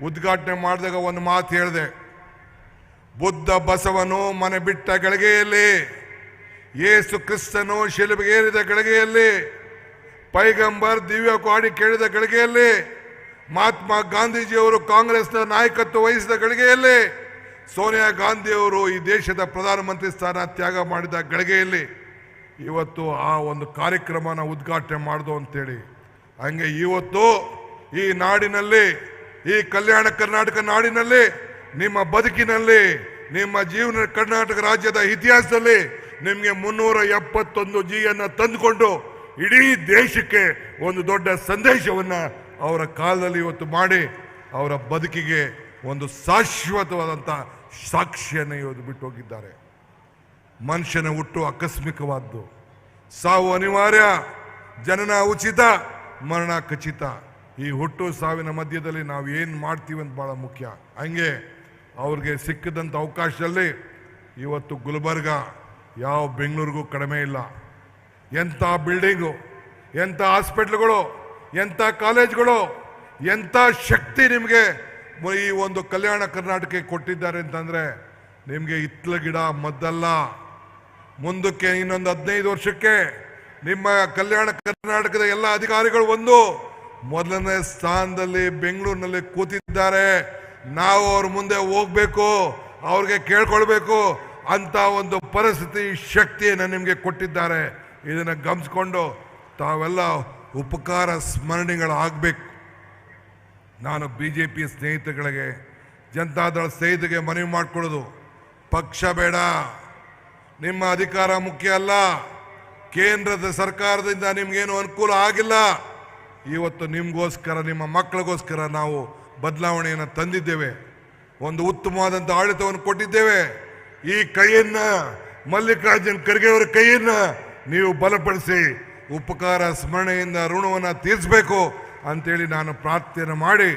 ಉದ್ಘಾಟನೆ ಮಾಡಿದಾಗ ಒಂದು ಮಾತು ಹೇಳಿದೆ, ಬುದ್ಧ ಬಸವನು ಮನೆ ಬಿಟ್ಟ ಗಳಿಗೆಯಲ್ಲಿ, ಯೇಸು ಕ್ರಿಸ್ತನು ಶಿಲುಬೆಗೇರಿದ ಗಳಿಗೆಯಲ್ಲಿ, ಪೈಗಂಬರ್ ದಿವ್ಯ ಕಾಡಿ ಕೇಳಿದ ಗಳಿಗೆಯಲ್ಲಿ, ಮಹಾತ್ಮ ಗಾಂಧೀಜಿಯವರು ಕಾಂಗ್ರೆಸ್ನ ನಾಯಕತ್ವ ವಹಿಸಿದ ಗಳಿಗೆಯಲ್ಲಿ, ಸೋನಿಯಾ ಗಾಂಧಿಯವರು ಈ ದೇಶದ ಪ್ರಧಾನಮಂತ್ರಿ ಸ್ಥಾನ ತ್ಯಾಗ ಮಾಡಿದ ಗಳಿಗೆಯಲ್ಲಿ ಇವತ್ತು ಆ ಒಂದು ಕಾರ್ಯಕ್ರಮನ ಉದ್ಘಾಟನೆ ಮಾಡಿದು ಅಂತೇಳಿ. ಹಂಗೆ ಇವತ್ತು ಈ ನಾಡಿನಲ್ಲಿ, ಈ ಕಲ್ಯಾಣ ಕರ್ನಾಟಕ ನಾಡಿನಲ್ಲಿ, ನಿಮ್ಮ ಬದುಕಿನಲ್ಲಿ, ನಿಮ್ಮ ಜೀವನ ಕರ್ನಾಟಕ ರಾಜ್ಯದ ಇತಿಹಾಸದಲ್ಲಿ ನಿಮಗೆ 371 Gಯನ್ನು ತಂದುಕೊಂಡು ಇಡೀ ದೇಶಕ್ಕೆ ಒಂದು ದೊಡ್ಡ ಸಂದೇಶವನ್ನು ಅವರ ಕಾಲದಲ್ಲಿ ಇವತ್ತು ಮಾಡಿ ಅವರ ಬದುಕಿಗೆ ಒಂದು ಶಾಶ್ವತವಾದಂಥ ಸಾಕ್ಷಿಯನ್ನು ಇವತ್ತು ಬಿಟ್ಟು ಹೋಗಿದ್ದಾರೆ. ಮನುಷ್ಯನ ಹುಟ್ಟು ಆಕಸ್ಮಿಕವಾದ್ದು, ಸಾವು ಅನಿವಾರ್ಯ, ಜನನ ಉಚಿತ, ಮರಣ ಖಚಿತ. ಈ ಹುಟ್ಟು ಸಾವಿನ ಮಧ್ಯದಲ್ಲಿ ನಾವು ಏನು ಮಾಡ್ತೀವಿ ಅಂತ ಭಾಳ ಮುಖ್ಯ. ಹಂಗೆ ಅವ್ರಿಗೆ ಸಿಕ್ಕಿದಂಥ ಅವಕಾಶದಲ್ಲಿ ಇವತ್ತು ಗುಲ್ಬರ್ಗ ಯಾವ ಬೆಂಗಳೂರಿಗೂ ಕಡಿಮೆ ಇಲ್ಲ. ಎಂಥ ಬಿಲ್ಡಿಂಗು, ಎಂಥ ಹಾಸ್ಪಿಟ್ಲ್ಗಳು, ಎಂಥ ಕಾಲೇಜ್ಗಳು, ಎಂಥ ಶಕ್ತಿ ನಿಮಗೆ ಈ ಒಂದು ಕಲ್ಯಾಣ ಕರ್ನಾಟಕಕ್ಕೆ ಕೊಟ್ಟಿದ್ದಾರೆ ಅಂತಂದರೆ ನಿಮಗೆ ಹಿತ್ತಲ ಗಿಡ ಮದ್ದಲ್ಲ. ಮುಂದಕ್ಕೆ ಇನ್ನೊಂದು 15 ವರ್ಷಕ್ಕೆ ನಿಮ್ಮ ಕಲ್ಯಾಣ ಕರ್ನಾಟಕದ ಎಲ್ಲ ಅಧಿಕಾರಿಗಳು ಒಂದು ಮೊದಲನೇ ಸ್ಥಾನದಲ್ಲಿ ಬೆಂಗಳೂರಿನಲ್ಲಿ ಕೂತಿದ್ದಾರೆ. ನಾವು ಅವ್ರ ಮುಂದೆ ಹೋಗ್ಬೇಕು, ಅವ್ರಿಗೆ ಕೇಳ್ಕೊಳ್ಬೇಕು ಅಂತ ಒಂದು ಪರಿಸ್ಥಿತಿ ಶಕ್ತಿಯನ್ನು ನಿಮಗೆ ಕೊಟ್ಟಿದ್ದಾರೆ. ಇದನ್ನು ಗಮನಿಸ್ಕೊಂಡು ತಾವೆಲ್ಲ ಉಪಕಾರ ಸ್ಮರಣೆಗಳಾಗಬೇಕು. ನಾನು BJP ಸ್ನೇಹಿತಗಳಿಗೆ, ಜನತಾದಳ ಸ್ನೇಹಿತರಿಗೆ ಮನವಿ ಮಾಡಿಕೊಳ್ಳೋದು, ಪಕ್ಷ ಬೇಡ, ನಿಮ್ಮ ಅಧಿಕಾರ ಮುಖ್ಯ ಅಲ್ಲ. ಕೇಂದ್ರದ ಸರ್ಕಾರದಿಂದ ನಿಮಗೇನು ಅನುಕೂಲ ಆಗಿಲ್ಲ. ಇವತ್ತು ನಿಮಗೋಸ್ಕರ, ನಿಮ್ಮ ಮಕ್ಕಳಿಗೋಸ್ಕರ ನಾವು ಬದಲಾವಣೆಯನ್ನು ತಂದಿದ್ದೇವೆ. ಒಂದು ಉತ್ತಮವಾದಂಥ ಆಡಳಿತವನ್ನು ಕೊಟ್ಟಿದ್ದೇವೆ. ಈ ಕೈಯನ್ನ ಮಲ್ಲಿಕಾರ್ಜುನ್ ಖರ್ಗೆ ಅವರ ಕೈಯನ್ನ ನೀವು ಬಲಪಡಿಸಿ ಉಪಕಾರ ಸ್ಮರಣೆಯಿಂದ ಋಣವನ್ನು ತೀರಿಸಬೇಕು ಅಂತೇಳಿ ನಾನು ಪ್ರಾರ್ಥನೆ ಮಾಡಿ,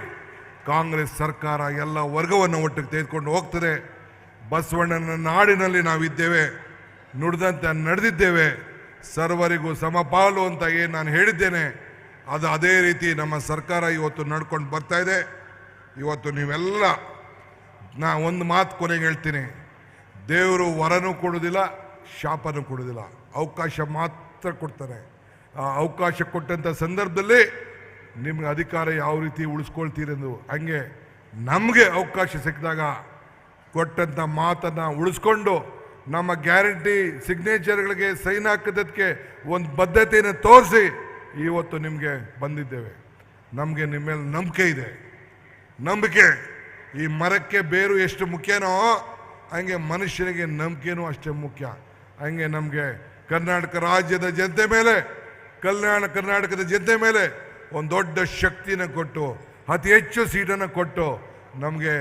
ಕಾಂಗ್ರೆಸ್ ಸರ್ಕಾರ ಎಲ್ಲ ವರ್ಗವನ್ನು ಒಟ್ಟಿಗೆ ತೆಗೆದುಕೊಂಡು ಹೋಗ್ತದೆ. ಬಸವಣ್ಣನ ನಾಡಿನಲ್ಲಿ ನಾವಿದ್ದೇವೆ, ನುಡಿದಂತೆ ನಡೆದಿದ್ದೇವೆ. ಸರ್ವರಿಗೂ ಸಮಪಾಲು ಅಂತ ಏನು ನಾನು ಹೇಳಿದ್ದೇನೆ, ಅದು ಅದೇ ರೀತಿ ನಮ್ಮ ಸರ್ಕಾರ ಇವತ್ತು ನಡ್ಕೊಂಡು ಬರ್ತಾ ಇದೆ. ಇವತ್ತು ನೀವೆಲ್ಲ, ನಾ ಒಂದು ಮಾತು ಕೊನೆಗೆ ಹೇಳ್ತೀನಿ, ದೇವರು ವರನೂ ಕೊಡೋದಿಲ್ಲ, ಶಾಪನೂ ಕೊಡೋದಿಲ್ಲ, ಅವಕಾಶ ಮಾತ್ರ ಕೊಡ್ತಾರೆ. ಆ ಅವಕಾಶ ಕೊಟ್ಟಂಥ ಸಂದರ್ಭದಲ್ಲಿ ನಿಮ್ಗೆ ಅಧಿಕಾರ ಯಾವ ರೀತಿ ಉಳಿಸ್ಕೊಳ್ತೀರೆಂದು, ಹಂಗೆ ನಮಗೆ ಅವಕಾಶ ಸಿಕ್ಕಿದಾಗ ಕೊಟ್ಟಂಥ ಮಾತನ್ನು ಉಳಿಸ್ಕೊಂಡು ನಮ್ಮ ಗ್ಯಾರಂಟಿ ಸಿಗ್ನೇಚರ್ಗಳಿಗೆ ಸೈನ್ ಹಾಕಿದ್ದಕ್ಕೆ ಒಂದು ಬದ್ಧತೆಯನ್ನು ತೋರಿಸಿ ಇವತ್ತು ನಿಮಗೆ ಬಂದಿದ್ದೇವೆ. ನಮಗೆ ನಿಮ್ಮ ಮೇಲೆ ನಂಬಿಕೆ ಇದೆ. ನಂಬಿಕೆ, ಈ ಮರಕ್ಕೆ ಬೇರು ಎಷ್ಟು ಮುಖ್ಯನೋ ಹಂಗೆ ಮನುಷ್ಯನಿಗೆ ನಂಬಿಕೆನೂ ಅಷ್ಟೇ ಮುಖ್ಯ. ಹಂಗೆ ನಮಗೆ ಕರ್ನಾಟಕ ರಾಜ್ಯದ ಜನತೆ ಮೇಲೆ, ಕಲ್ಯಾಣ ಕರ್ನಾಟಕದ ಜನತೆ ಮೇಲೆ ಒಂದು ದೊಡ್ಡ ಶಕ್ತಿನ ಕೊಟ್ಟು, ಅತಿ ಹೆಚ್ಚು ಸೀಟನ್ನು ಕೊಟ್ಟು ನಮಗೆ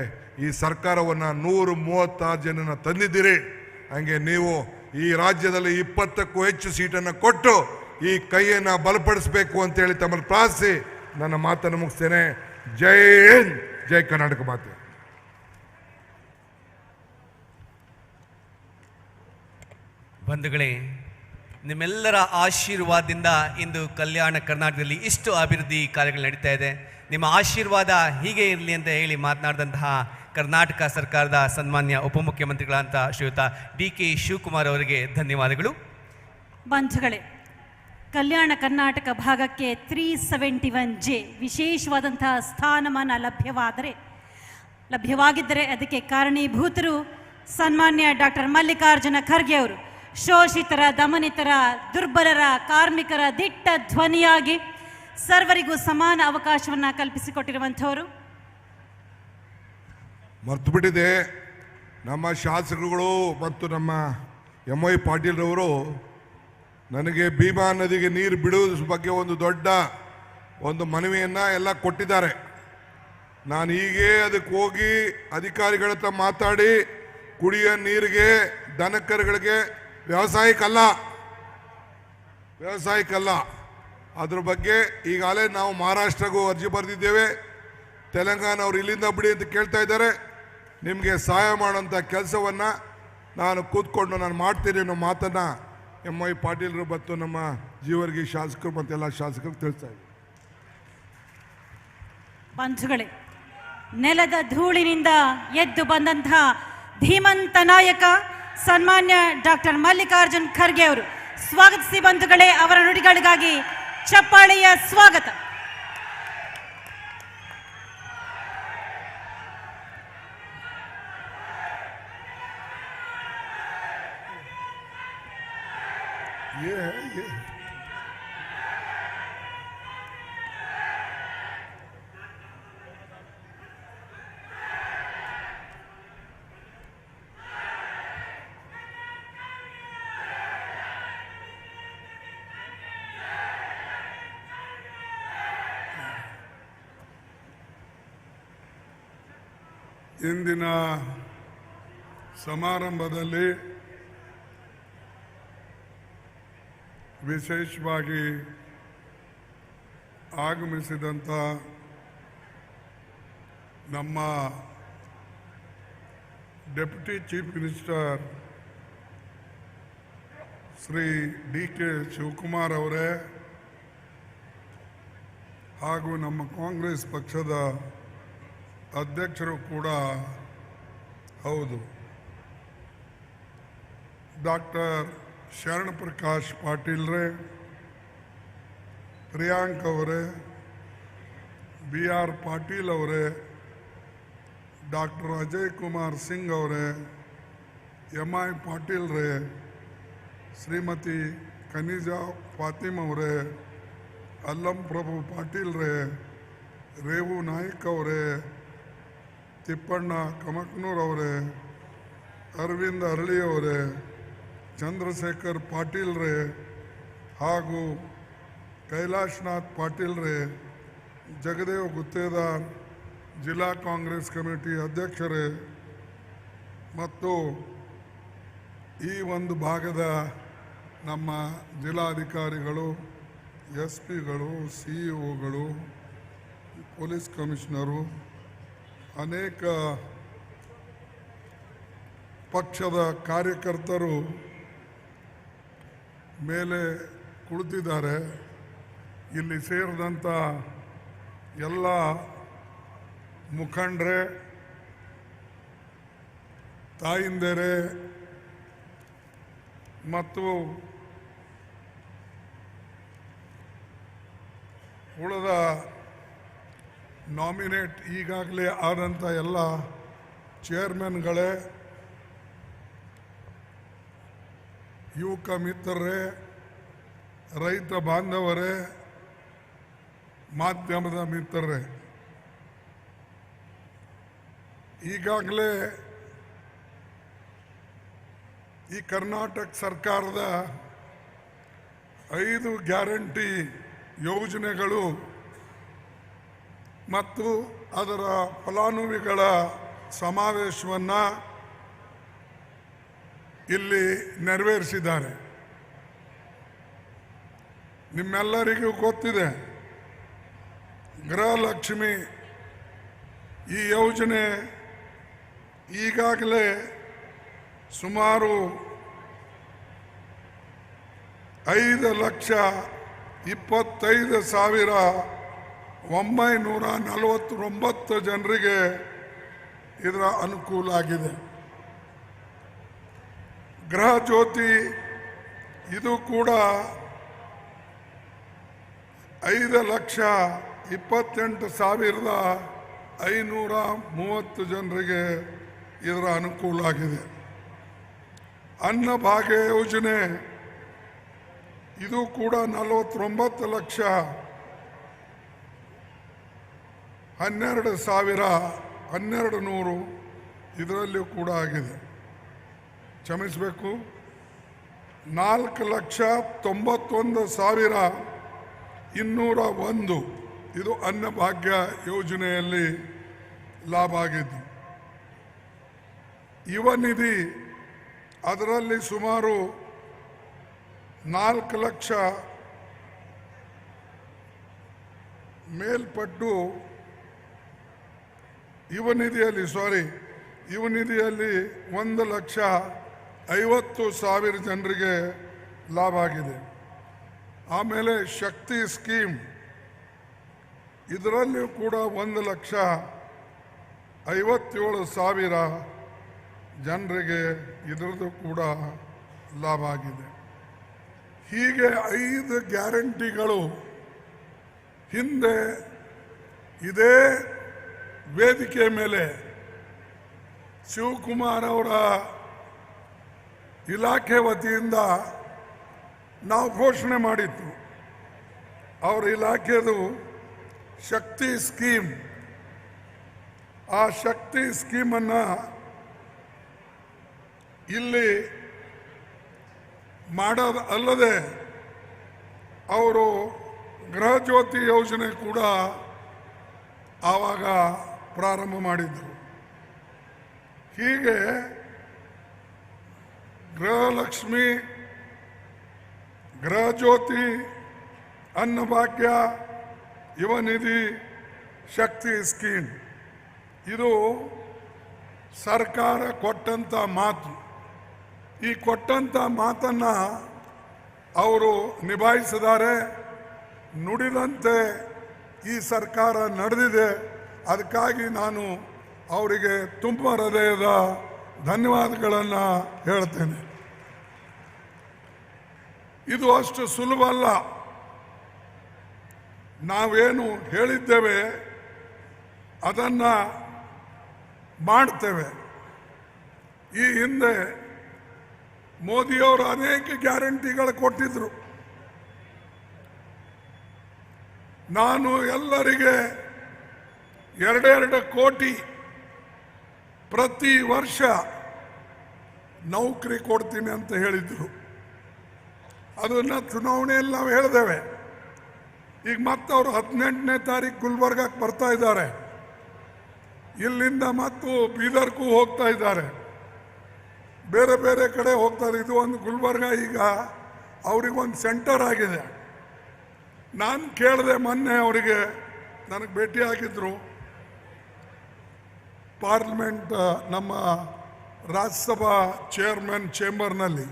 ಈ ಸರ್ಕಾರವನ್ನು 136 ಜನನ ತಂದಿದ್ದೀರಿ. ಹಂಗೆ ನೀವು ಈ ರಾಜ್ಯದಲ್ಲಿ 20ಕ್ಕೂ ಹೆಚ್ಚು ಸೀಟನ್ನು ಕೊಟ್ಟು ಈ ಕೈಯನ್ನು ಬಲಪಡಿಸಬೇಕು ಅಂತೇಳಿ ತಮ್ಮಲ್ಲಿ ಪ್ರಾರ್ಥಿಸಿ ನನ್ನ ಮಾತನ್ನು ಮುಗಿಸ್ತೇನೆ. ಜೈ ಹಿಂದ್, ಜೈ ಕರ್ನಾಟಕ ಮಾತೆ. ಬಂಧುಗಳೇ, ನಿಮ್ಮೆಲ್ಲರ ಆಶೀರ್ವಾದದಿಂದ ಇಂದು ಕಲ್ಯಾಣ ಕರ್ನಾಟಕದಲ್ಲಿ ಇಷ್ಟು ಅಭಿವೃದ್ಧಿ ಕಾರ್ಯಗಳು ನಡೀತಾ ಇದೆ. ನಿಮ್ಮ ಆಶೀರ್ವಾದ ಹೀಗೆ ಇರಲಿ ಅಂತ ಹೇಳಿ ಮಾತನಾಡಿದಂತಹ ಕರ್ನಾಟಕ ಸರ್ಕಾರದ ಸನ್ಮಾನ್ಯ ಉಪಮುಖ್ಯಮಂತ್ರಿಗಳಂತ ಶ್ರೀಯುತ DK ಶಿವಕುಮಾರ್ ಅವರಿಗೆ ಧನ್ಯವಾದಗಳು. ಬಂಧುಗಳೇ, ಕಲ್ಯಾಣ ಕರ್ನಾಟಕ ಭಾಗಕ್ಕೆ 371J ವಿಶೇಷವಾದಂತಹ ಸ್ಥಾನಮಾನ ಲಭ್ಯವಾಗಿದ್ದರೆ ಅದಕ್ಕೆ ಕಾರಣೀಭೂತರು ಸನ್ಮಾನ್ಯ ಡಾಕ್ಟರ್ ಮಲ್ಲಿಕಾರ್ಜುನ ಖರ್ಗೆ ಅವರು. ಶೋಷಿತರ, ದಮನಿತರ, ದುರ್ಬಲರ, ಕಾರ್ಮಿಕರ ದಿಟ್ಟ ಧ್ವನಿಯಾಗಿ ಸರ್ವರಿಗೂ ಸಮಾನ ಅವಕಾಶವನ್ನು ಕಲ್ಪಿಸಿಕೊಟ್ಟಿರುವಂಥವರು. ಮರ್ತು ಬಿಟ್ಟಿದೆ, ನಮ್ಮ ಶಾಸಕರುಗಳು ಮತ್ತು ನಮ್ಮ MY ಪಾಟೀಲ್ರವರು ನನಗೆ ಭೀಮಾ ನದಿಗೆ ನೀರು ಬಿಡುವುದ್ರ ಬಗ್ಗೆ ಒಂದು ದೊಡ್ಡ ಮನವಿಯನ್ನು ಎಲ್ಲ ಕೊಟ್ಟಿದ್ದಾರೆ. ನಾನು ಹೀಗೆ ಅದಕ್ಕೆ ಹೋಗಿ ಅಧಿಕಾರಿಗಳ ಹತ್ರ ಮಾತಾಡಿ ಕುಡಿಯೋ ನೀರಿಗೆ, ದನಕರುಗಳಿಗೆ, ವ್ಯವಸಾಯಕ್ಕಲ್ಲ ಅದ್ರ ಬಗ್ಗೆ ಈಗಾಗಲೇ ನಾವು ಮಹಾರಾಷ್ಟ್ರಗೂ ಅರ್ಜಿ ಬರೆದಿದ್ದೇವೆ. ತೆಲಂಗಾಣ ಅವರು ಇಲ್ಲಿಂದ ಬಿಡಿ ಅಂತ ಕೇಳ್ತಾ ಇದ್ದಾರೆ. ನಿಮಗೆ ಸಹಾಯ ಮಾಡೋಂಥ ಕೆಲಸವನ್ನು ನಾನು ಕೂತ್ಕೊಂಡು ನಾನು ಮಾಡ್ತೀನಿ ಅನ್ನೋ ಮಾತನ್ನು MY ಪಾಟೀಲ್ರು ಮತ್ತು ನಮ್ಮ ಜೀವರ್ಗಿ ಶಾಸಕರು ಮತ್ತೆಲ್ಲ ಶಾಸಕರು ತಿಳಿಸ್ತಾ ಇದ್ದಾರೆ. ಬಂಧುಗಳೇ, ನೆಲದ ಧೂಳಿನಿಂದ ಎದ್ದು ಬಂದಂತಹ ಧೀಮಂತ ನಾಯಕ ಸನ್ಮಾನ್ಯ ಡಾಕ್ಟರ್ ಮಲ್ಲಿಕಾರ್ಜುನ್ ಖರ್ಗೆ ಅವರು. ಸ್ವಾಗತಿಸಿ ಬಂಧುಗಳೇ, ಅವರ ನುಡಿಗಳಿಗಾಗಿ ಚಪ್ಪಾಳೆಯ ಸ್ವಾಗತ. ಇಂದಿನ ಸಮಾರಂಭದಲ್ಲಿ ವಿಶೇಷವಾಗಿ ಆಗಮಿಸಿದಂಥ ನಮ್ಮ deputy chief minister Shri DK Shivakumar ಅವರೇ ಹಾಗೂ ನಮ್ಮ ಕಾಂಗ್ರೆಸ್ ಪಕ್ಷದ ಅಧ್ಯಕ್ಷರು ಕೂಡ ಹೌದು, ಡಾಕ್ಟರ್ ಶರಣ ಪ್ರಕಾಶ್ ಪಾಟೀಲ್ರೇ, ಪ್ರಿಯಾಂಕ್ ಅವರೇ, BR ಪಾಟೀಲ್ ಅವರೇ, ಡಾಕ್ಟರ್ ಅಜಯ್ ಕುಮಾರ್ ಸಿಂಗ್ ಅವರೇ, MI ಪಾಟೀಲ್ರೇ, ಶ್ರೀಮತಿ ಕನಿಜಾ ಫಾತಿಮ್ ಅವರೇ, ಅಲ್ಲಂ ಪ್ರಭು ಪಾಟೀಲ್ರೇ, ರೇವು ನಾಯ್ಕ್ ಅವರೇ, ತಿಪ್ಪಣ್ಣ ಕಮಕ್ನೂರ್ ಅವರೇ, ಅರವಿಂದ್ ಅರಳಿ ಅವರೇ, ಚಂದ್ರಶೇಖರ್ ಪಾಟೀಲ್ರೇ ಹಾಗೂ ಕೈಲಾಶ್ನಾಥ್ ಪಾಟೀಲ್ರೇ, ಜಗದೇವ್ ಗುತ್ತೇದಾರ್, ಜಿಲ್ಲಾ ಕಾಂಗ್ರೆಸ್ ಕಮಿಟಿ ಅಧ್ಯಕ್ಷರೇ ಮತ್ತು ಈ ಒಂದು ಭಾಗದ ನಮ್ಮ ಜಿಲ್ಲಾಧಿಕಾರಿಗಳು, ಎಸ್ ಪಿಗಳು, CEO ಗಳು, ಪೊಲೀಸ್ ಕಮಿಷನರು, ಅನೇಕ ಪಕ್ಷದ ಕಾರ್ಯಕರ್ತರು ಮೇಲೆ ಕುಳಿತಿದ್ದಾರೆ. ಇಲ್ಲಿ ಸೇರಿದಂಥ ಎಲ್ಲ ಮುಖಂಡರೇ, ತಾಯಿಂದರೇ ಮತ್ತು ಉಳಿದ ನಾಮಿನೇಟ್ ಈಗಾಗಲೇ ಆದಂಥ ಎಲ್ಲ ಚೇರ್ಮನ್ಗಳೇ, ಯುವಕ ಮಿತ್ರರೇ, ರೈತ ಬಾಂಧವರೇ, ಮಾಧ್ಯಮದ ಮಿತ್ರರೇ, ಈಗಾಗಲೇ ಈ ಕರ್ನಾಟಕ ಸರ್ಕಾರದ 5 ಗ್ಯಾರಂಟಿ ಯೋಜನೆಗಳು ಮತ್ತು ಅದರ ಫಲಾನುಭವಿಗಳ ಸಮಾವೇಶವನ್ನು ಇಲ್ಲಿ ನೆರವೇರಿಸಿದ್ದಾರೆ. ನಿಮ್ಮೆಲ್ಲರಿಗೂ ಗೊತ್ತಿದೆ, ಗೃಹಲಕ್ಷ್ಮಿ ಈ ಯೋಜನೆ ಈಗಾಗಲೇ ಸುಮಾರು 5,25,949 ಜನರಿಗೆ ಇದರ ಅನುಕೂಲ ಆಗಿದೆ. ಗೃಹ ಜ್ಯೋತಿ ಇದು ಕೂಡ 5,28,530 ಜನರಿಗೆ ಇದರ ಅನುಕೂಲ ಆಗಿದೆ. ಅನ್ನಭಾಗ್ಯ ಯೋಜನೆ ಇದು ಕೂಡ 49 ಲಕ್ಷ 12,100 ಇದರಲ್ಲಿಯೂ ಕೂಡ ಆಗಿದೆ. ಕ್ಷಮಿಸಬೇಕು, 4,91,201 ಇದು ಅನ್ನಭಾಗ್ಯ ಯೋಜನೆಯಲ್ಲಿ ಲಾಭ ಆಗಿದ್ದು. ಯುವ ನಿಧಿ ಅದರಲ್ಲಿ ಸುಮಾರು 4 ಲಕ್ಷ ಮೇಲ್ಪಟ್ಟು ಯುವ ನಿಧಿಯಲ್ಲಿ 1,50,000 ಜನರಿಗೆ ಲಾಭ ಆಗಿದೆ. ಆಮೇಲೆ ಶಕ್ತಿ ಸ್ಕೀಮ್ ಇದರಲ್ಲಿಯೂ ಕೂಡ 1,57,000 ಜನರಿಗೆ ಇದರದ್ದು ಕೂಡ ಲಾಭ ಆಗಿದೆ. ಹೀಗೆ 5 ಗ್ಯಾರಂಟಿಗಳು ಹಿಂದೆ ಇದೇ ವೇದಿಕೆ ಮೇಲೆ ಶಿವಕುಮಾರ್ ಅವರ ಇಲಾಖೆ ವತಿಯಿಂದ ನಾವು ಘೋಷಣೆ ಮಾಡಿತ್ತು. ಅವರ ಇಲಾಖೆದು ಶಕ್ತಿ ಸ್ಕೀಮ್, ಆ ಶಕ್ತಿ ಸ್ಕೀಮನ್ನು ಇಲ್ಲಿ ಮಾಡೋದು ಅಲ್ಲದೆ ಅವರು ಗೃಹ ಜ್ಯೋತಿ ಯೋಜನೆ ಕೂಡ ಆವಾಗ ಪ್ರಾರಂಭ ಮಾಡಿದ್ರು. ಹೀಗೆ ಗೃಹಲಕ್ಷ್ಮಿ, ಗೃಹ ಜ್ಯೋತಿ, ಅನ್ನಭಾಗ್ಯ, ಯುವ ನಿಧಿ, ಶಕ್ತಿ ಸ್ಕೀಮ್ ಇದು ಸರ್ಕಾರ ಕೊಟ್ಟಂಥ ಮಾತು. ಈ ಕೊಟ್ಟಂಥ ಮಾತನ್ನು ಅವರು ನಿಭಾಯಿಸಿದ್ದಾರೆ. ನುಡಿದಂತೆ ಈ ಸರ್ಕಾರ ನಡೆದಿದೆ. ಅದಕ್ಕಾಗಿ ನಾನು ಅವರಿಗೆ ತುಂಬ ಹೃದಯದ ಧನ್ಯವಾದಗಳನ್ನು ಹೇಳ್ತೇನೆ. ಇದು ಅಷ್ಟು ಸುಲಭ ಅಲ್ಲ. ನಾವೇನು ಹೇಳಿದ್ದೇವೆ ಅದನ್ನು ಮಾಡ್ತೇವೆ. ಈ ಹಿಂದೆ ಮೋದಿಯವರು ಅನೇಕ ಗ್ಯಾರಂಟಿಗಳು ಕೊಟ್ಟಿದ್ರು. ನಾನು ಎಲ್ಲರಿಗೆ 2 ಕೋಟಿ ಪ್ರತಿ ವರ್ಷ ನೌಕರಿ ಕೊಡ್ತೀನಿ ಅಂತ ಹೇಳಿದ್ರು. ಅದನ್ನು ಚುನಾವಣೆಯಲ್ಲಿ ನಾವು ಹೇಳಿದ್ದೇವೆ. ಈಗ ಮತ್ತೆ ಅವರು 18ನೇ ತಾರೀಕು ಗುಲ್ಬರ್ಗಕ್ಕೆ ಬರ್ತಾ ಇದ್ದಾರೆ. ಇಲ್ಲಿಂದ ಮತ್ತು ಬೀದರ್ಗೂ ಹೋಗ್ತಾ ಇದ್ದಾರೆ, ಬೇರೆ ಬೇರೆ ಕಡೆ ಹೋಗ್ತಾರೆ. ಇದು ಒಂದು ಗುಲ್ಬರ್ಗ ಈಗ ಅವರಿಗೊಂದು ಸೆಂಟರ್ ಆಗಿದೆ. ನಾನು ಕೇಳಿದೆ ಮೊನ್ನೆ ಅವರಿಗೆ, ನನಗೆ ಭೇಟಿ ಆಗಿದ್ರು ಪಾರ್ಲಿಮೆಂಟ್ ನಮ್ಮ ರಾಜ್ಯಸಭಾ ಚೇರ್ಮನ್ ಚೇಂಬರ್ನಲ್ಲಿ.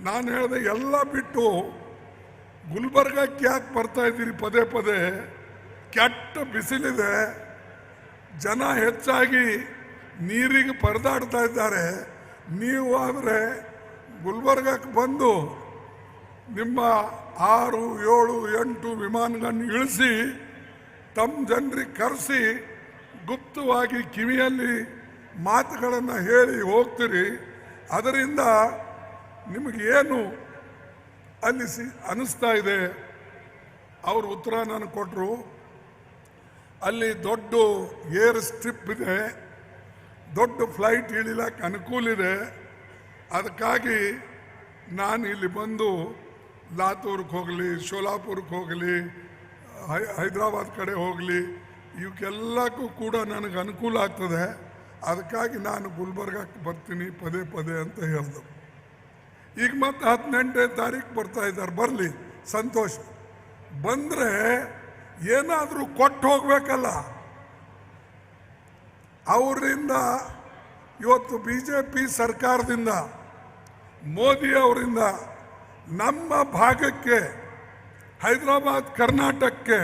ನಾನು ಹೇಳಿದೆ ಎಲ್ಲ ಬಿಟ್ಟು ಗುಲ್ಬರ್ಗಕ್ಕೆ ಯಾಕೆ ಬರ್ತಾ ಇದ್ದೀರಿ ಪದೇ ಪದೇ, ಕೆಟ್ಟ ಬಿಸಿಲಿದೆ, ಜನ ಹೆಚ್ಚಾಗಿ ನೀರಿಗೆ ಪರದಾಡ್ತಾ ಇದ್ದಾರೆ, ನೀವು ಆದರೆ ಗುಲ್ಬರ್ಗಕ್ಕೆ ಬಂದು ನಿಮ್ಮ 6, 7, 8 ವಿಮಾನಗಳನ್ನು ಇಳಿಸಿ ತಮ್ಮ ಜನರಿಗೆ ಕರೆಸಿ ಗುಪ್ತವಾಗಿ ಕಿವಿಯಲ್ಲಿ ಮಾತುಗಳನ್ನು ಹೇಳಿ ಹೋಗ್ತೀರಿ, ಅದರಿಂದ ನಿಮಗೇನು ಅಲ್ಲಿ ಅನ್ನಿಸ್ತಾ ಇದೆ? ಅವರು ಉತ್ತರ ನನಗೆ ಕೊಟ್ಟರು, ಅಲ್ಲಿ ದೊಡ್ಡ ಏರ್ ಸ್ಟ್ರಿಪ್ ಇದೆ, ದೊಡ್ಡ ಫ್ಲೈಟ್ ಇಳಿಲಕ್ಕೆ ಅನುಕೂಲ ಇದೆ, ಅದಕ್ಕಾಗಿ ನಾನು ಇಲ್ಲಿ ಬಂದು ಲಾತೂರ್ಗೆ ಹೋಗಲಿ, ಶೋಲಾಪುರಕ್ಕೆ ಹೋಗಲಿ, ಹೈದರಾಬಾದ್ ಕಡೆ ಹೋಗಲಿ, ಇವಕ್ಕೆಲ್ಲಕ್ಕೂ ಕೂಡ ನನಗೆ ಅನುಕೂಲ ಆಗ್ತದೆ, ಅದಕ್ಕಾಗಿ ನಾನು ಗುಲ್ಬರ್ಗಕ್ಕೆ ಬರ್ತೀನಿ ಪದೇ ಪದೇ ಅಂತ ಹೇಳಿದೆ. ಈಗ ಮತ್ತೆ 18ನೇ ತಾರೀಕು ಬರ್ತಾ ಇದ್ದಾರೆ, ಬರಲಿ ಸಂತೋಷ. ಬಂದರೆ ಏನಾದರೂ ಕೊಟ್ಟು ಹೋಗ್ಬೇಕಲ್ಲ. ಅವರಿಂದ ಇವತ್ತು BJP ಸರ್ಕಾರದಿಂದ, ಮೋದಿ ಅವರಿಂದ ನಮ್ಮ ಭಾಗಕ್ಕೆ, ಹೈದರಾಬಾದ್ ಕರ್ನಾಟಕಕ್ಕೆ,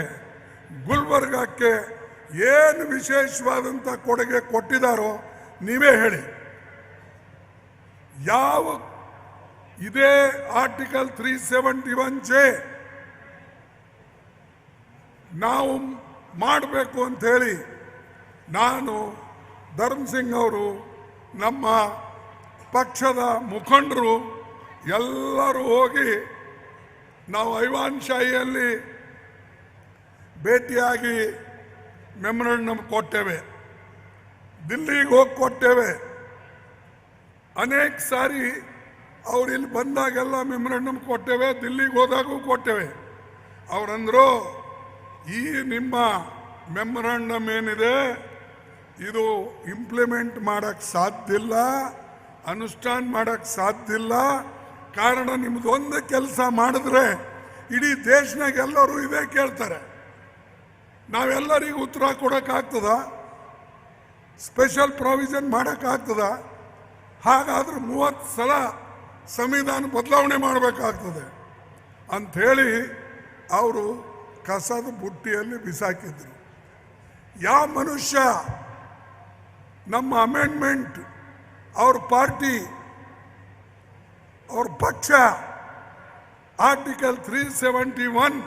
ಗುಲ್ಬರ್ಗಕ್ಕೆ ಏನು ವಿಶೇಷವಾದಂಥ ಕೊಡುಗೆ ಕೊಟ್ಟಿದ್ದಾರೋ ನೀವೇ ಹೇಳಿ. ಯಾವ ಇದೇ ಆರ್ಟಿಕಲ್ 371J ನಾವು ಮಾಡಬೇಕು ಅಂಥೇಳಿ ನಾನು, ಧರ್ಮಸಿಂಗ್ ಅವರು, ನಮ್ಮ ಪಕ್ಷದ ಮುಖಂಡರು ಎಲ್ಲರೂ ಹೋಗಿ ನಾವು ಐವಾನ್ ಶಾಹಿಯಲ್ಲಿ ಭೇಟಿಯಾಗಿ ಮೆಮೊರಂಡಮ್ ಕೊಟ್ಟೇವೆ, ದಿಲ್ಲಿಗೆ ಹೋಗಿ ಕೊಟ್ಟೇವೆ. ಅನೇಕ ಸಾರಿ ಅವ್ರು ಇಲ್ಲಿ ಬಂದಾಗೆಲ್ಲ ಮೆಮೊರಂಡಮ್ ಕೊಟ್ಟೇವೆ, ದಿಲ್ಲಿಗೆ ಹೋದಾಗೂ ಕೊಟ್ಟೇವೆ. ಅವರಂದರು, ಈ ನಿಮ್ಮ ಮೆಮೊರಂಡಮ್ ಏನಿದೆ ಇದು ಇಂಪ್ಲಿಮೆಂಟ್ ಮಾಡೋಕ್ಕೆ ಸಾಧ್ಯ ಇಲ್ಲ, ಅನುಷ್ಠಾನ ಮಾಡೋಕ್ಕೆ ಸಾಧ್ಯ ಇಲ್ಲ. ಕಾರಣ ನಿಮ್ಮದೊಂದು ಕೆಲಸ ಮಾಡಿದ್ರೆ ಇಡೀ ದೇಶನಾಗ ಎಲ್ಲರೂ ಇದೇ ಕೇಳ್ತಾರೆ, ನಾವೆಲ್ಲರಿಗೂ ಉತ್ತರ ಕೊಡೋಕ್ಕಾಗ್ತದ? Special provision ಮಾಡೋಕ್ಕಾಗ್ತದ? ಹಾಗಾದ್ರೆ 30 ಸಲ ಸಂವಿಧಾನ ಬದಲಾವಣೆ ಮಾಡಬೇಕಾಗ್ತದೆ ಅಂಥೇಳಿ ಅವರು ಕಸದ ಬುಟ್ಟಿಯಲ್ಲಿ ಬಿಸಾಕಿದ್ರು. ಯಾವ ಮನುಷ್ಯ ನಮ್ಮ ಅಮೆಂಡ್ಮೆಂಟ್, ಅವ್ರ ಪಾರ್ಟಿ, ಅವ್ರ ಪಕ್ಷ ಆರ್ಟಿಕಲ್ 371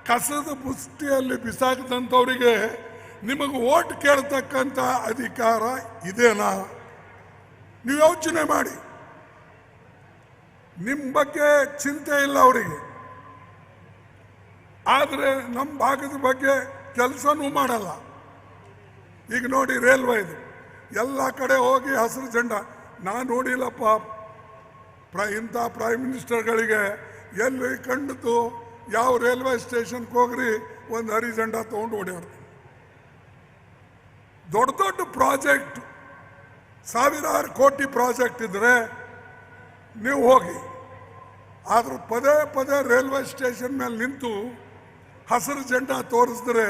ಕಸದ ಬುಟ್ಟಿಯಲ್ಲಿ ಬಿಸಾಕಿದಂಥವರಿಗೆ ನಿಮಗೆ ಓಟ್ ಕೇಳ್ತಕ್ಕಂಥ ಅಧಿಕಾರ ಇದೇನಾ? ನೀವು ಯೋಚನೆ ಮಾಡಿ. ನಿಮ್ಮ ಬಗ್ಗೆ ಚಿಂತೆ ಇಲ್ಲ ಅವರಿಗೆ, ಆದರೆ ನಮ್ಮ ಭಾಗದ ಬಗ್ಗೆ ಕೆಲಸನೂ ಮಾಡಲ್ಲ. ಈಗ ನೋಡಿ ರೈಲ್ವೆದು ಎಲ್ಲ ಕಡೆ ಹೋಗಿ ಹಸಿರು ಜೆಂಡ, ನಾನು ನೋಡಿಲ್ಲಪ್ಪ ಇಂಥ ಪ್ರೈಮ್ ಮಿನಿಸ್ಟರ್ಗಳಿಗೆ ಎಲ್ಲಿ ಕಂಡಿತು, ಯಾವ ರೈಲ್ವೆ ಸ್ಟೇಷನ್ಗೆ ಹೋಗ್ರಿ ಒಂದು ಹರಿ ಜೆಂಡ ತೊಗೊಂಡು ಓಡಾಡ್ತೀನಿ. ದೊಡ್ಡ ದೊಡ್ಡ ಪ್ರಾಜೆಕ್ಟ್, ಸಾವಿರಾರು ಕೋಟಿ ಪ್ರಾಜೆಕ್ಟ್ ಇದ್ದರೆ ನೀವು ಹೋಗಿ, ಆದರೂ ಪದೇ ಪದೇ ರೈಲ್ವೆ ಸ್ಟೇಷನ್ ಮೇಲೆ ನಿಂತು ಹಸಿರು ಜೆಂಡ ತೋರಿಸಿದ್ರೆ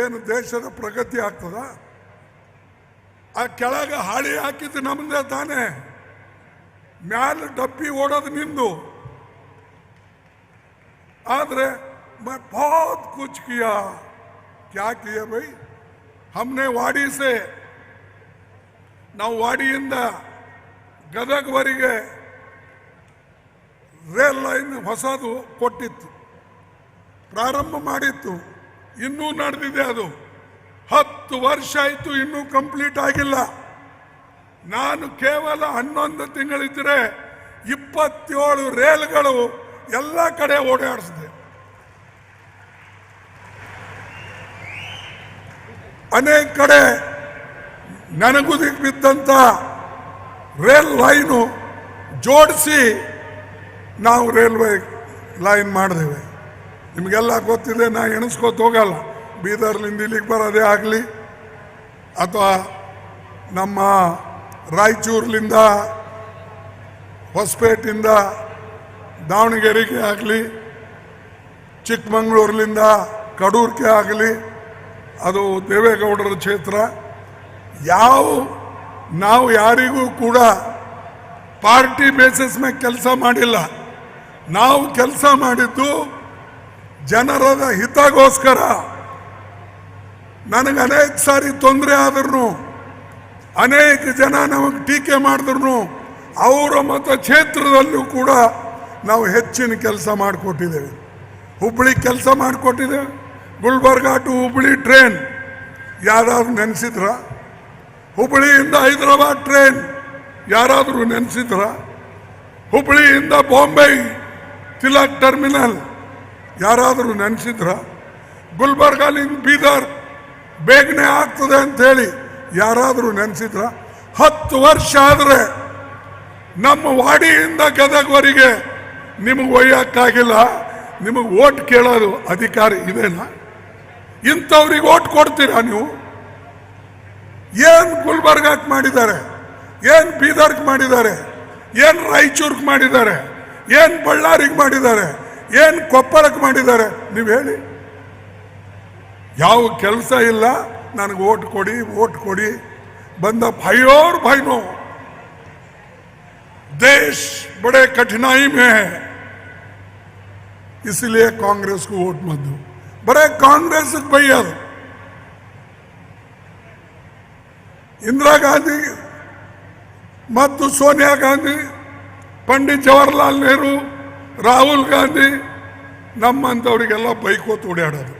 ಏನು ದೇಶದ ಪ್ರಗತಿ ಆಗ್ತದ? ಆ ಕೆಳಗೆ ಹಾಳಿ ಹಾಕಿದ್ದು ನಮ್ಮದೇ ತಾನೇ, ಮ್ಯಾಲ ಡಬ್ಬಿ ಓಡೋದು ನಿಂದು. ಆದರೆ मैं बहुत कुछ किया, क्या किया भाई? हमने वाड़ी से, ನಾವು ವಾಡಿಯಿಂದ ಗದಗವರೆಗೆ ರೇಲ್ ಲೈನ್ ಹೊಸದು ಕೊಟ್ಟಿತ್ತು, ಪ್ರಾರಂಭ ಮಾಡಿತ್ತು, ಇನ್ನೂ ನಡೆದಿದೆ. ಅದು 10 ವರ್ಷ ಆಯಿತು, ಇನ್ನೂ ಕಂಪ್ಲೀಟ್ ಆಗಿಲ್ಲ. ನಾನು ಕೇವಲ 11 ತಿಂಗಳಿದ್ದರೆ 27 ರೇಲ್ಗಳು ಎಲ್ಲ ಕಡೆ ಓಡಾಡಿಸಿದೆ. ಅನೇಕ ಕಡೆ ನೆನಗುದಿಗೆ ಬಿದ್ದಂಥ ರೇಲ್ ಲೈನು ಜೋಡಿಸಿ ನಾವು ರೈಲ್ವೆ ಲೈನ್ ಮಾಡಿದೇವೆ. ನಿಮಗೆಲ್ಲ ಗೊತ್ತಿದೆ, ನಾ ಎಣಿಸ್ಕೋತ ಹೋಗಲ್ಲ. ಬೀದರ್ಲಿಂದ ಇಲ್ಲಿಗೆ ಬರೋದೇ ಆಗಲಿ, ಅಥವಾ ನಮ್ಮ ರಾಯಚೂರಿನಿಂದ ಹೊಸಪೇಟೆಯಿಂದ ದಾವಣಗೆರೆಗೆ ಆಗಲಿ, ಚಿಕ್ಕಮಗಳೂರಿನಿಂದ ಕಡೂರ್ಗೆ ಆಗಲಿ, ಅದು ದೇವೇಗೌಡರ ಕ್ಷೇತ್ರ. ನಾವು ಯಾರಿಗೂ ಕೂಡ ಪಾರ್ಟಿ ಬೇಸಿಸ್ ಮೇಲೆ ಕೆಲಸ ಮಾಡಿಲ್ಲ. ನಾವು ಕೆಲಸ ಮಾಡಿದ್ದು ಜನರ ಹಿತಗೋಸ್ಕರ. ನನಗೆ ಅನೇಕ ಸಾರಿ ತೊಂದರೆ ಆದ್ರೂ, ಅನೇಕ ಜನ ನಮಗೆ ಟೀಕೆ ಮಾಡಿದ್ರು, ಅವರ ಮತಕ್ಷೇತ್ರದಲ್ಲೂ ಕೂಡ ನಾವು ಹೆಚ್ಚಿನ ಕೆಲಸ ಮಾಡಿಕೊಟ್ಟಿದ್ದೇವೆ. ಹುಬ್ಬಳ್ಳಿ ಕೆಲಸ ಮಾಡಿಕೊಟ್ಟಿದ್ದೇವೆ. ಗುಲ್ಬರ್ಗಾ ಟು ಹುಬ್ಬಳ್ಳಿ ಟ್ರೈನ್ ಯಾರಾದರೂ ನೆನೆಸಿದ್ರ? ಹುಬ್ಬಳ್ಳಿಯಿಂದ ಹೈದರಾಬಾದ್ ಟ್ರೈನ್ ಯಾರಾದರೂ ನೆನೆಸಿದ್ರ? ಹುಬ್ಬಳ್ಳಿಯಿಂದ ಬಾಂಬೆ ತಿಲಕ್ ಟರ್ಮಿನಲ್ ಯಾರಾದರೂ ನೆನೆಸಿದ್ರ? ಗುಲ್ಬರ್ಗಾಲಿಂದ ಬೀದರ್ ಬೇಗನೆ ಆಗ್ತದೆ ಅಂಥೇಳಿ ಯಾರಾದರೂ ನೆನೆಸಿದ್ರ? 10 ವರ್ಷ ಆದರೆ ನಮ್ಮ ವಾಡಿಯಿಂದ ಗದಗವರೆಗೆ ನಿಮಗೆ ಒಯ್ಯಕ್ಕಾಗಿಲ್ಲ. ನಿಮಗೆ ಓಟ್ ಕೇಳೋದು ಅಧಿಕಾರ ಇದೇನಾ? ಇಂಥವ್ರಿಗೆ ಓಟ್ ಕೊಡ್ತೀರಾ ನೀವು? ಏನು ಗುಲ್ಬರ್ಗಾಕ್ ಮಾಡಿದ್ದಾರೆ, ಏನು ಬೀದರ್ಗೆ ಮಾಡಿದ್ದಾರೆ, ಏನು ರಾಯಚೂರ್ಗೆ ಮಾಡಿದ್ದಾರೆ, ಏನು ಬಳ್ಳಾರಿಗೆ ಮಾಡಿದ್ದಾರೆ, ಏನು ಕೊಪ್ಪಳಕ್ಕೆ ಮಾಡಿದ್ದಾರೆ? ನೀವು ಹೇಳಿ. ಯಾವ ಕೆಲಸ ಇಲ್ಲ. ನನಗೆ ಓಟ್ ಕೊಡಿ, ಓಟ್ ಕೊಡಿ ಬಂದ भाइयों बहनों, देश बड़े कठिनाई में है, इसलिए कांग्रेस को वोट मत दो. बड़े कांग्रेस भैया इंदिरा गांधी ಮತ್ತು ಸೋನಿಯಾ ಗಾಂಧಿ, ಪಂಡಿತ್ ಜವಾಹರ್ಲಾಲ್ ನೆಹರು, ರಾಹುಲ್ ಗಾಂಧಿ ನಮ್ಮಂಥವ್ರಿಗೆಲ್ಲ ಬೈಕೋತ್ ಓಡಾಡೋದು.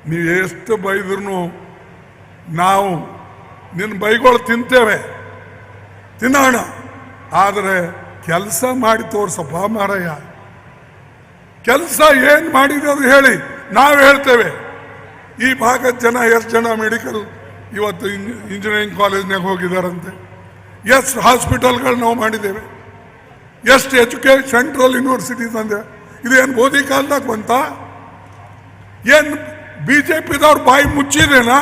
ನೀವು ಎಷ್ಟು ಬೈದ್ರೂ ನಾವು ನಿನ್ನ ಬೈಗಳು ತಿಂತೇವೆ, ತಿನ್ನೋಣ, ಆದರೆ ಕೆಲಸ ಮಾಡಿ ತೋರ್ಸಪ್ಪ ಮಾರಯ್ಯ. ಕೆಲಸ ಏನು ಮಾಡಿರೋದು ಹೇಳಿ, ನಾವು ಹೇಳ್ತೇವೆ. ಈ ಭಾಗದ ಜನ ಎಷ್ಟು ಜನ ಮೆಡಿಕಲ್ ಇವತ್ತು ಇಂಜಿನಿಯರಿಂಗ್ ಕಾಲೇಜ್ನಾಗ ಹೋಗಿದ್ದಾರಂತೆ, ಎಷ್ಟು ಹಾಸ್ಪಿಟಲ್ಗಳು ನಾವು ಮಾಡಿದ್ದೇವೆ, ಎಷ್ಟು ಸೆಂಟ್ರಲ್ ಯೂನಿವರ್ಸಿಟೀಸ್ ಅಂದೆ. ಇದೇನು ಮೋದಿ ಕಾಲದಾಗ ಬಂತ? ಏನು BJPದವ್ರ ಬಾಯಿ ಮುಚ್ಚಿದೇನಾ?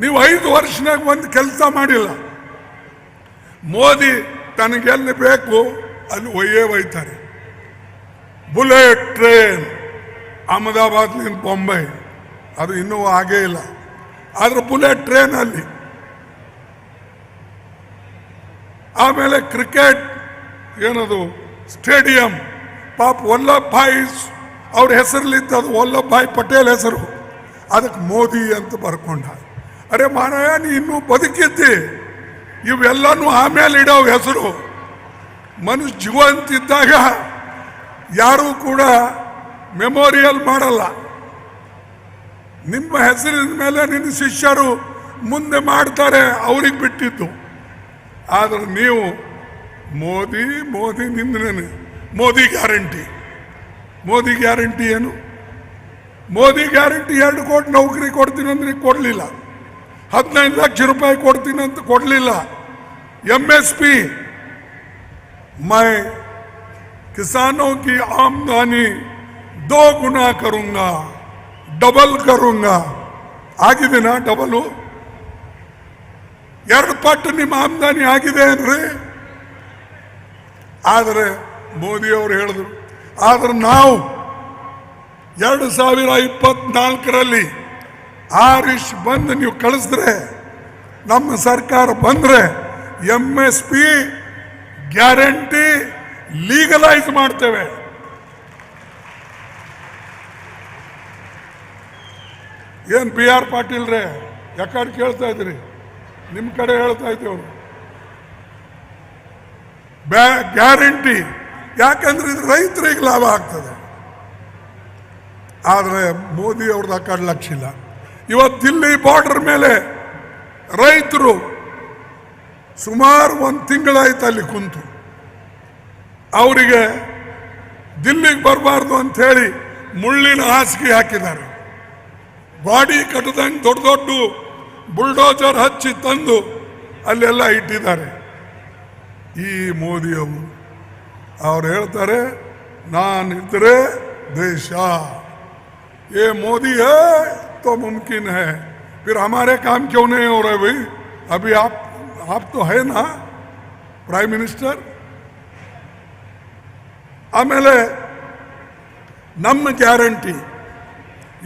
ನೀವು 5 ವರ್ಷನಾಗ ಒಂದು ಕೆಲಸ ಮಾಡಿಲ್ಲ. ಮೋದಿ ತನಗೆಲ್ಲಿ ಬೇಕು ಅಲ್ಲಿ ಒಯ್ತಾರೆ. ಬುಲೆಟ್ ಟ್ರೈನ್ ಅಹಮದಾಬಾದ್ನಿಂದ ಬಾಂಬೆ, ಅದು ಇನ್ನೂ ಆಗೇ ಇಲ್ಲ. ಆದ್ರೆ ಬುಲೆಟ್ ಟ್ರೈನ್ ಅಲ್ಲಿ. ಆಮೇಲೆ ಕ್ರಿಕೆಟ್ ಏನದು ಸ್ಟೇಡಿಯಂ, ಪಾಪ ವಲ್ಲಭ್ ಭಾಯ್ ಅವ್ರ ಹೆಸರಲ್ಲಿದ್ದ, ಅದು ವಲ್ಲಭ್ ಭಾಯ್ ಪಟೇಲ್ ಹೆಸರು, ಅದಕ್ಕೆ ಮೋದಿ ಅಂತ ಬರ್ಕೊಂಡ. ಅರೆ ಮಾನವ, ನೀ ಇನ್ನೂ ಬದುಕಿದ್ದಿ, ಇವೆಲ್ಲನೂ ಆಮೇಲೆ ಇಡೋ ಹೆಸರು. ಮನುಷ್ಯ ಜೀವಂತಿದ್ದಾಗ ಯಾರೂ ಕೂಡ ಮೆಮೋರಿಯಲ್ ಮಾಡಲ್ಲ. ನಿಮ್ಮ ಹೆಸರಿನ ಮೇಲೆ ನಿನ್ನ ಶಿಷ್ಯರು ಮುಂದೆ ಮಾಡ್ತಾರೆ, ಅವ್ರಿಗೆ ಬಿಟ್ಟಿದ್ದು. ಆದರೆ ನೀವು ಮೋದಿ ಮೋದಿ ನಿಂದನೇ. ಮೋದಿ ಗ್ಯಾರಂಟಿ, ಮೋದಿ ಗ್ಯಾರಂಟಿ ಏನು? ಮೋದಿ ಗ್ಯಾರಂಟಿ 2 ಕೋಟಿ ನೌಕರಿ ಕೊಡ್ತೀನಿ ಅಂದ್ರೆ ಕೊಡಲಿಲ್ಲ. 15 ಲಕ್ಷ ರೂಪಾಯಿ ಕೊಡ್ತೀನಿ ಅಂತ ಕೊಡಲಿಲ್ಲ. MSP, मैं किसानों की आमदनी 2 गुना करूंगा, डबल करूंगा. ಆಗಿದೆನಾ ಡಬಲು? 2 ಪಟ್ಟು ನಿಮ್ಮ ಆಮದಾನಿ ಆಗಿದೆ ಅನ್ರಿ. ಆದರೆ ಮೋದಿ ಅವರು ಹೇಳಿದ್ರು. ಆದ್ರೆ ನಾವು 2024ರಲ್ಲಿ ಆರಿಶ್ ಬಂದು ನೀವು ಕಳಿಸಿದ್ರೆ, ನಮ್ಮ ಸರ್ಕಾರ ಬಂದ್ರೆ MSP ಗ್ಯಾರಂಟಿ ಲೀಗಲೈಸ್ ಮಾಡ್ತೇವೆ. ಏನು BR ಪಾಟೀಲ್ ರೇ, ಯಾಕಡೆ ಕೇಳ್ತಾ ಇದ್ರಿ? ನಿಮ್ಮ ಕಡೆ ಹೇಳ್ತಾ ಇದ್ದೇವೆ ಗ್ಯಾರಂಟಿ. ಯಾಕಂದ್ರೆ ಇದು ರೈತರಿಗೆ ಲಾಭ ಆಗ್ತದೆ. ಆದರೆ ಮೋದಿ ಅವ್ರದ್ದು ಆ ಕಡೆ ಲಕ್ಷ ಇಲ್ಲ. ಇವತ್ತು ದಿಲ್ಲಿ ಬಾರ್ಡರ್ ಮೇಲೆ ರೈತರು ಸುಮಾರು 1 ತಿಂಗಳಾಯ್ತು ಅಲ್ಲಿ ಕುಂತು. ಅವರಿಗೆ ದಿಲ್ಲಿಗೆ ಬರಬಾರ್ದು ಅಂತ ಹೇಳಿ ಮುಳ್ಳಿನ ಹಾಸಿಗೆ ಹಾಕಿದ್ದಾರೆ. ಗಾಡಿ ಕಟ್ಟದಂಗೆ ದೊಡ್ಡ ದೊಡ್ಡ ಬುಲ್ಡೋಜರ್ ಹಚ್ಚಿ ತಂದು ಅಲ್ಲೆಲ್ಲ ಇಟ್ಟಿದ್ದಾರೆ. ಈ ಮೋದಿ ಅವ್ರು ಹೇಳ್ತಾರೆ, ನಾನಿದ್ರೆ ದೇಶ, ये मोदी है तो मुमकिन है, फिर हमारे काम क्यों नहीं हो रहे भाई? अभी आप तो है ना ಪ್ರೈಮ್ ಮಿನಿಸ್ಟರ್. ಆಮೇಲೆ ನಮ್ಮ ಗ್ಯಾರಂಟಿ,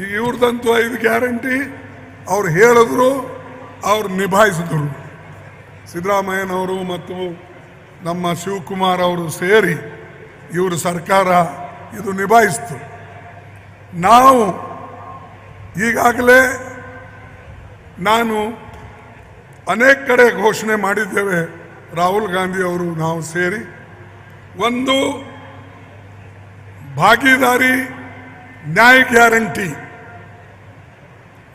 ಈಗ ಇವ್ರದಂತೂ 5 ಗ್ಯಾರಂಟಿ ಅವ್ರು ಹೇಳಿದ್ರು, ಅವ್ರು ನಿಭಾಯಿಸಿದ್ರು. ಸಿದ್ದರಾಮಯ್ಯನವರು ಮತ್ತು ನಮ್ಮ ಶಿವಕುಮಾರ್ ಅವರು ಸೇರಿ ಇವರು ಸರ್ಕಾರ ಇದು ನಿಭಾಯಿಸ್ತು. ನಾವು ಈಗಾಗಲೇ ನಾನು ಅನೇಕ ಕಡೆ ಘೋಷಣೆ ಮಾಡಿದ್ದೇವೆ, ರಾಹುಲ್ ಗಾಂಧಿ ಅವರು ನಾವು ಸೇರಿ. ಒಂದು ಭಾಗಿದಾರಿ ನ್ಯಾಯ ಗ್ಯಾರಂಟಿ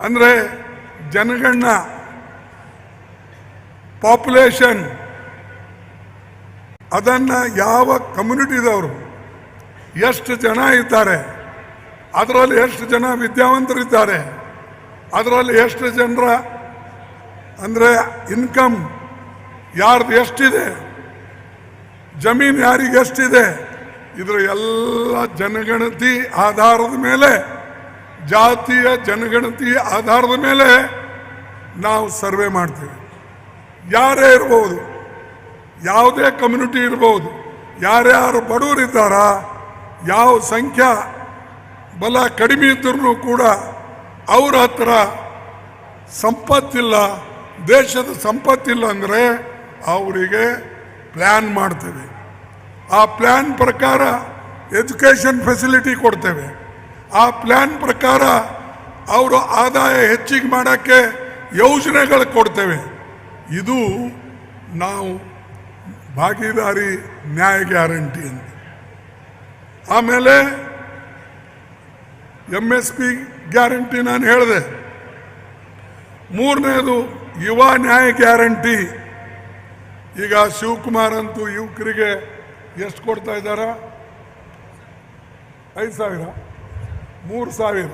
ಅಂದರೆ ಜನಗಣನ ಪಾಪ್ಯುಲೇಷನ್ ಅದನ್ನು ಯಾವ ಕಮ್ಯುನಿಟಿದವರು ಎಷ್ಟು ಜನ ಇದ್ದಾರೆ, ಅದರಲ್ಲಿ ಎಷ್ಟು ಜನ ವಿದ್ಯಾವಂತರಿದ್ದಾರೆ, ಅದರಲ್ಲಿ ಎಷ್ಟು ಜನರ ಅಂದರೆ ಇನ್ಕಮ್ ಯಾರ್ದು ಎಷ್ಟಿದೆ, ಜಮೀನು ಯಾರಿಗೆ ಎಷ್ಟಿದೆ, ಇದರ ಎಲ್ಲ ಜನಗಣತಿ ಆಧಾರದ ಮೇಲೆ, ಜಾತಿಯ ಜನಗಣತಿ ಆಧಾರದ ಮೇಲೆ ನಾವು ಸರ್ವೆ ಮಾಡ್ತೀವಿ. ಯಾರೇ ಇರ್ಬೋದು, ಯಾವುದೇ ಕಮ್ಯುನಿಟಿ ಇರ್ಬೋದು, ಯಾರ್ಯಾರು ಬಡವರಿದ್ದಾರ, ಯಾವ ಸಂಖ್ಯಾ ಬಲ ಕಡಿಮೆ ಇದ್ರೂ ಕೂಡ ಅವ್ರ ಹತ್ರ ಸಂಪತ್ತಿಲ್ಲ, ದೇಶದ ಸಂಪತ್ತಿಲ್ಲ ಅಂದರೆ ಅವರಿಗೆ ಪ್ಲ್ಯಾನ್ ಮಾಡ್ತೇವೆ. ಆ ಪ್ಲ್ಯಾನ್ ಪ್ರಕಾರ ಎಜುಕೇಷನ್ ಫೆಸಿಲಿಟಿ ಕೊಡ್ತೇವೆ. ಆ ಪ್ಲ್ಯಾನ್ ಪ್ರಕಾರ ಅವರು ಆದಾಯ ಹೆಚ್ಚಿಗೆ ಮಾಡೋಕ್ಕೆ ಯೋಜನೆಗಳು ಕೊಡ್ತೇವೆ. ಇದು ನಾವು ಭಾಗಿದಾರಿ ನ್ಯಾಯ ಗ್ಯಾರಂಟಿ ಅಂತ. ಆಮೇಲೆ MSP ಗ್ಯಾರಂಟಿ ನಾನು ಹೇಳಿದೆ. ಮೂರನೇದು ಯುವ ನ್ಯಾಯ ಗ್ಯಾರಂಟಿ. ಈಗ ಶಿವಕುಮಾರ್ ಅಂತೂ ಯುವಕರಿಗೆ ಎಷ್ಟು ಕೊಡ್ತಾ ಇದ್ದಾರ? 5,000,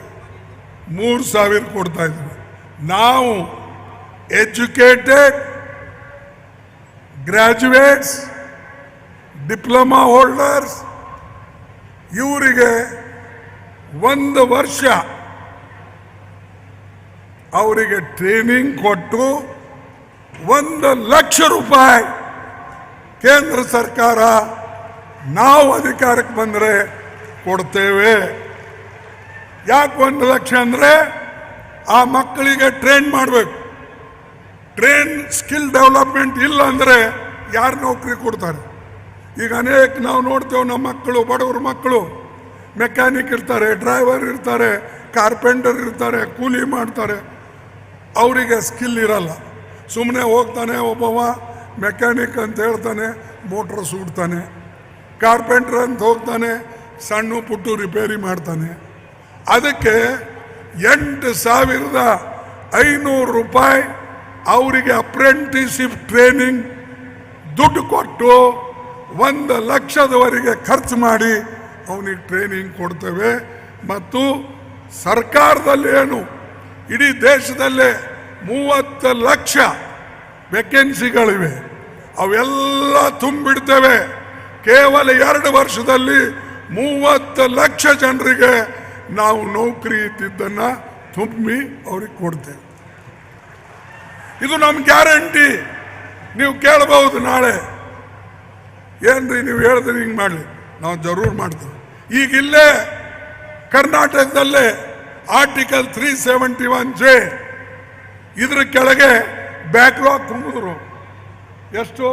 3,000 ಕೊಡ್ತಾ ಇದ್ದಾರೆ. ನಾವು ಎಜುಕೇಟೆಡ್ ಗ್ರ್ಯಾಜುಯೇಟ್ಸ್, ಡಿಪ್ಲೊಮಾ ಹೋಲ್ಡರ್ಸ್ ಇವರಿಗೆ 1 ವರ್ಷ ಅವರಿಗೆ ಟ್ರೈನಿಂಗ್ ಕೊಟ್ಟು 1,00,000 ರೂಪಾಯಿ ಕೇಂದ್ರ ಸರ್ಕಾರ ನಾವು ಅಧಿಕಾರಕ್ಕೆ ಬಂದರೆ ಕೊಡ್ತೇವೆ. ಯಾಕೆ 1,00,000 ಅಂದರೆ ಆ ಮಕ್ಕಳಿಗೆ ಟ್ರೈನ್ ಮಾಡಬೇಕು. ಟ್ರೈನ್ ಸ್ಕಿಲ್ ಡೆವಲಪ್ಮೆಂಟ್ ಇಲ್ಲ ಅಂದರೆ ಯಾರು ನೌಕರಿ ಕೊಡ್ತಾರೆ? ಈಗ ಅನೇಕ ನಾವು ನೋಡ್ತೇವೆ, ನಮ್ಮ ಮಕ್ಕಳು, ಬಡವ್ರ ಮಕ್ಕಳು ಮೆಕ್ಯಾನಿಕ್ ಇರ್ತಾರೆ, ಡ್ರೈವರ್ ಇರ್ತಾರೆ, ಕಾರ್ಪೆಂಟರ್ ಇರ್ತಾರೆ, ಕೂಲಿ ಮಾಡ್ತಾರೆ. ಅವರಿಗೆ ಸ್ಕಿಲ್ ಇರಲ್ಲ. ಸುಮ್ಮನೆ ಹೋಗ್ತಾನೆ, ಒಬ್ಬವ ಮೆಕ್ಯಾನಿಕ್ ಅಂತ ಹೇಳ್ತಾನೆ, ಮೋಟ್ರ್ ಸುಡ್ತಾನೆ. ಕಾರ್ಪೆಂಟರ್ ಅಂತ ಹೋಗ್ತಾನೆ, ಸಣ್ಣ ಪುಟ್ಟು ರಿಪೇರಿ ಮಾಡ್ತಾನೆ. ಅದಕ್ಕೆ 8,500 ರೂಪಾಯಿ ಅವರಿಗೆ ಅಪ್ರೆಂಟಿಸ್ಶಿಪ್ ಟ್ರೈನಿಂಗ್ ದುಡ್ಡು ಕೊಟ್ಟು 1,00,000ವರೆಗೆ ಖರ್ಚು ಮಾಡಿ ಅವನಿಗೆ ಟ್ರೈನಿಂಗ್ ಕೊಡ್ತೇವೆ. ಮತ್ತು ಸರ್ಕಾರದಲ್ಲಿ ಏನು ಇಡೀ ದೇಶದಲ್ಲೇ 30 ಲಕ್ಷ ವೇಕೆನ್ಸಿಗಳಿವೆ, ಅವೆಲ್ಲ ತುಂಬಿಡ್ತೇವೆ. ಕೇವಲ 2 ವರ್ಷದಲ್ಲಿ 30 ಲಕ್ಷ ಜನರಿಗೆ ನಾವು ನೌಕರಿ ಇದ್ದಿದ್ದನ್ನು ತುಂಬಿ ಅವ್ರಿಗೆ ಕೊಡ್ತೇವೆ. ಇದು ನಮ್ಮ ಗ್ಯಾರಂಟಿ. ನೀವು ಕೇಳಬಹುದು ನಾಳೆ, ಏನ್ರಿ ನೀವು ಹೇಳಿದ್ರೆ ಹಿಂಗೆ ಮಾಡಲಿ, ನಾವು ಜರೂರು ಮಾಡ್ತೇವೆ. ಈಗಿಲ್ಲೇ ಕರ್ನಾಟಕದಲ್ಲೇ ಆರ್ಟಿಕಲ್ 371J ಇದ್ರ ಕೆಳಗೆ ಬ್ಯಾಕ್ಲಾಗ್ ತುಂಬಿದ್ರು. ಎಷ್ಟು?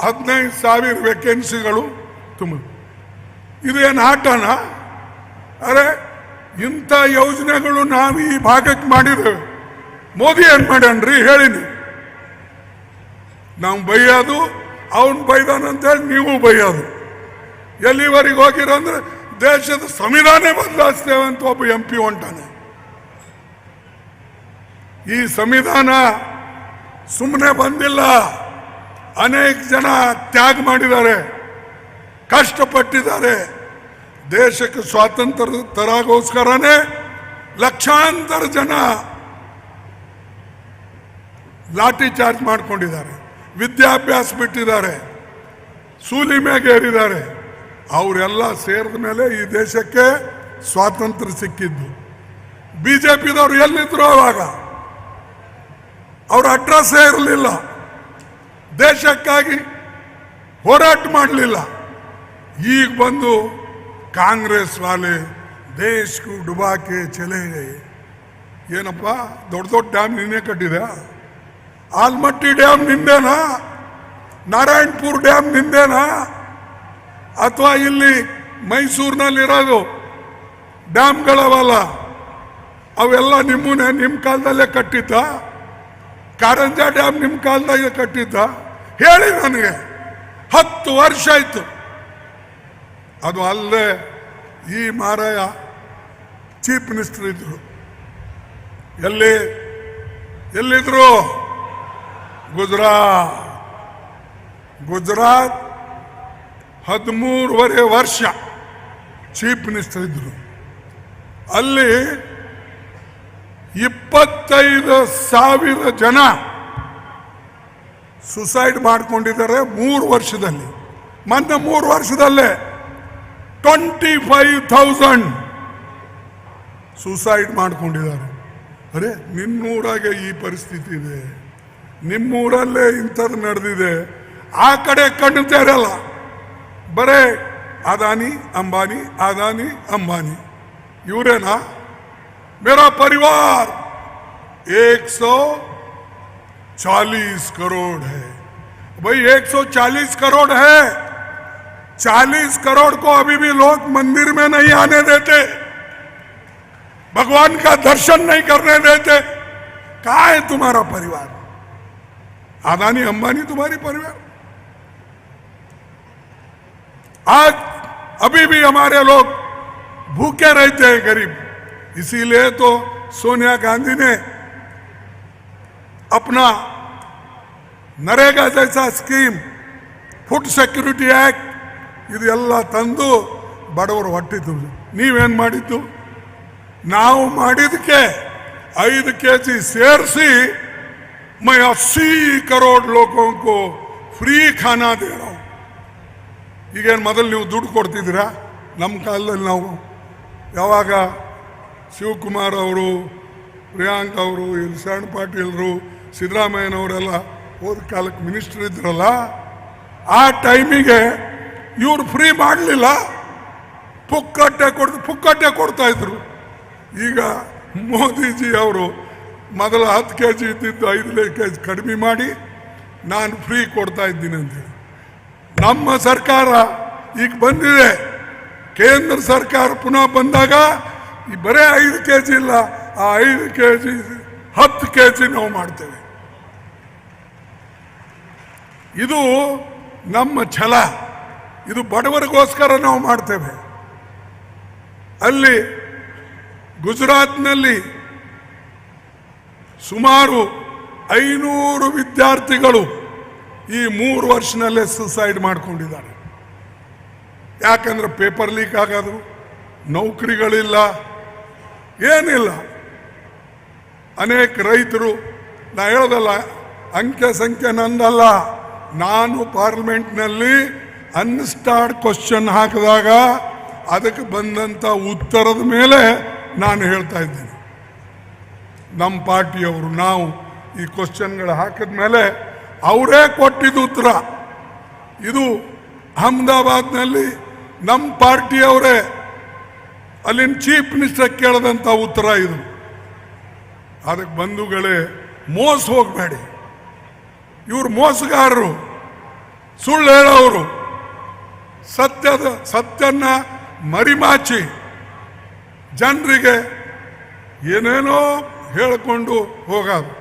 15,000 ವೇಕೆನ್ಸಿಗಳು ತುಂಬ. ಇದೇನು ಆಟನ? ಅರೆ, ಇಂಥ ಯೋಜನೆಗಳು ನಾವು ಈ ಭಾಗಕ್ಕೆ ಮಾಡಿದ್ದೇವೆ. ಮೋದಿ ಏನು ಮಾಡ್ಯಾನ್ರಿ ಹೇಳಿನಿ? ನಾವು ಬೈಯೋದು, ಅವನು ಬೈದಾನಂತೇಳಿ ನೀವು ಬೈಯೋದು. ಎಲ್ಲಿವರೆಗೆ ಹೋಗಿರೋ ಅಂದ್ರೆ ದೇಶದ ಸಂವಿಧಾನ ಬದಲಾಯಿಸ್ತೇವೆ ಅಂತ ಒಬ್ಬ MP ಹೊಂಟಾನೆ. ಈ ಸಂವಿಧಾನ ಸುಮ್ಮನೆ ಬಂದಿಲ್ಲ. ಅನೇಕ ಜನ ತ್ಯಾಗ ಮಾಡಿದ್ದಾರೆ, ಕಷ್ಟಪಟ್ಟಿದ್ದಾರೆ. ದೇಶಕ್ಕೆ ಸ್ವಾತಂತ್ರ್ಯ ತರಾಗೋಸ್ಕರನೇ ಲಕ್ಷಾಂತರ ಜನ ಲಾಠಿ ಚಾರ್ಜ್ ಮಾಡ್ಕೊಂಡಿದ್ದಾರೆ, ವಿದ್ಯಾಭ್ಯಾಸ ಬಿಟ್ಟಿದ್ದಾರೆ, ಸೂಲಿ ಮೇಗೇರಿದ್ದಾರೆ. ಅವರೆಲ್ಲ ಸೇರಿದ ಮೇಲೆ ಈ ದೇಶಕ್ಕೆ ಸ್ವಾತಂತ್ರ್ಯ ಸಿಕ್ಕಿದ್ದು. ಬಿಜೆಪಿದವರು ಎಲ್ಲಿದ್ರು ಅವಾಗ? ಅವ್ರ ಅಡ್ರೆಸ್ಸೇ ಇರಲಿಲ್ಲ, ದೇಶಕ್ಕಾಗಿ ಹೋರಾಟ ಮಾಡಲಿಲ್ಲ. ಈಗ ಬಂದು ಕಾಂಗ್ರೆಸ್ ವಾಲೆ ದೇಶಕ್ಕೂ ಡುಬಾಕೆ ಚಲೇ ಗಯೆ. ಏನಪ್ಪ, ದೊಡ್ಡ ದೊಡ್ಡ ಡ್ಯಾಮ್ ನಿನ್ನೆ ಕಟ್ಟಿದೆ? ಆಲ್ಮಟ್ಟಿ ಡ್ಯಾಮ್ ನಿಂದೇನಾ? ನಾರಾಯಣಪುರ ಡ್ಯಾಮ್ ನಿಂದೇನಾ? ಅಥವಾ ಇಲ್ಲಿ ಮೈಸೂರಿನಲ್ಲಿರೋದು ಡ್ಯಾಮ್ಗಳವಲ್ಲ ಅವೆಲ್ಲ ನಿಮ್ಮ ಕಾಲದಲ್ಲೇ ಕಟ್ಟಿದ್ದ? ಕಾರಂಜ ಡ್ಯಾಮ್ ನಿಮ್ಮ ಕಾಲದಾಗೆ ಕಟ್ಟಿದ್ದ? ಹೇಳಿ ನನಗೆ. 10 ವರ್ಷ ಆಯ್ತು. ಅದು ಅಲ್ಲದೆ ಈ ಮಾರಾಯ ಚೀಫ್ ಮಿನಿಸ್ಟರ್ ಇದ್ರು. ಎಲ್ಲಿದ್ರು? ಗುಜರಾತ್ 13.5 ವರ್ಷ ಚೀಫ್ ಮಿನಿಸ್ಟರ್ ಇದ್ರು. ಅಲ್ಲಿ 25,000 ಜನ ಸುಸೈಡ್ ಮಾಡ್ಕೊಂಡಿದ್ದಾರೆ 3 ವರ್ಷದಲ್ಲಿ. ಮೊನ್ನೆ 3 ವರ್ಷದಲ್ಲೇ 25,000 ಸುಸೈಡ್ ಮಾಡ್ಕೊಂಡಿದ್ದಾರೆ. ಅರೆ, ನಿಮ್ಮೂರಾಗೆ ಈ ಪರಿಸ್ಥಿತಿ ಇದೆ, ನಿಮ್ಮೂರಲ್ಲೇ ಇಂಥದ್ದು ನಡೆದಿದೆ. ಆ ಕಡೆ ಕಣ್ಣು ತೆರಲ್ಲ, ಬರೇ ಅದಾನಿ ಅಂಬಾನಿ ಇವರೇನಾ? मेरा परिवार 140 करोड़ है। भाई 140 करोड़ है, 40 करोड़ को अभी भी लोग मंदिर में नहीं आने देते, भगवान का दर्शन नहीं करने देते। कहाँ है तुम्हारा परिवार? अदानी अंबानी तुम्हारी परिवार? आज अभी भी हमारे लोग भूखे रहते हैं, गरीब। इसीलिए तो सोनिया गांधी ने अपना नरेगा जैसा स्कीम, फूड सिक्योरिटी एक्ट ಇದೆಲ್ಲ ತಂದು ಬಡವರು ಹೊಟ್ಟೆ ತುಂಬ. ನೀವೇನು ಮಾಡಿದ್ದು? ನಾವು ಮಾಡಿದಕ್ಕೆ 5 kg ಸೇರಿಸಿ मैं 80 करोड़ लोगों को फ्री खाना दे रहा हूं. ಈಗೇನು ಮೊದಲು ನೀವು ದುಡ್ಡು ಕೊಡ್ತಿದ್ದೀರಾ? ನಮ್ಮ ಕಾಲದಲ್ಲಿ ನಾವು ಯಾವಾಗ ಶಿವಕುಮಾರ್ ಅವರು, ಪ್ರಿಯಾಂಕ್ ಅವರು, ಶರಣ್ ಪಾಟೀಲ್ರು, ಸಿದ್ದರಾಮಯ್ಯನವರೆಲ್ಲ ಹೋದ ಕಾಲಕ್ಕೆ ಮಿನಿಸ್ಟರ್ ಇದ್ರಲ್ಲ, ಆ ಟೈಮಿಗೆ ಇವರು ಫ್ರೀ ಮಾಡಲಿಲ್ಲ, ಪುಕ್ಕಟ್ಟೆ ಕೊಡ್ತಾ ಇದ್ರು. ಈಗ ಮೋದಿಜಿ ಅವರು ಮೊದಲು 10 kg ಇದ್ದಿದ್ದು 5 kg ಕಡಿಮೆ ಮಾಡಿ ನಾನು ಫ್ರೀ ಕೊಡ್ತಾ ಇದ್ದೀನಿ ಅಂತೇಳಿ. ನಮ್ಮ ಸರ್ಕಾರ ಈಗ ಬಂದಿದೆ, ಕೇಂದ್ರ ಸರ್ಕಾರ ಪುನಃ ಬಂದಾಗ ಬರೇ 5 kg ಇಲ್ಲ, ಆ 5 kg 10 kg ನಾವು ಮಾಡ್ತೇವೆ. ಇದು ನಮ್ಮ ಛಲ, ಇದು ಬಡವರಿಗೋಸ್ಕರ ನಾವು ಮಾಡ್ತೇವೆ. ಅಲ್ಲಿ ಗುಜರಾತ್ನಲ್ಲಿ ಸುಮಾರು 500 ವಿದ್ಯಾರ್ಥಿಗಳು ಈ 3 ವರ್ಷನಲ್ಲೇ ಸುಸೈಡ್ ಮಾಡ್ಕೊಂಡಿದ್ದಾರೆ. ಯಾಕಂದ್ರೆ ಪೇಪರ್ ಲೀಕ್ ಆಗೋದು, ನೌಕರಿಗಳಿಲ್ಲ, ಏನಿಲ್ಲ. ಅನೇಕ ರೈತರು, ನಾ ಹೇಳೋದಲ್ಲ, ಅಂಕೆ ಸಂಖ್ಯೆ ನಂದಲ್ಲ, ನಾನು ಪಾರ್ಲಿಮೆಂಟ್ನಲ್ಲಿ ಅನ್ಸ್ಟಾರ್ಡ್ ಕ್ವಶನ್ ಹಾಕಿದಾಗ ಅದಕ್ಕೆ ಬಂದಂಥ ಉತ್ತರದ ಮೇಲೆ ನಾನು ಹೇಳ್ತಾ ಇದ್ದೀನಿ. ನಮ್ಮ ಪಾರ್ಟಿಯವರು ನಾವು ಈ ಕ್ವಶನ್ಗಳು ಹಾಕಿದ ಮೇಲೆ ಅವರೇ ಕೊಟ್ಟಿದ್ದು ಉತ್ತರ. ಇದು ಅಹಮದಾಬಾದ್ನಲ್ಲಿ ನಮ್ಮ ಪಾರ್ಟಿಯವರೇ ಅಲ್ಲಿನ ಚೀಫ್ ಮಿನಿಸ್ಟರ್ ಕೇಳದಂಥ ಉತ್ತರ ಇದು. ಅದಕ್ಕೆ ಬಂಧುಗಳೇ, ಮೋಸ ಹೋಗಬೇಡಿ. ಇವರು ಮೋಸಗಾರರು, ಸುಳ್ಳು ಹೇಳೋರು, ಸತ್ಯನ ಮರಿಮಾಚಿ ಜನರಿಗೆ ಏನೇನೋ ಹೇಳಿಕೊಂಡು ಹೋಗೋದು.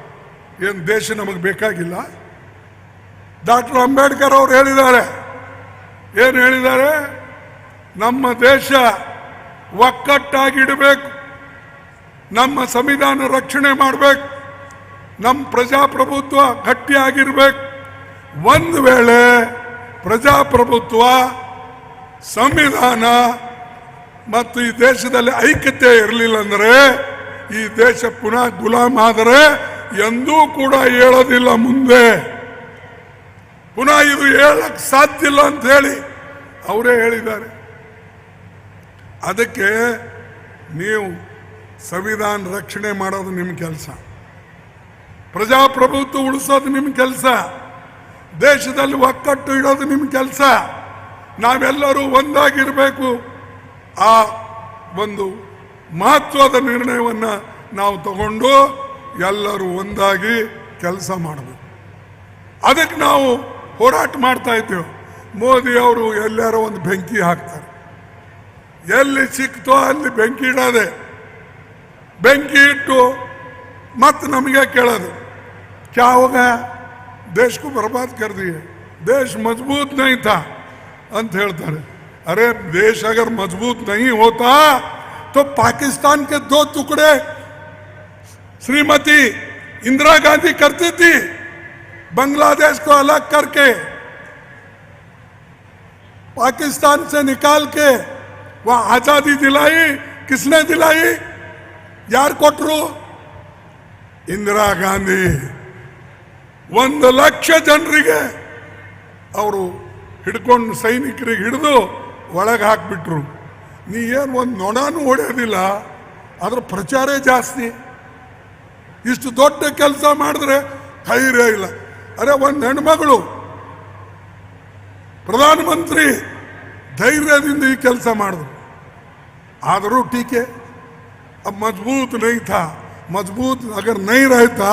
ಏನು ದೇಶ ನಮಗೆ ಬೇಕಾಗಿಲ್ಲ? ಡಾಕ್ಟರ್ ಅಂಬೇಡ್ಕರ್ ಅವರು ಹೇಳಿದ್ದಾರೆ, ಏನು ಹೇಳಿದ್ದಾರೆ? ನಮ್ಮ ದೇಶ ಒಕ್ಕಟ್ಟಾಗಿಡಬೇಕು, ನಮ್ಮ ಸಂವಿಧಾನ ರಕ್ಷಣೆ ಮಾಡಬೇಕು, ನಮ್ಮ ಪ್ರಜಾಪ್ರಭುತ್ವ ಗಟ್ಟಿಯಾಗಿರ್ಬೇಕು. ಒಂದು ವೇಳೆ ಪ್ರಜಾಪ್ರಭುತ್ವ, ಸಂವಿಧಾನ ಮತ್ತು ಈ ದೇಶದಲ್ಲಿ ಐಕ್ಯತೆ ಇರಲಿಲ್ಲ ಅಂದರೆ ಈ ದೇಶ ಪುನಃ ಗುಲಾಮ್ ಆದರೆ ಎಂದೂ ಕೂಡ ಹೇಳೋದಿಲ್ಲ. ಮುಂದೆ ಪುನಃ ಇದು ಹೇಳಕ್ ಸಾಧ್ಯ ಇಲ್ಲ ಅಂತ ಹೇಳಿ ಅವರೇ ಹೇಳಿದ್ದಾರೆ. ಅದಕ್ಕೆ ನೀವು ಸಂವಿಧಾನ ರಕ್ಷಣೆ ಮಾಡೋದು ನಿಮ್ಮ ಕೆಲಸ, ಪ್ರಜಾಪ್ರಭುತ್ವ ಉಳಿಸೋದು ನಿಮ್ಮ ಕೆಲಸ, ದೇಶದಲ್ಲಿ ಒಕ್ಕಟ್ಟು ಇಡೋದು ನಿಮ್ಮ ಕೆಲಸ. ನಾವೆಲ್ಲರೂ ಒಂದಾಗಿರಬೇಕು. ಆ ಒಂದು ಮಹತ್ವದ ನಿರ್ಣಯವನ್ನು ನಾವು ತಗೊಂಡು ಎಲ್ಲರೂ ಒಂದಾಗಿ ಕೆಲಸ ಮಾಡಬೇಕು. ಅದಕ್ಕೆ ನಾವು ಹೋರಾಟ ಮಾಡ್ತಾ ಇದ್ದೇವೆ. ಮೋದಿ ಅವರು ಎಲ್ಲಾರೋ ಒಂದು ಬೆಂಕಿ ಹಾಕ್ತಾರೆ, ಎಲ್ಲಿ ಸಿಕ್ತೋ ಅಲ್ಲಿ ಬೆಂಕಿ ಇಡೋದೆ, ಬೆಂಕಿ ಇಟ್ಟು ಮತ್ತೆ ನಮಗೆ ಕೇಳೋದು क्या होगा, देश को बर्बाद कर दिए, देश मजबूत नहीं था अंत ಹೇಳ್ತಾರೆ. अरे देश अगर मजबूत नहीं होता तो पाकिस्तान के 2 टुकड़े श्रीमती इंदिरा गांधी करती थी, बांग्लादेश को अलग करके पाकिस्तान से निकाल के वह आजादी दिलाई. किसने दिलाई? यार कोटरू इंदिरा गांधी. 1 ಲಕ್ಷ ಜನರಿಗೆ ಅವರು ಹಿಡ್ಕೊಂಡು ಸೈನಿಕರಿಗೆ ಹಿಡಿದು ಒಳಗೆ ಹಾಕಿಬಿಟ್ರು. ನೀ ಏನು ಒಂದು ನೊಣನೂ ಹೊಡೆಯೋದಿಲ್ಲ, ಅದ್ರ ಪ್ರಚಾರ ಜಾಸ್ತಿ. ಇಷ್ಟು ದೊಡ್ಡ ಕೆಲಸ ಮಾಡಿದ್ರೆ ಧೈರ್ಯ ಇಲ್ಲ. ಅರೆ ಒಂದು ಹೆಣ್ಮಗಳು ಪ್ರಧಾನಮಂತ್ರಿ ಧೈರ್ಯದಿಂದ ಈ ಕೆಲಸ ಮಾಡಿದ್ರು, ಆದರೂ ಟೀಕೆ. अब मजबूत नहीं था, मजबूत अगर नहीं रहता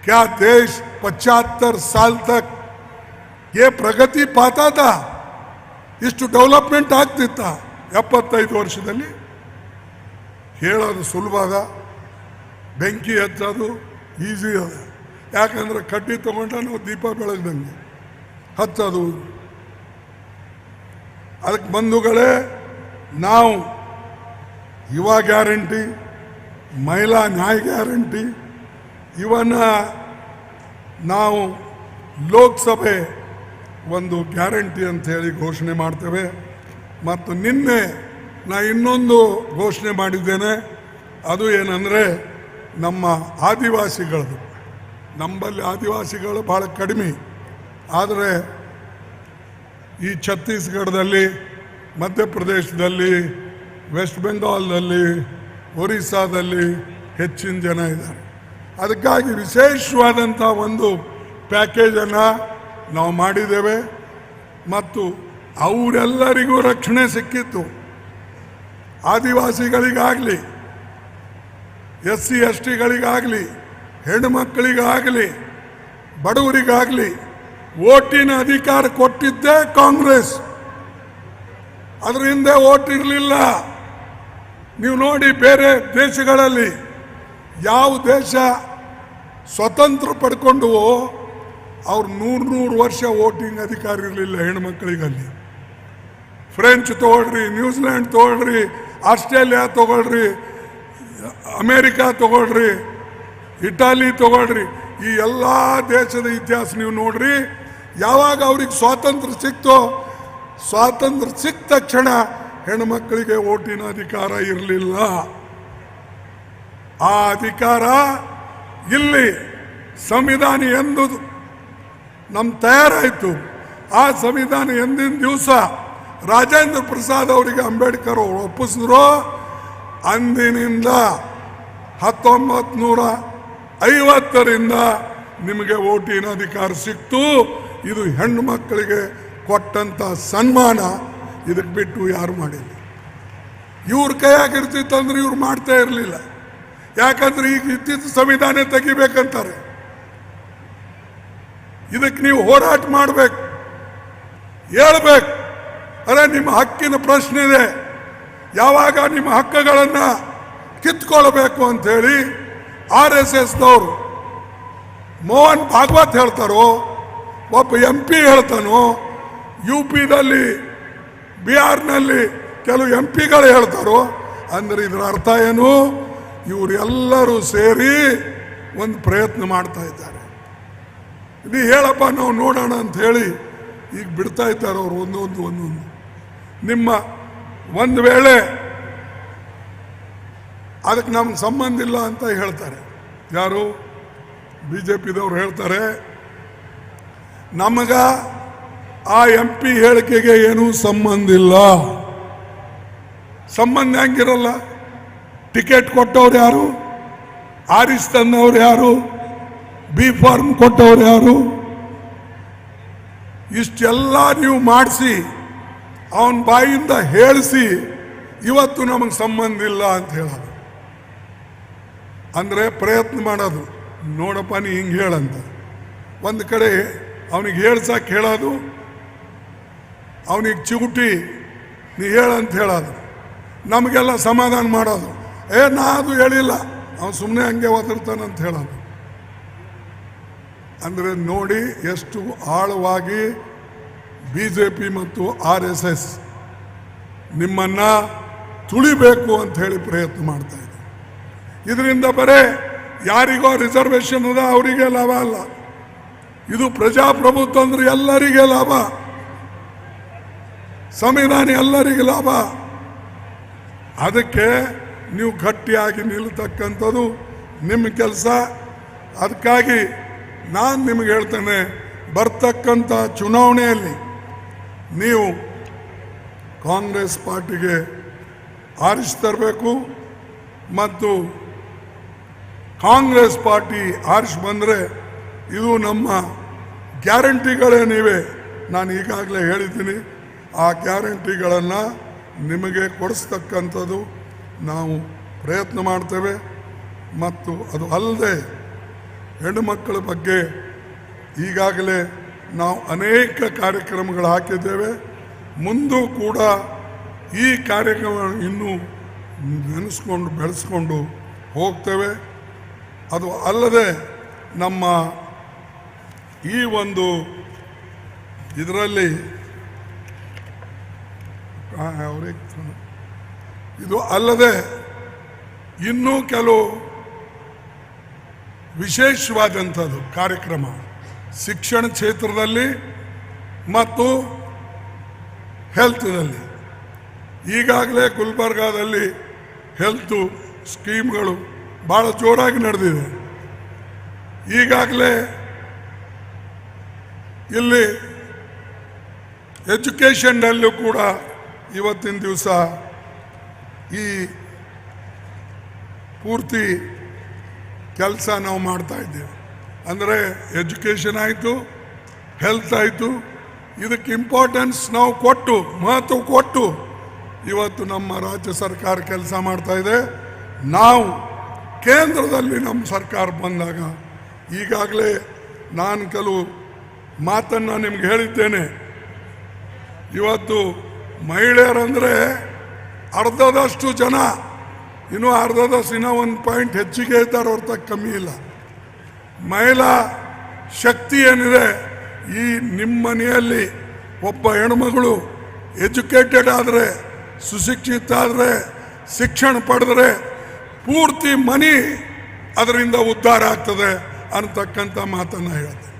क्या देश 75 साल तक ये प्रगति पाता था? ಇಷ್ಟು ಡೆವಲಪ್ಮೆಂಟ್ ಆಗ್ತಿತ್ತ 75 ವರ್ಷದಲ್ಲಿ? ಹೇಳೋದು ಸುಲಭ ಅದ, ಬೆಂಕಿ ಹಚ್ಚೋದು ಈಸಿ ಅದ. ಯಾಕಂದ್ರೆ ಕಡ್ಡಿ ತಗೊಂಡ ನಾವು ದೀಪ ಬೆಳಗ್ದಂಗೆ ಹಚ್ಚೋದು. ಅದಕ್ಕೆ ಬಂಧುಗಳೇ, ನಾವು ಯುವ ಗ್ಯಾರಂಟಿ, ಮಹಿಳಾ ನ್ಯಾಯ ಗ್ಯಾರಂಟಿ ಇವನ್ನ ನಾವು ಲೋಕಸಭೆ ಒಂದು ಗ್ಯಾರಂಟಿ ಅಂತ ಹೇಳಿ ಘೋಷಣೆ ಮಾಡ್ತೇವೆ. ಮತ್ತು ನಿನ್ನೆ ನಾ ಇನ್ನೊಂದು ಘೋಷಣೆ ಮಾಡಿದ್ದೇನೆ. ಅದು ಏನಂದರೆ ನಮ್ಮ ಆದಿವಾಸಿಗಳದು. ನಮ್ಮಲ್ಲಿ ಆದಿವಾಸಿಗಳು ಭಾಳ ಕಡಿಮೆ, ಆದರೆ ಈ ಛತ್ತೀಸ್ಗಢದಲ್ಲಿ, ಮಧ್ಯಪ್ರದೇಶದಲ್ಲಿ, ವೆಸ್ಟ್ ಬೆಂಗಾಲ್ನಲ್ಲಿ, ಒರಿಸ್ಸಾದಲ್ಲಿ ಹೆಚ್ಚಿನ ಜನ ಇದ್ದಾರೆ. ಅದಕ್ಕಾಗಿ ವಿಶೇಷವಾದಂಥ ಒಂದು ಪ್ಯಾಕೇಜನ್ನು ನಾವು ಮಾಡಿದ್ದೇವೆ. ಮತ್ತು ಅವರೆಲ್ಲರಿಗೂ ರಕ್ಷಣೆ ಸಿಕ್ಕಿತ್ತು. ಆದಿವಾಸಿಗಳಿಗಾಗಲಿ, SC STಗಳಿಗಾಗಲಿ, ಹೆಣ್ಣುಮಕ್ಕಳಿಗಾಗಲಿ, ಬಡವರಿಗಾಗಲಿ ಓಟಿನ ಅಧಿಕಾರ ಕೊಟ್ಟಿದ್ದೇ ಕಾಂಗ್ರೆಸ್. ಅದರ ಹಿಂದೆ ಓಟ್ ಇರಲಿಲ್ಲ. ನೀವು ನೋಡಿ, ಬೇರೆ ದೇಶಗಳಲ್ಲಿ ಯಾವ ದೇಶ ಸ್ವತಂತ್ರ ಪಡ್ಕೊಂಡುವೋ ಅವ್ರು 100 ವರ್ಷ ವೋಟಿಂಗ್ ಅಧಿಕಾರ ಇರಲಿಲ್ಲ ಹೆಣ್ಮಕ್ಳಿಗಲ್ಲಿ. ಫ್ರೆಂಚ್ ತಗೊಳ್ರಿ, ನ್ಯೂಜಿಲ್ಯಾಂಡ್ ತಗೊಳ್ರಿ, ಆಸ್ಟ್ರೇಲಿಯಾ ತಗೊಳ್ರಿ, ಅಮೇರಿಕಾ ತಗೊಳ್ರಿ, ಇಟಾಲಿ ತಗೊಳ್ರಿ, ಈ ಎಲ್ಲ ದೇಶದ ಇತಿಹಾಸ ನೀವು ನೋಡ್ರಿ. ಯಾವಾಗ ಅವ್ರಿಗೆ ಸ್ವಾತಂತ್ರ್ಯ ಸಿಕ್ತೋ, ಸ್ವಾತಂತ್ರ್ಯ ಸಿಕ್ಕ ತಕ್ಷಣ ಹೆಣ್ಮಕ್ಕಳಿಗೆ ವೋಟಿನ ಅಧಿಕಾರ ಇರಲಿಲ್ಲ. ಆ ಅಧಿಕಾರ ಇಲ್ಲಿ ಸಂವಿಧಾನ ಎಂದು ನಮ್ಮ ತಯಾರಾಯಿತು. ಆ ಸಂವಿಧಾನ ಎಂದಿನ ದಿವಸ ರಾಜೇಂದ್ರ ಪ್ರಸಾದ್ ಅವರಿಗೆ ಅಂಬೇಡ್ಕರ್ ಅವರು ಒಪ್ಪಿಸಿದ್ರು, ಅಂದಿನಿಂದ 1950ರಿಂದ ನಿಮಗೆ ವೋಟಿನ ಅಧಿಕಾರ ಸಿಕ್ತು. ಇದು ಹೆಣ್ಣು ಮಕ್ಕಳಿಗೆ ಕೊಟ್ಟಂಥ ಸನ್ಮಾನ. ಇದಕ್ಕೆ ಬಿಟ್ಟು ಯಾರು ಮಾಡಿಲ್ಲ. ಇವ್ರ ಕೈಯಾಗಿರ್ತಿತ್ತಂದ್ರೆ ಇವ್ರು ಮಾಡ್ತಾ ಇರಲಿಲ್ಲ. ಯಾಕಂದ್ರೆ ಈಗ ಇದ್ದಿದ್ದ ಸಂವಿಧಾನ ತೆಗಿಬೇಕಂತಾರೆ. ಇದಕ್ಕೆ ನೀವು ಹೋರಾಟ ಮಾಡಬೇಕು, ಹೇಳ್ಬೇಕು. ಅರೆ ನಿಮ್ಮ ಹಕ್ಕಿನ ಪ್ರಶ್ನೆ ಇದೆ, ಯಾವಾಗ ನಿಮ್ಮ ಹಕ್ಕುಗಳನ್ನು ಕಿತ್ಕೊಳ್ಬೇಕು ಅಂಥೇಳಿ RSSದವರು ಮೋಹನ್ ಭಾಗವತ್ ಹೇಳ್ತಾರೋ, ಒಬ್ಬ MP ಹೇಳ್ತಾನೋ, UPದಲ್ಲಿ ಬಿಹಾರ್ನಲ್ಲಿ ಕೆಲವು MPಗಳು ಹೇಳ್ತಾರೋ, ಅಂದರೆ ಇದರ ಅರ್ಥ ಏನು? ಇವರೆಲ್ಲರೂ ಸೇರಿ ಒಂದು ಪ್ರಯತ್ನ ಮಾಡ್ತಾ ಇದ್ದಾರೆ. ಇದು ಹೇಳಪ್ಪ ನಾವು ನೋಡೋಣ ಅಂತ ಹೇಳಿ ಈಗ ಬಿಡ್ತಾ ಇದ್ದಾರೆ ಅವರು ಒಂದೊಂದು. ನಿಮ್ಮ ಒಂದು ವೇಳೆ ಅದಕ್ಕೆ ನಮ್ಗೆ ಸಂಬಂಧ ಇಲ್ಲ ಅಂತ ಹೇಳ್ತಾರೆ. ಯಾರು? BJPದವ್ರು ಹೇಳ್ತಾರೆ, ನಮಗ ಆ MP ಹೇಳಿಕೆಗೆ ಏನೂ ಸಂಬಂಧ ಇಲ್ಲ. ಸಂಬಂಧ ಹೆಂಗಿರಲ್ಲ? ಟಿಕೆಟ್ ಕೊಟ್ಟವ್ರು ಯಾರು? ಆರಿಸ್ ತಂದವ್ರು ಯಾರು? ಬಿ ಫಾರ್ಮ್ ಕೊಟ್ಟವ್ರು ಯಾರು? ಇಷ್ಟೆಲ್ಲ ನೀವು ಮಾಡಿಸಿ ಅವನ ಬಾಯಿಂದ ಹೇಳಿಸಿ ಇವತ್ತು ನಮಗೆ ಸಂಬಂಧ ಇಲ್ಲ ಅಂತ ಹೇಳೋದು, ಅಂದರೆ ಪ್ರಯತ್ನ ಮಾಡೋದು. ನೋಡಪ್ಪ ನೀ ಹಿಂಗೆ ಹೇಳಂತ ಒಂದು ಕಡೆ ಅವನಿಗೆ ಹೇಳ್ಸಕ್ಕೆ ಹೇಳೋದು, ಅವನಿಗೆ ಚಿಗುಟಿ ನೀ ಹೇಳಂತ ಹೇಳೋದು, ನಮಗೆಲ್ಲ ಸಮಾಧಾನ ಮಾಡೋದು. ನಾ ಅದು ಹೇಳಿಲ್ಲ, ಅವನು ಸುಮ್ಮನೆ ಹಂಗೆ ಒದರ್ತಾನಂತ ಹೇಳೋದು. ಅಂದರೆ ನೋಡಿ ಎಷ್ಟು ಆಳವಾಗಿ BJP ಮತ್ತು RSS ನಿಮ್ಮನ್ನು ತುಳಿಬೇಕು ಅಂತ ಹೇಳಿ ಪ್ರಯತ್ನ ಮಾಡ್ತಾ ಇದೆ. ಇದರಿಂದ ಬರೇ ಯಾರಿಗೋ ರಿಸರ್ವೇಷನ್ ಅದ ಅವರಿಗೆ ಲಾಭ ಅಲ್ಲ, ಇದು ಪ್ರಜಾಪ್ರಭುತ್ವ ಅಂದ್ರೆ ಎಲ್ಲರಿಗೆ ಲಾಭ, ಸಂವಿಧಾನ ಎಲ್ಲರಿಗೆ ಲಾಭ. ಅದಕ್ಕೆ ನೀವು ಗಟ್ಟಿಯಾಗಿ ನಿಲ್ತಕ್ಕಂಥದ್ದು ನಿಮ್ಮ ಕೆಲಸ. ಅದಕ್ಕಾಗಿ ನಾನು ನಿಮಗೆ ಹೇಳ್ತೇನೆ, ಬರ್ತಕ್ಕಂಥ ಚುನಾವಣೆಯಲ್ಲಿ ನೀವು ಕಾಂಗ್ರೆಸ್ ಪಾರ್ಟಿಗೆ ಆರಿಸಿ ತರಬೇಕು. ಮತ್ತು ಕಾಂಗ್ರೆಸ್ ಪಾರ್ಟಿ ಆರಿಸಿ ಬಂದರೆ ಇದು ನಮ್ಮ ಗ್ಯಾರಂಟಿಗಳೇನಿವೆ, ನಾನು ಈಗಾಗಲೇ ಹೇಳಿದ್ದೀನಿ, ಆ ಗ್ಯಾರಂಟಿಗಳನ್ನು ನಿಮಗೆ ಕೊಡಿಸ್ತಕ್ಕಂಥದ್ದು ನಾವು ಪ್ರಯತ್ನ ಮಾಡ್ತೇವೆ. ಮತ್ತು ಅದು ಅಲ್ಲದೆ ಹೆಣ್ಣುಮಕ್ಕಳ ಬಗ್ಗೆ ಈಗಾಗಲೇ ನಾವು ಅನೇಕ ಕಾರ್ಯಕ್ರಮಗಳು ಹಾಕಿದ್ದೇವೆ. ಮುಂದೂ ಕೂಡ ಈ ಕಾರ್ಯಕ್ರಮಗಳನ್ನು ಇನ್ನೂ ನೆನೆಸ್ಕೊಂಡು ಬೆಳೆಸ್ಕೊಂಡು ಹೋಗ್ತೇವೆ. ಅದು ಅಲ್ಲದೆ ನಮ್ಮ ಈ ಒಂದು ಇದರಲ್ಲಿ ಇದು ಅಲ್ಲದೆ ಇನ್ನೂ ಕೆಲವು ವಿಶೇಷವಾದಂಥದ್ದು ಕಾರ್ಯಕ್ರಮ ಶಿಕ್ಷಣ ಕ್ಷೇತ್ರದಲ್ಲಿ ಮತ್ತು ಹೆಲ್ತ್ನಲ್ಲಿ. ಈಗಾಗಲೇ ಗುಲ್ಬರ್ಗಾದಲ್ಲಿ ಹೆಲ್ತು ಸ್ಕೀಮ್ಗಳು ಭಾಳ ಜೋರಾಗಿ ನಡೆದಿದೆ. ಈಗಾಗಲೇ ಇಲ್ಲಿ ಎಜುಕೇಷನ್ನಲ್ಲೂ ಕೂಡ ಇವತ್ತಿನ ದಿವಸ ಈ ಪೂರ್ತಿ ಕೆಲಸ ನಾವು ಮಾಡ್ತಾ ಇದ್ದೇವೆ. ಅಂದರೆ ಎಜುಕೇಷನ್ ಆಯಿತು, ಹೆಲ್ತ್ ಆಯಿತು, ಇದಕ್ಕೆ ಇಂಪಾರ್ಟೆನ್ಸ್ ನಾವು ಕೊಟ್ಟು, ಮಹತ್ವ ಕೊಟ್ಟು ಇವತ್ತು ನಮ್ಮ ರಾಜ್ಯ ಸರ್ಕಾರ ಕೆಲಸ ಮಾಡ್ತಾ ಇದೆ. ನಾವು ಕೇಂದ್ರದಲ್ಲಿ ನಮ್ಮ ಸರ್ಕಾರ ಬಂದಾಗ ಈಗಾಗಲೇ ನಾನು ಕೆಲವು ಮಾತನ್ನು ನಿಮ್ಗೆ ಹೇಳಿದ್ದೇನೆ. ಇವತ್ತು ಮಹಿಳೆಯರಂದರೆ ಅರ್ಧದಷ್ಟು ಜನ, ಇನ್ನೂ ಅರ್ಧದಷ್ಟು ಇನ್ನೂ ಒಂದು ಪಾಯಿಂಟ್ ಹೆಚ್ಚಿಗೆ ಇದ್ದಾರೆ, ಹೊರತ ಕಮ್ಮಿ ಇಲ್ಲ. ಮಹಿಳಾ ಶಕ್ತಿ ಏನಿದೆ, ಈ ನಿಮ್ಮ ಮನೆಯಲ್ಲಿ ಒಬ್ಬ ಹೆಣ್ಮಗಳು ಎಜುಕೇಟೆಡ್ ಆದರೆ, ಸುಶಿಕ್ಷಿತ ಆದರೆ, ಶಿಕ್ಷಣ ಪಡೆದರೆ ಪೂರ್ತಿ ಮನೆ ಅದರಿಂದ ಉದ್ಧಾರ ಆಗ್ತದೆ ಅನ್ನತಕ್ಕಂಥ ಮಾತನ್ನು ಹೇಳ್ತೇನೆ.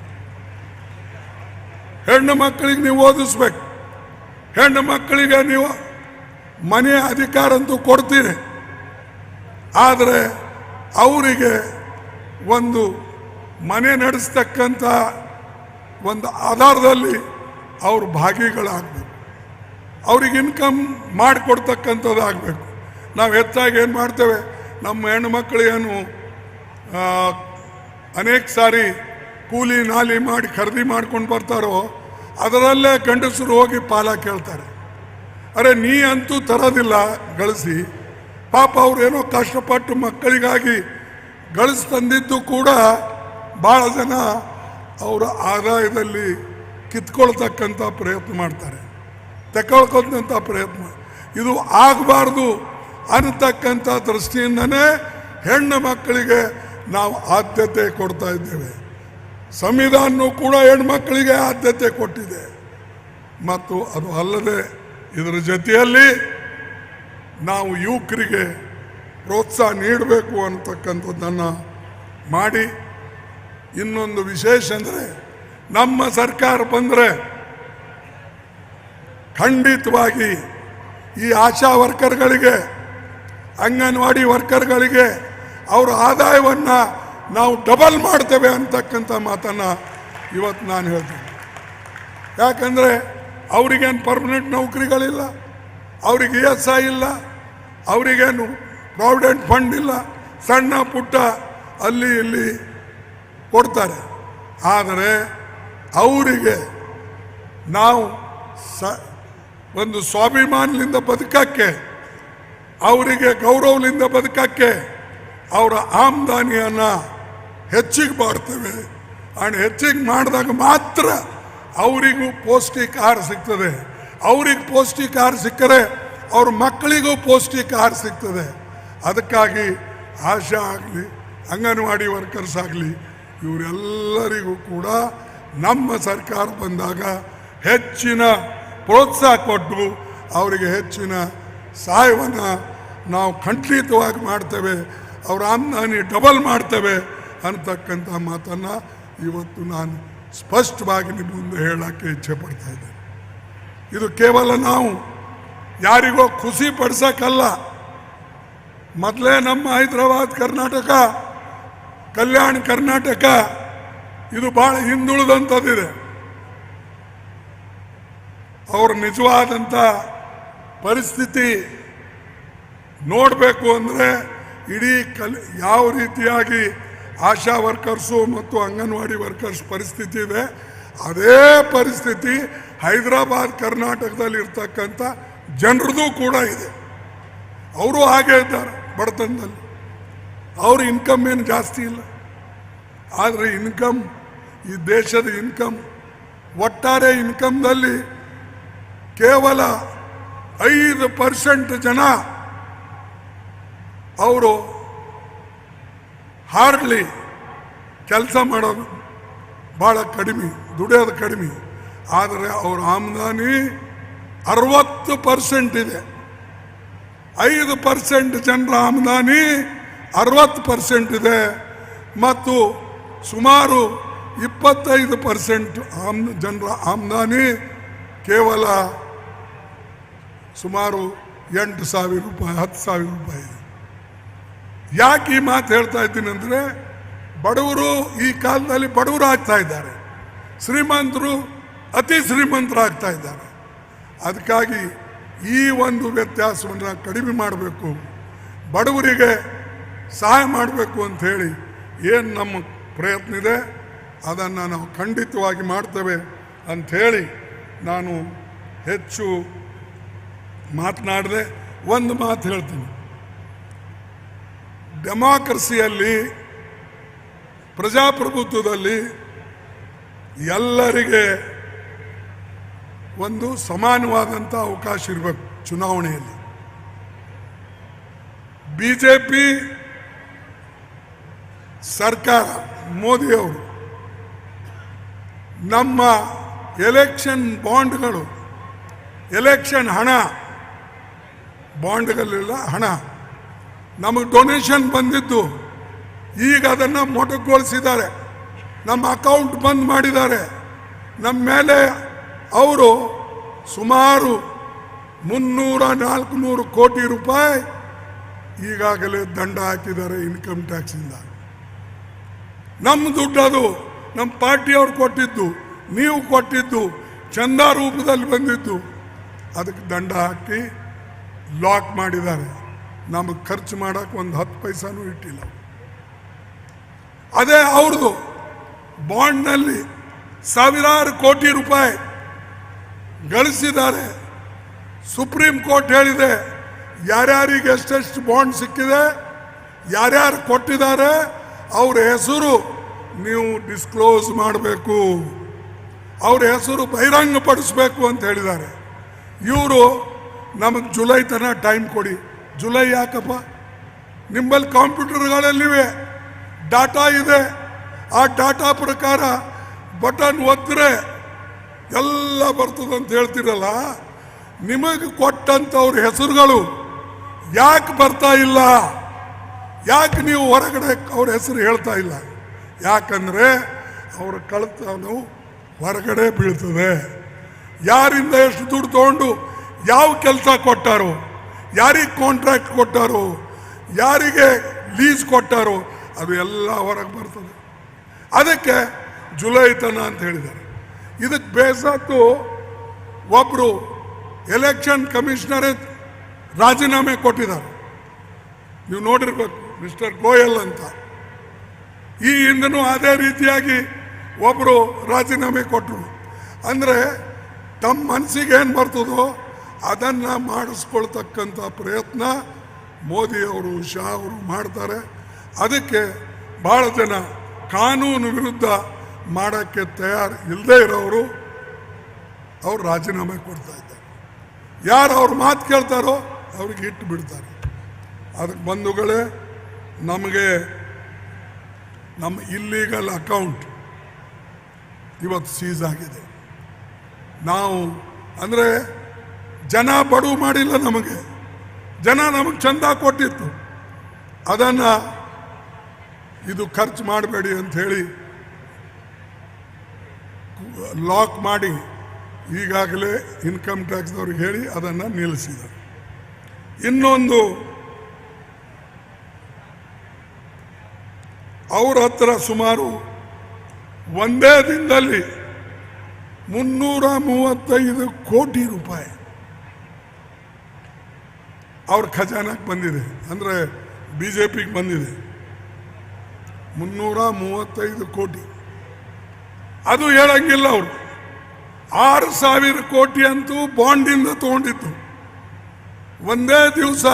ಹೆಣ್ಣು ಮಕ್ಕಳಿಗೆ ನೀವು ಓದಿಸ್ಬೇಕು, ಹೆಣ್ಣು ಮಕ್ಕಳಿಗೆ ನೀವು ಮನೆ ಅಧಿಕಾರ ಅಂತೂ ಕೊಡ್ತೀರಿ, ಆದರೆ ಅವರಿಗೆ ಒಂದು ಮನೆ ನಡೆಸ್ತಕ್ಕಂಥ ಒಂದು ಆಧಾರದಲ್ಲಿ ಅವರು ಭಾಗಿಗಳಾಗಬೇಕು, ಅವ್ರಿಗೆ ಇನ್ಕಮ್ ಮಾಡಿಕೊಡ್ತಕ್ಕಂಥದ್ದು ಆಗಬೇಕು. ನಾವು ಹೆಚ್ಚಾಗಿ ಏನು ಮಾಡ್ತೇವೆ, ನಮ್ಮ ಹೆಣ್ಣು ಮಕ್ಕಳೇನು ಅನೇಕ ಸಾರಿ ಕೂಲಿ ನಾಲಿ ಮಾಡಿ ಖರೀದಿ ಮಾಡ್ಕೊಂಡು ಬರ್ತಾರೋ ಅದರಲ್ಲೇ ಗಂಡಸರು ಹೋಗಿ ಪಾಲ ಕೇಳ್ತಾರೆ. ಅರೆ ನೀ ಅಂತೂ ತರೋದಿಲ್ಲ ಗಳಿಸಿ, ಪಾಪ ಅವ್ರೇನೋ ಕಷ್ಟಪಟ್ಟು ಮಕ್ಕಳಿಗಾಗಿ ಗಳಿಸಿ ತಂದಿದ್ದು ಕೂಡ ಭಾಳ ಜನ ಅವರ ಆದಾಯದಲ್ಲಿ ಕಿತ್ಕೊಳ್ತಕ್ಕಂಥ ಪ್ರಯತ್ನ ಮಾಡ್ತಾರೆ, ತಗೊಳ್ಕೊಂಥ ಪ್ರಯತ್ನ. ಇದು ಆಗಬಾರ್ದು ಅನ್ನತಕ್ಕಂಥ ದೃಷ್ಟಿಯಿಂದನೇ ಹೆಣ್ಣು ಮಕ್ಕಳಿಗೆ ನಾವು ಆದ್ಯತೆ ಕೊಡ್ತಾ ಇದ್ದೇವೆ. ಸಂವಿಧಾನವೂ ಕೂಡ ಹೆಣ್ಮಕ್ಕಳಿಗೆ ಆದ್ಯತೆ ಕೊಟ್ಟಿದೆ. ಮತ್ತು ಅದು ಅಲ್ಲದೆ ಇದರ ಜೊತೆಯಲ್ಲಿ ನಾವು ಯುವಕರಿಗೆ ಪ್ರೋತ್ಸಾಹ ನೀಡಬೇಕು ಅನ್ನತಕ್ಕಂಥದ್ದನ್ನು ಮಾಡಿ, ಇನ್ನೊಂದು ವಿಶೇಷ ಅಂದರೆ ನಮ್ಮ ಸರ್ಕಾರ ಬಂದರೆ ಖಂಡಿತವಾಗಿ ಈ ಆಶಾ ವರ್ಕರ್ಗಳಿಗೆ, ಅಂಗನವಾಡಿ ವರ್ಕರ್ಗಳಿಗೆ ಅವರ ಆದಾಯವನ್ನು ನಾವು ಡಬಲ್ ಮಾಡ್ತೇವೆ ಅಂತಕ್ಕಂಥ ಮಾತನ್ನು ಇವತ್ತು ನಾನು ಹೇಳ್ತೀನಿ. ಯಾಕಂದರೆ ಅವರಿಗೇನು ಪರ್ಮನೆಂಟ್ ನೌಕರಿಗಳಿಲ್ಲ, ಅವ್ರಿಗೆ ESI ಇಲ್ಲ, ಅವರಿಗೇನು ಪ್ರಾವಿಡೆಂಟ್ ಫಂಡ್ ಇಲ್ಲ, ಸಣ್ಣ ಪುಟ್ಟ ಅಲ್ಲಿ ಇಲ್ಲಿ ಕೊಡ್ತಾರೆ. ಆದರೆ ಅವರಿಗೆ ನಾವು ಒಂದು ಸ್ವಾಭಿಮಾನದಿಂದ ಬದುಕಕ್ಕೆ, ಅವರಿಗೆ ಗೌರವದಿಂದ ಬದುಕಕ್ಕೆ ಅವರ ಆಮದಾನಿಯನ್ನು ಹೆಚ್ಚಿಗೆ ಮಾಡ್ತೇವೆ. ಆ್ಯಂಡ್ ಹೆಚ್ಚಿಗೆ ಮಾಡಿದಾಗ ಮಾತ್ರ ಅವರಿಗೂ ಪೌಷ್ಟಿಕ ಆಹಾರ ಸಿಗ್ತದೆ. ಅವ್ರಿಗೆ ಪೌಷ್ಟಿಕ ಆಹಾರ ಸಿಕ್ಕರೆ ಅವ್ರ ಮಕ್ಕಳಿಗೂ ಪೌಷ್ಟಿಕ ಆಹಾರ ಸಿಗ್ತದೆ. ಅದಕ್ಕಾಗಿ ಆಶಾ ಆಗಲಿ, ಅಂಗನವಾಡಿ ವರ್ಕರ್ಸ್ ಆಗಲಿ, ಇವರೆಲ್ಲರಿಗೂ ಕೂಡ ನಮ್ಮ ಸರ್ಕಾರ ಬಂದಾಗ ಹೆಚ್ಚಿನ ಪ್ರೋತ್ಸಾಹ ಕೊಟ್ಟು ಅವರಿಗೆ ಹೆಚ್ಚಿನ ಸಹಾಯವನ್ನು ನಾವು ಖಂಡಿತವಾಗಿ ಮಾಡ್ತೇವೆ. ಅವರ ಆಮದಾನಿ ಡಬಲ್ ಮಾಡ್ತೇವೆ ಅಂತಕ್ಕಂಥ ಮಾತನ್ನು ಇವತ್ತು ನಾನು ಸ್ಪಷ್ಟವಾಗಿ ನಿಮ್ಮ ಮುಂದೆ ಹೇಳೋಕ್ಕೆ ಇಚ್ಛೆ ಪಡ್ತಾ ಇದ್ದೇನೆ. ಇದು ಕೇವಲ ನಾವು ಯಾರಿಗೋ ಖುಷಿ ಪಡಿಸೋಕ್ಕಲ್ಲ. ಮೊದಲೇ ನಮ್ಮ ಹೈದರಾಬಾದ್ ಕರ್ನಾಟಕ, ಕಲ್ಯಾಣ ಕರ್ನಾಟಕ ಇದು ಭಾಳ ಹಿಂದುಳಿದಂಥದ್ದಿದೆ. ಅವ್ರ ನಿಜವಾದಂಥ ಪರಿಸ್ಥಿತಿ ನೋಡಬೇಕು ಅಂದರೆ ಇಡೀ ಯಾವ ರೀತಿಯಾಗಿ ಆಶಾ ವರ್ಕರ್ಸು ಮತ್ತು ಅಂಗನವಾಡಿ ವರ್ಕರ್ಸ್ ಪರಿಸ್ಥಿತಿ ಇದೆ, ಅದೇ ಪರಿಸ್ಥಿತಿ ಹೈದರಾಬಾದ್ ಕರ್ನಾಟಕದಲ್ಲಿ ಇರ್ತಕ್ಕಂಥ ಜನರದು ಕೂಡ ಇದೆ. ಅವರು ಹಾಗೆ ಇದ್ದಾರೆ ಬಡತನದಲ್ಲಿ. ಅವ್ರ ಇನ್ಕಮ್ ಏನು ಜಾಸ್ತಿ ಇಲ್ಲ, ಆದರೆ ಇನ್ಕಮ್, ಈ ದೇಶದ ಇನ್ಕಮ್, ಒಟ್ಟಾರೆ ಇನ್ಕಮ್ದಲ್ಲಿ ಕೇವಲ 5% ಜನ ಅವರು ಹಾರ್ಡ್ಲಿ ಕೆಲಸ ಮಾಡೋದು ಭಾಳ ಕಡಿಮೆ, ದುಡಿಯೋದು ಕಡಿಮೆ. ಆದರೆ ಅವ್ರ ಆಮದಾನಿ 60% ಇದೆ. 5% ಜನರ ಆಮದಾನಿ 60% ಇದೆ. ಮತ್ತು ಸುಮಾರು 25% ಜನರ ಆಮದಾನಿ ಕೇವಲ ಸುಮಾರು 8,000 ರೂಪಾಯಿ, 10,000 ರೂಪಾಯಿ ಇದೆ. ಯಾಕೆ ಈ ಮಾತು ಹೇಳ್ತಾ ಇದ್ದೀನಿ ಅಂದರೆ, ಬಡವರು ಈ ಕಾಲದಲ್ಲಿ ಬಡವರು ಆಗ್ತಾ ಇದ್ದಾರೆ, ಶ್ರೀಮಂತರು ಅತಿ ಶ್ರೀಮಂತರಾಗ್ತಾ ಇದ್ದಾರೆ. ಅದಕ್ಕಾಗಿ ಈ ಒಂದು ವ್ಯತ್ಯಾಸವನ್ನು ಕಡಿಮೆ ಮಾಡಬೇಕು, ಬಡವರಿಗೆ ಸಹಾಯ ಮಾಡಬೇಕು ಅಂಥೇಳಿ ಏನು ನಮ್ಮ ಪ್ರಯತ್ನ ಇದೆ ಅದನ್ನು ನಾವು ಖಂಡಿತವಾಗಿ ಮಾಡ್ತೇವೆ ಅಂಥೇಳಿ ನಾನು ಹೆಚ್ಚು ಮಾತನಾಡದೆ ಒಂದು ಮಾತು ಹೇಳ್ತೀನಿ. ಡೆಮಾಕ್ರಸಿಯಲ್ಲಿ, ಪ್ರಜಾಪ್ರಭುತ್ವದಲ್ಲಿ ಎಲ್ಲರಿಗೆ ಒಂದು ಸಮಾನವಾದಂಥ ಅವಕಾಶ ಇರಬೇಕು. ಚುನಾವಣೆಯಲ್ಲಿ ಬಿಜೆಪಿ ಸರ್ಕಾರ, ಮೋದಿಯವರು ನಮ್ಮ ಎಲೆಕ್ಷನ್ ಬಾಂಡ್ಗಳು, ಎಲೆಕ್ಷನ್ ಹಣ, ಬಾಂಡ್ಗಳೆಲ್ಲ ಹಣ ನಮಗೆ ಡೊನೇಷನ್ ಬಂದಿದ್ದು ಈಗ ಅದನ್ನು ಮೊಟಕುಗೊಳಿಸಿದ್ದಾರೆ, ನಮ್ಮ ಅಕೌಂಟ್ ಬಂದ್ ಮಾಡಿದ್ದಾರೆ. ನಮ್ಮ ಮೇಲೆ ಅವರು ಸುಮಾರು 300-400 ಕೋಟಿ ರೂಪಾಯಿ ಈಗಾಗಲೇ ದಂಡ ಹಾಕಿದ್ದಾರೆ ಇನ್ಕಮ್ ಟ್ಯಾಕ್ಸಿಂದ. ನಮ್ಮ ದುಡ್ಡು ಅದು, ನಮ್ಮ ಪಾರ್ಟಿಯವ್ರು ಕೊಟ್ಟಿದ್ದು, ನೀವು ಕೊಟ್ಟಿದ್ದು, ಚಂದ ರೂಪದಲ್ಲಿ ಬಂದಿದ್ದು, ಅದಕ್ಕೆ ದಂಡ ಹಾಕಿ ಲಾಕ್ ಮಾಡಿದ್ದಾರೆ. ನಮಗೆ ಖರ್ಚು ಮಾಡೋಕ್ಕೆ ಒಂದು 10 ಪೈಸಾನೂ ಇಟ್ಟಿಲ್ಲ. ಅದೇ ಅವ್ರದ್ದು ಬಾಂಡ್ನಲ್ಲಿ ಸಾವಿರಾರು ಕೋಟಿ ರೂಪಾಯಿ ಗಳಿಸಿದ್ದಾರೆ. ಸುಪ್ರೀಂ ಕೋರ್ಟ್ ಹೇಳಿದೆ ಯಾರ್ಯಾರಿಗೆ ಎಷ್ಟೆಷ್ಟು ಬಾಂಡ್ ಸಿಕ್ಕಿದೆ, ಯಾರ್ಯಾರು ಕೊಟ್ಟಿದ್ದಾರೆ ಅವ್ರ ಹೆಸರು ನೀವು ಡಿಸ್ಕ್ಲೋಸ್ ಮಾಡಬೇಕು, ಅವ್ರ ಹೆಸರು ಬಹಿರಂಗಪಡಿಸ್ಬೇಕು ಅಂತ ಹೇಳಿದ್ದಾರೆ. ಇವರು ನಮಗೆ ಜುಲೈ ತನಕ ಟೈಮ್ ಕೊಡಿ. ಜುಲೈ ಯಾಕಪ್ಪ? ನಿಮ್ಮಲ್ಲಿ ಕಂಪ್ಯೂಟರ್ಗಳಲ್ಲಿವೆ, ಡಾಟಾ ಇದೆ. ಆ ಡಾಟಾ ಪ್ರಕಾರ ಬಟನ್ ಒತ್ತರೆ ಎಲ್ಲ ಬರ್ತದಂತ ಹೇಳ್ತಿರಲ್ಲ, ನಿಮಗೆ ಕೊಟ್ಟಂಥವ್ರ ಹೆಸರುಗಳು ಯಾಕೆ ಬರ್ತಾ ಇಲ್ಲ? ಯಾಕೆ ನೀವು ಹೊರಗಡೆ ಅವ್ರ ಹೆಸರು ಹೇಳ್ತಾ ಇಲ್ಲ? ಯಾಕಂದರೆ ಅವರ ಕಳ್ತನ ಹೊರಗಡೆ ಬೀಳ್ತದೆ. ಯಾರಿಂದ ಎಷ್ಟು ದುಡ್ಡು ತಗೊಂಡು ಯಾವ ಕೆಲಸ ಕೊಟ್ಟಾರೋ, ಯಾರಿಗೆ ಕಾಂಟ್ರಾಕ್ಟ್ ಕೊಟ್ಟಾರೋ, ಯಾರಿಗೆ ಲೀಸ್ ಕೊಟ್ಟಾರೋ ಅದು ಎಲ್ಲ ಹೊರಗೆ ಬರ್ತದೆ. ಅದಕ್ಕೆ ಜುಲೈ ತನ ಅಂತ ಹೇಳಿದ್ದಾರೆ. ಇದಕ್ಕೆ ಬೇಸತ್ತು ಒಬ್ಬರು ಎಲೆಕ್ಷನ್ ಕಮಿಷನರೇ ರಾಜೀನಾಮೆ ಕೊಟ್ಟಿದ್ದಾರೆ. ನೀವು ನೋಡಿರ್ಬೇಕು, ಮಿಸ್ಟರ್ ಗೋಯಲ್ ಅಂತ. ಈ ಹಿಂದನೂ ಅದೇ ರೀತಿಯಾಗಿ ಒಬ್ಬರು ರಾಜೀನಾಮೆ ಕೊಟ್ಟರು. ಅಂದರೆ ತಮ್ಮ ಮನಸ್ಸಿಗೆ ಏನು ಬರ್ತದೋ ಅದನ್ನು ಮಾಡಿಸ್ಕೊಳ್ತಕ್ಕಂಥ ಪ್ರಯತ್ನ ಮೋದಿಯವರು, ಶಾ ಅವರು ಮಾಡ್ತಾರೆ. ಅದಕ್ಕೆ ಭಾಳ ಜನ ಕಾನೂನು ವಿರುದ್ಧ ಮಾಡೋಕ್ಕೆ ತಯಾರು ಇಲ್ಲದೇ ಇರೋರು ಅವ್ರು ರಾಜೀನಾಮೆ ಕೊಡ್ತಾ ಇದ್ದಾರೆ. ಯಾರು ಅವ್ರ ಮಾತು ಕೇಳ್ತಾರೋ ಅವ್ರಿಗೆ ಇಟ್ಟು ಬಿಡ್ತಾರೆ. ಅದಕ್ಕೆ ಬಂಧುಗಳೇ, ನಮಗೆ ನಮ್ಮ ಇಲ್ಲೀಗಲ್ ಅಕೌಂಟ್ ಇವತ್ತು ಸೀಸ್ ಆಗಿದೆ. ನಾವು ಅಂದರೆ ಜನ ಬಡವು ಮಾಡಿಲ್ಲ, ನಮಗೆ ಜನ ನಮಗೆ ಚಂದ ಕೊಟ್ಟಿತ್ತು. ಅದನ್ನು ಇದು ಖರ್ಚು ಮಾಡಬೇಡಿ ಅಂಥೇಳಿ ಲಾಕ್ ಮಾಡಿ ಈಗಾಗಲೇ ಇನ್ಕಮ್ ಟ್ಯಾಕ್ಸ್ದವ್ರಿಗೆ ಹೇಳಿ ಅದನ್ನು ನಿಲ್ಲಿಸಿದ್ದಾರೆ. ಇನ್ನೊಂದು, ಅವ್ರ ಹತ್ರ ಸುಮಾರು ಒಂದೇ ದಿನದಲ್ಲಿ 335 ಕೋಟಿ ರೂಪಾಯಿ ಅವ್ರ ಖಜಾನಕ್ಕೆ ಬಂದಿದೆ. ಅಂದರೆ BJPಗೆ ಬಂದಿದೆ 335 ಕೋಟಿ. ಅದು ಹೇಳಂಗಿಲ್ಲ. ಅವರು 6,000 ಕೋಟಿ ಅಂತೂ ಬಾಂಡಿಂದ ತಗೊಂಡಿತ್ತು. ಒಂದೇ ದಿವಸ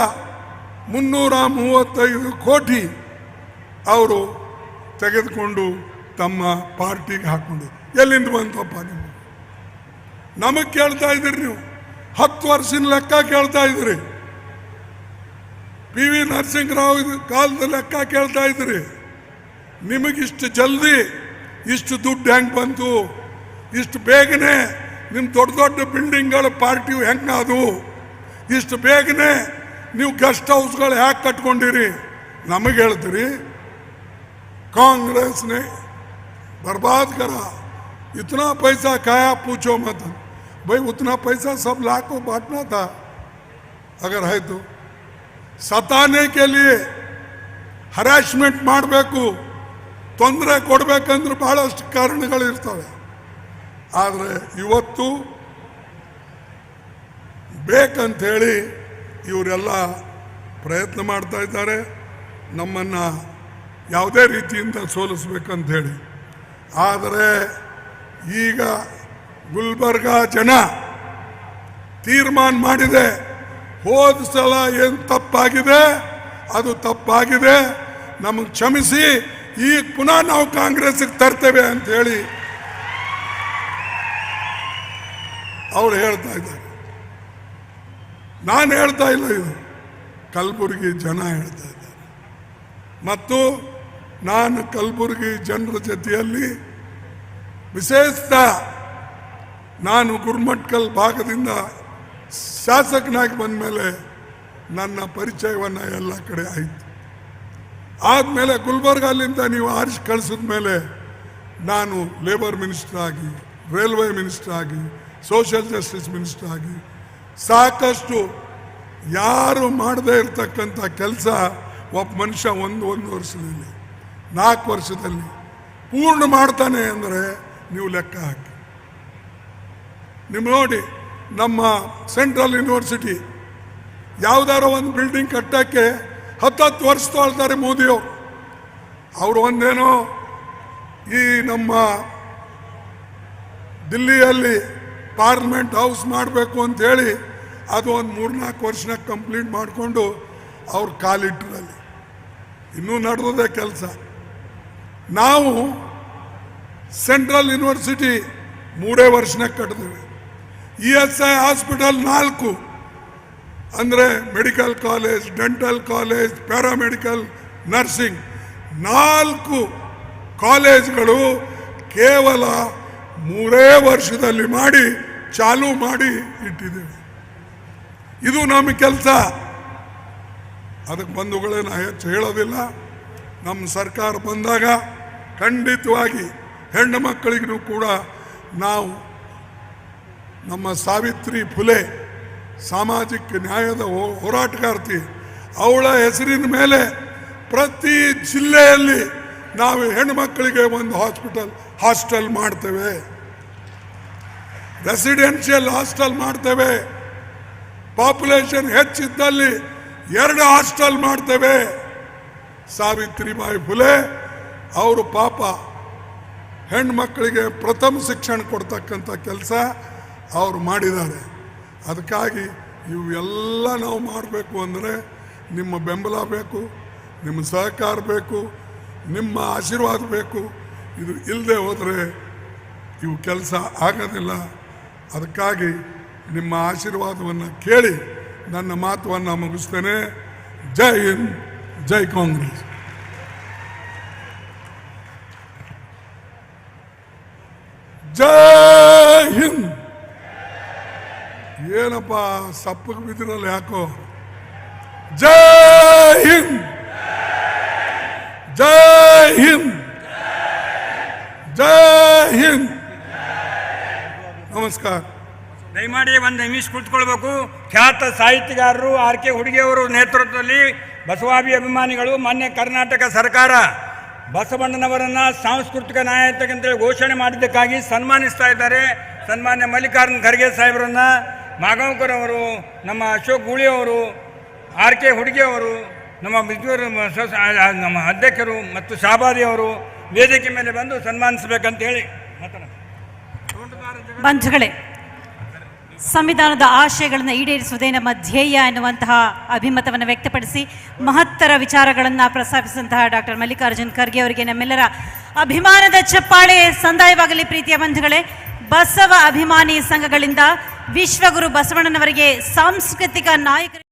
335 ಕೋಟಿ ಅವರು ತೆಗೆದುಕೊಂಡು ತಮ್ಮ ಪಾರ್ಟಿಗೆ ಹಾಕ್ಕೊಂಡು. ಎಲ್ಲಿಂದ ಬಂತಪ್ಪ ನಿಮಗೆ? ನಮಗೆ ಕೇಳ್ತಾ ಇದ್ದೀರಿ ನೀವು, 10 ವರ್ಷದ ಲೆಕ್ಕ ಕೇಳ್ತಾ ಇದ್ದೀರಿ. PV ನರಸಿಂಹರಾವ್ ಕಾಲದ ಲೆಕ್ಕ ಕೇಳ್ತಾ ಇದ್ದೀರಿ. ನಿಮಗಿಷ್ಟು ಜಲ್ದಿ ಇಷ್ಟು ದುಡ್ಡು ಹೆಂಗೆ ಬಂತು? ಇಷ್ಟು ಬೇಗನೆ ನಿಮ್ಮ ದೊಡ್ಡ ದೊಡ್ಡ ಬಿಲ್ಡಿಂಗ್ಗಳ ಪಾರ್ಟಿ ಹೆಂಗೆ ಅದು? ಇಷ್ಟು ಬೇಗನೆ ನೀವು ಗೆಸ್ಟ್ ಹೌಸ್ಗಳು ಹ್ಯಾಕೆ ಕಟ್ಕೊಂಡಿರಿ? ನಮಗೆ ಹೇಳ್ತೀರಿ कांग्रेस ने बर्बाद करा, इतना पैसा खाया पूछो मत। भाई उतना पैसा सब लाख को बांटना था अगर है तो। सताने के लिए ಹರಾಸ್ಮೆಂಟ್ ಮಾಡಬೇಕು, ತೊಂದರೆ ಕೊಡಬೇಕಂದ್ರೆ ಬಹಳಷ್ಟು ಕಾರಣಗಳಿರ್ತವೆ. ಆದರೆ ಇವತ್ತು ಬೇಕಂತೇಳಿ ಇವರೆಲ್ಲ ಪ್ರಯತ್ನ ಮಾಡ್ತಾ ಇದ್ದಾರೆ ನಮ್ಮನ್ನು ಯಾವುದೇ ರೀತಿಯಿಂದ ಸೋಲಿಸ್ಬೇಕಂತ ಹೇಳಿ. ಆದರೆ ಈಗ ಗುಲ್ಬರ್ಗ ಜನ ತೀರ್ಮಾನ ಮಾಡಿದೆ, ಹೋದ ಸಲ ಏನು ತಪ್ಪಾಗಿದೆ ಅದು ತಪ್ಪಾಗಿದೆ, ನಮಗೆ ಕ್ಷಮಿಸಿ, ಈಗ ಪುನಃ ನಾವು ಕಾಂಗ್ರೆಸ್ಗೆ ತರ್ತೇವೆ ಅಂತ ಹೇಳಿ ಅವ್ರು ಹೇಳ್ತಾ ಇದ್ದಾರೆ. ನಾನು ಹೇಳ್ತಾ ಇಲ್ಲ, ಇದು ಕಲಬುರಗಿ ಜನ ಹೇಳ್ತಾ ಇದ್ದಾರೆ. ಮತ್ತು ನಾನು ಕಲಬುರಗಿ ಜನರ ಜೊತೆಯಲ್ಲಿ ವಿಶೇಷತಃ ನಾನು ಗುರುಮಟ್ಕಲ್ ಭಾಗದಿಂದ ಶಾಸಕನಾಗಿ ಬಂದ ಮೇಲೆ ನನ್ನ ಪರಿಚಯವನ್ನು ಎಲ್ಲ ಕಡೆ ಆಯಿತು. ಆದಮೇಲೆ ಗುಲ್ಬರ್ಗಲ್ಲಿಂದ ನೀವು ಆರಿಸಿ ಕಳಿಸಿದ ಮೇಲೆ ನಾನು ಲೇಬರ್ ಮಿನಿಸ್ಟರ್ ಆಗಿ, ರೈಲ್ವೆ ಮಿನಿಸ್ಟರ್ ಆಗಿ, ಸೋಷಿಯಲ್ ಜಸ್ಟಿಸ್ ಮಿನಿಸ್ಟರ್ ಆಗಿ ಸಾಕಷ್ಟು ಯಾರು ಮಾಡದೇ ಇರತಕ್ಕಂಥ ಕೆಲಸ ಒಬ್ಬ ಮನುಷ್ಯ ಒಂದು ವರ್ಷದಲ್ಲಿ 4 ವರ್ಷದಲ್ಲಿ ಪೂರ್ಣ ಮಾಡ್ತಾನೆ ಅಂದರೆ ನೀವು ಲೆಕ್ಕ ಹಾಕಿ. ನೀವು ನೋಡಿ, ನಮ್ಮ ಸೆಂಟ್ರಲ್ ಯೂನಿವರ್ಸಿಟಿ ಯಾವುದಾರೋ ಒಂದು ಬಿಲ್ಡಿಂಗ್ ಕಟ್ಟೋಕ್ಕೆ 10 ವರ್ಷ ತೊಳ್ತಾರೆ ಮೋದಿಯವರು. ಅವರು ಒಂದೇನೋ ಈ ನಮ್ಮ ದಿಲ್ಲಿಯಲ್ಲಿ ಪಾರ್ಲಿಮೆಂಟ್ ಹೌಸ್ ಮಾಡಬೇಕು ಅಂಥೇಳಿ ಅದು ಒಂದು 3-4 ವರ್ಷನಾಗ ಕಂಪ್ಲೀಟ್ ಮಾಡಿಕೊಂಡು ಅವ್ರು ಕಾಲಿಟ್ಟರಲ್ಲಿ ಇನ್ನೂ ನಡೆದದೆ ಕೆಲಸ. ನಾವು ಸೆಂಟ್ರಲ್ ಯೂನಿವರ್ಸಿಟಿ 3 ವರ್ಷನಾಗ ಕಟ್ಟಿದ್ವಿ. ESI ಹಾಸ್ಪಿಟಲ್ 4, ಅಂದರೆ medical college, dental college, paramedical, nursing 4 ಕಾಲೇಜ್ಗಳು ಕೇವಲ 3 ವರ್ಷದಲ್ಲಿ ಮಾಡಿ ಚಾಲೂ ಮಾಡಿ ಇಟ್ಟಿದ್ದೇವೆ. ಇದು ನಮ್ಮ ಕೆಲಸ. ಅದಕ್ಕೆ ಬಂಧುಗಳೇ ನಾ ಹೆಚ್ಚು ಹೇಳೋದಿಲ್ಲ. ನಮ್ಮ ಸರ್ಕಾರ ಬಂದಾಗ ಖಂಡಿತವಾಗಿ ಹೆಣ್ಣು ಮಕ್ಕಳಿಗೂ ಕೂಡ ನಾವು ನಮ್ಮ ಸಾವಿತ್ರಿ ಫುಲೆ ಸಾಮಾಜಿಕ ನ್ಯಾಯದ ಹೋರಾಟಗಾರ್ತಿ, ಅವಳ ಹೆಸರಿನ ಮೇಲೆ ಪ್ರತಿ ಜಿಲ್ಲೆಯಲ್ಲಿ ನಾವು ಹೆಣ್ಣು ಮಕ್ಕಳಿಗೆ ಒಂದು ಹಾಸ್ಟೆಲ್ ಮಾಡ್ತೇವೆ, ರೆಸಿಡೆನ್ಷಿಯಲ್ ಹಾಸ್ಟೆಲ್ ಮಾಡ್ತೇವೆ. ಪಾಪ್ಯುಲೇಷನ್ ಹೆಚ್ಚಿದ್ದಲ್ಲಿ 2 ಹಾಸ್ಟೆಲ್ ಮಾಡ್ತೇವೆ. ಸಾವಿತ್ರಿಬಾಯಿ ಫುಲೆ ಅವರು ಪಾಪ ಹೆಣ್ಮಕ್ಕಳಿಗೆ ಪ್ರಥಮ ಶಿಕ್ಷಣ ಕೊಡ್ತಕ್ಕಂಥ ಕೆಲಸ ಅವರು ಮಾಡಿದ್ದಾರೆ. ಅದಕ್ಕಾಗಿ ಇವೆಲ್ಲ ನಾವು ಮಾಡಬೇಕು ಅಂದರೆ ನಿಮ್ಮ ಬೆಂಬಲ ಬೇಕು, ನಿಮ್ಮ ಸಹಕಾರ ಬೇಕು, ನಿಮ್ಮ ಆಶೀರ್ವಾದ ಬೇಕು. ಇದು ಇಲ್ಲದೆ ಹೋದರೆ ಇವು ಕೆಲಸ ಆಗೋದಿಲ್ಲ. ಅದಕ್ಕಾಗಿ ನಿಮ್ಮ ಆಶೀರ್ವಾದವನ್ನು ಕೇಳಿ ನನ್ನ ಮಾತನ್ನು ಮುಗಿಸ್ತೇನೆ. ಜೈ ಹಿಂದ್, ಜೈ ಕಾಂಗ್ರೆಸ್. ಜೈ ಹಿಂದ್. ಏನಪ್ಪ ಸಪ್ಪಗೆ ಬಿದ್ದಿರಲ್ಲ ಯಾಕೋ? ಜೈ ಹಿಂದ್, ಜೈ ಹಿಂದ್, ಜೈ ಹಿಂದ್. ನಮಸ್ಕಾರ. ದಯಮಾಡಿ ಒಂದು ನಿಮಿಷ ಕೂತ್ಕೊಳ್ಬೇಕು. ಖ್ಯಾತ ಸಾಹಿತ್ಯಗಾರರು RK ಹುಡುಗಿಯವರು ನೇತೃತ್ವದಲ್ಲಿ ಬಸವಾಭಿ ಅಭಿಮಾನಿಗಳು ಮಾನ್ಯ ಕರ್ನಾಟಕ ಸರ್ಕಾರ ಬಸವಣ್ಣನವರನ್ನು ಸಾಂಸ್ಕೃತಿಕ ನಾಯಕ ಅಂತೇಳಿ ಘೋಷಣೆ ಮಾಡಿದ್ದಕ್ಕಾಗಿ ಸನ್ಮಾನಿಸ್ತಾ ಇದ್ದಾರೆ. ಸನ್ಮಾನ್ಯ ಮಲ್ಲಿಕಾರ್ಜುನ ಖರ್ಗೆ ಸಾಹೇಬರನ್ನ, ಮಾಗಾಂವ್ಕರ್ ಅವರು, ನಮ್ಮ ಅಶೋಕ್ ಗೂಳಿ ಅವರು, RK ಹುಡುಗಿಯವರು, ನಮ್ಮ ನಮ್ಮ ಅಧ್ಯಕ್ಷರು ಮತ್ತು ಶಾಬಾದಿ ಅವರು ವೇದಿಕೆ ಮೇಲೆ ಬಂದು ಸನ್ಮಾನಿಸಬೇಕಂತ ಹೇಳಿ ಬಂಧುಗಳೇ, ಸಂವಿಧಾನದ ಆಶಯಗಳನ್ನು ಈಡೇರಿಸುವುದೇ ನಮ್ಮ ಧ್ಯೇಯ ಎನ್ನುವಂತಹ ಅಭಿಮತವನ್ನು ವ್ಯಕ್ತಪಡಿಸಿ ಮಹತ್ತರ ವಿಚಾರಗಳನ್ನು ಪ್ರಸ್ತಾಪಿಸಿದಂತಹ ಡಾಕ್ಟರ್ ಮಲ್ಲಿಕಾರ್ಜುನ್ ಖರ್ಗೆ ಅವರಿಗೆ ನಮ್ಮೆಲ್ಲರ ಅಭಿಮಾನದ ಚಪ್ಪಾಳೆ ಸಂದಾಯವಾಗಲಿ. ಪ್ರೀತಿಯ ಬಂಧುಗಳೇ, ಬಸವ ಅಭಿಮಾನಿ ಸಂಘಗಳಿಂದ ವಿಶ್ವಗುರು ಬಸವಣ್ಣನವರಿಗೆ ಸಾಂಸ್ಕೃತಿಕ ನಾಯಕರು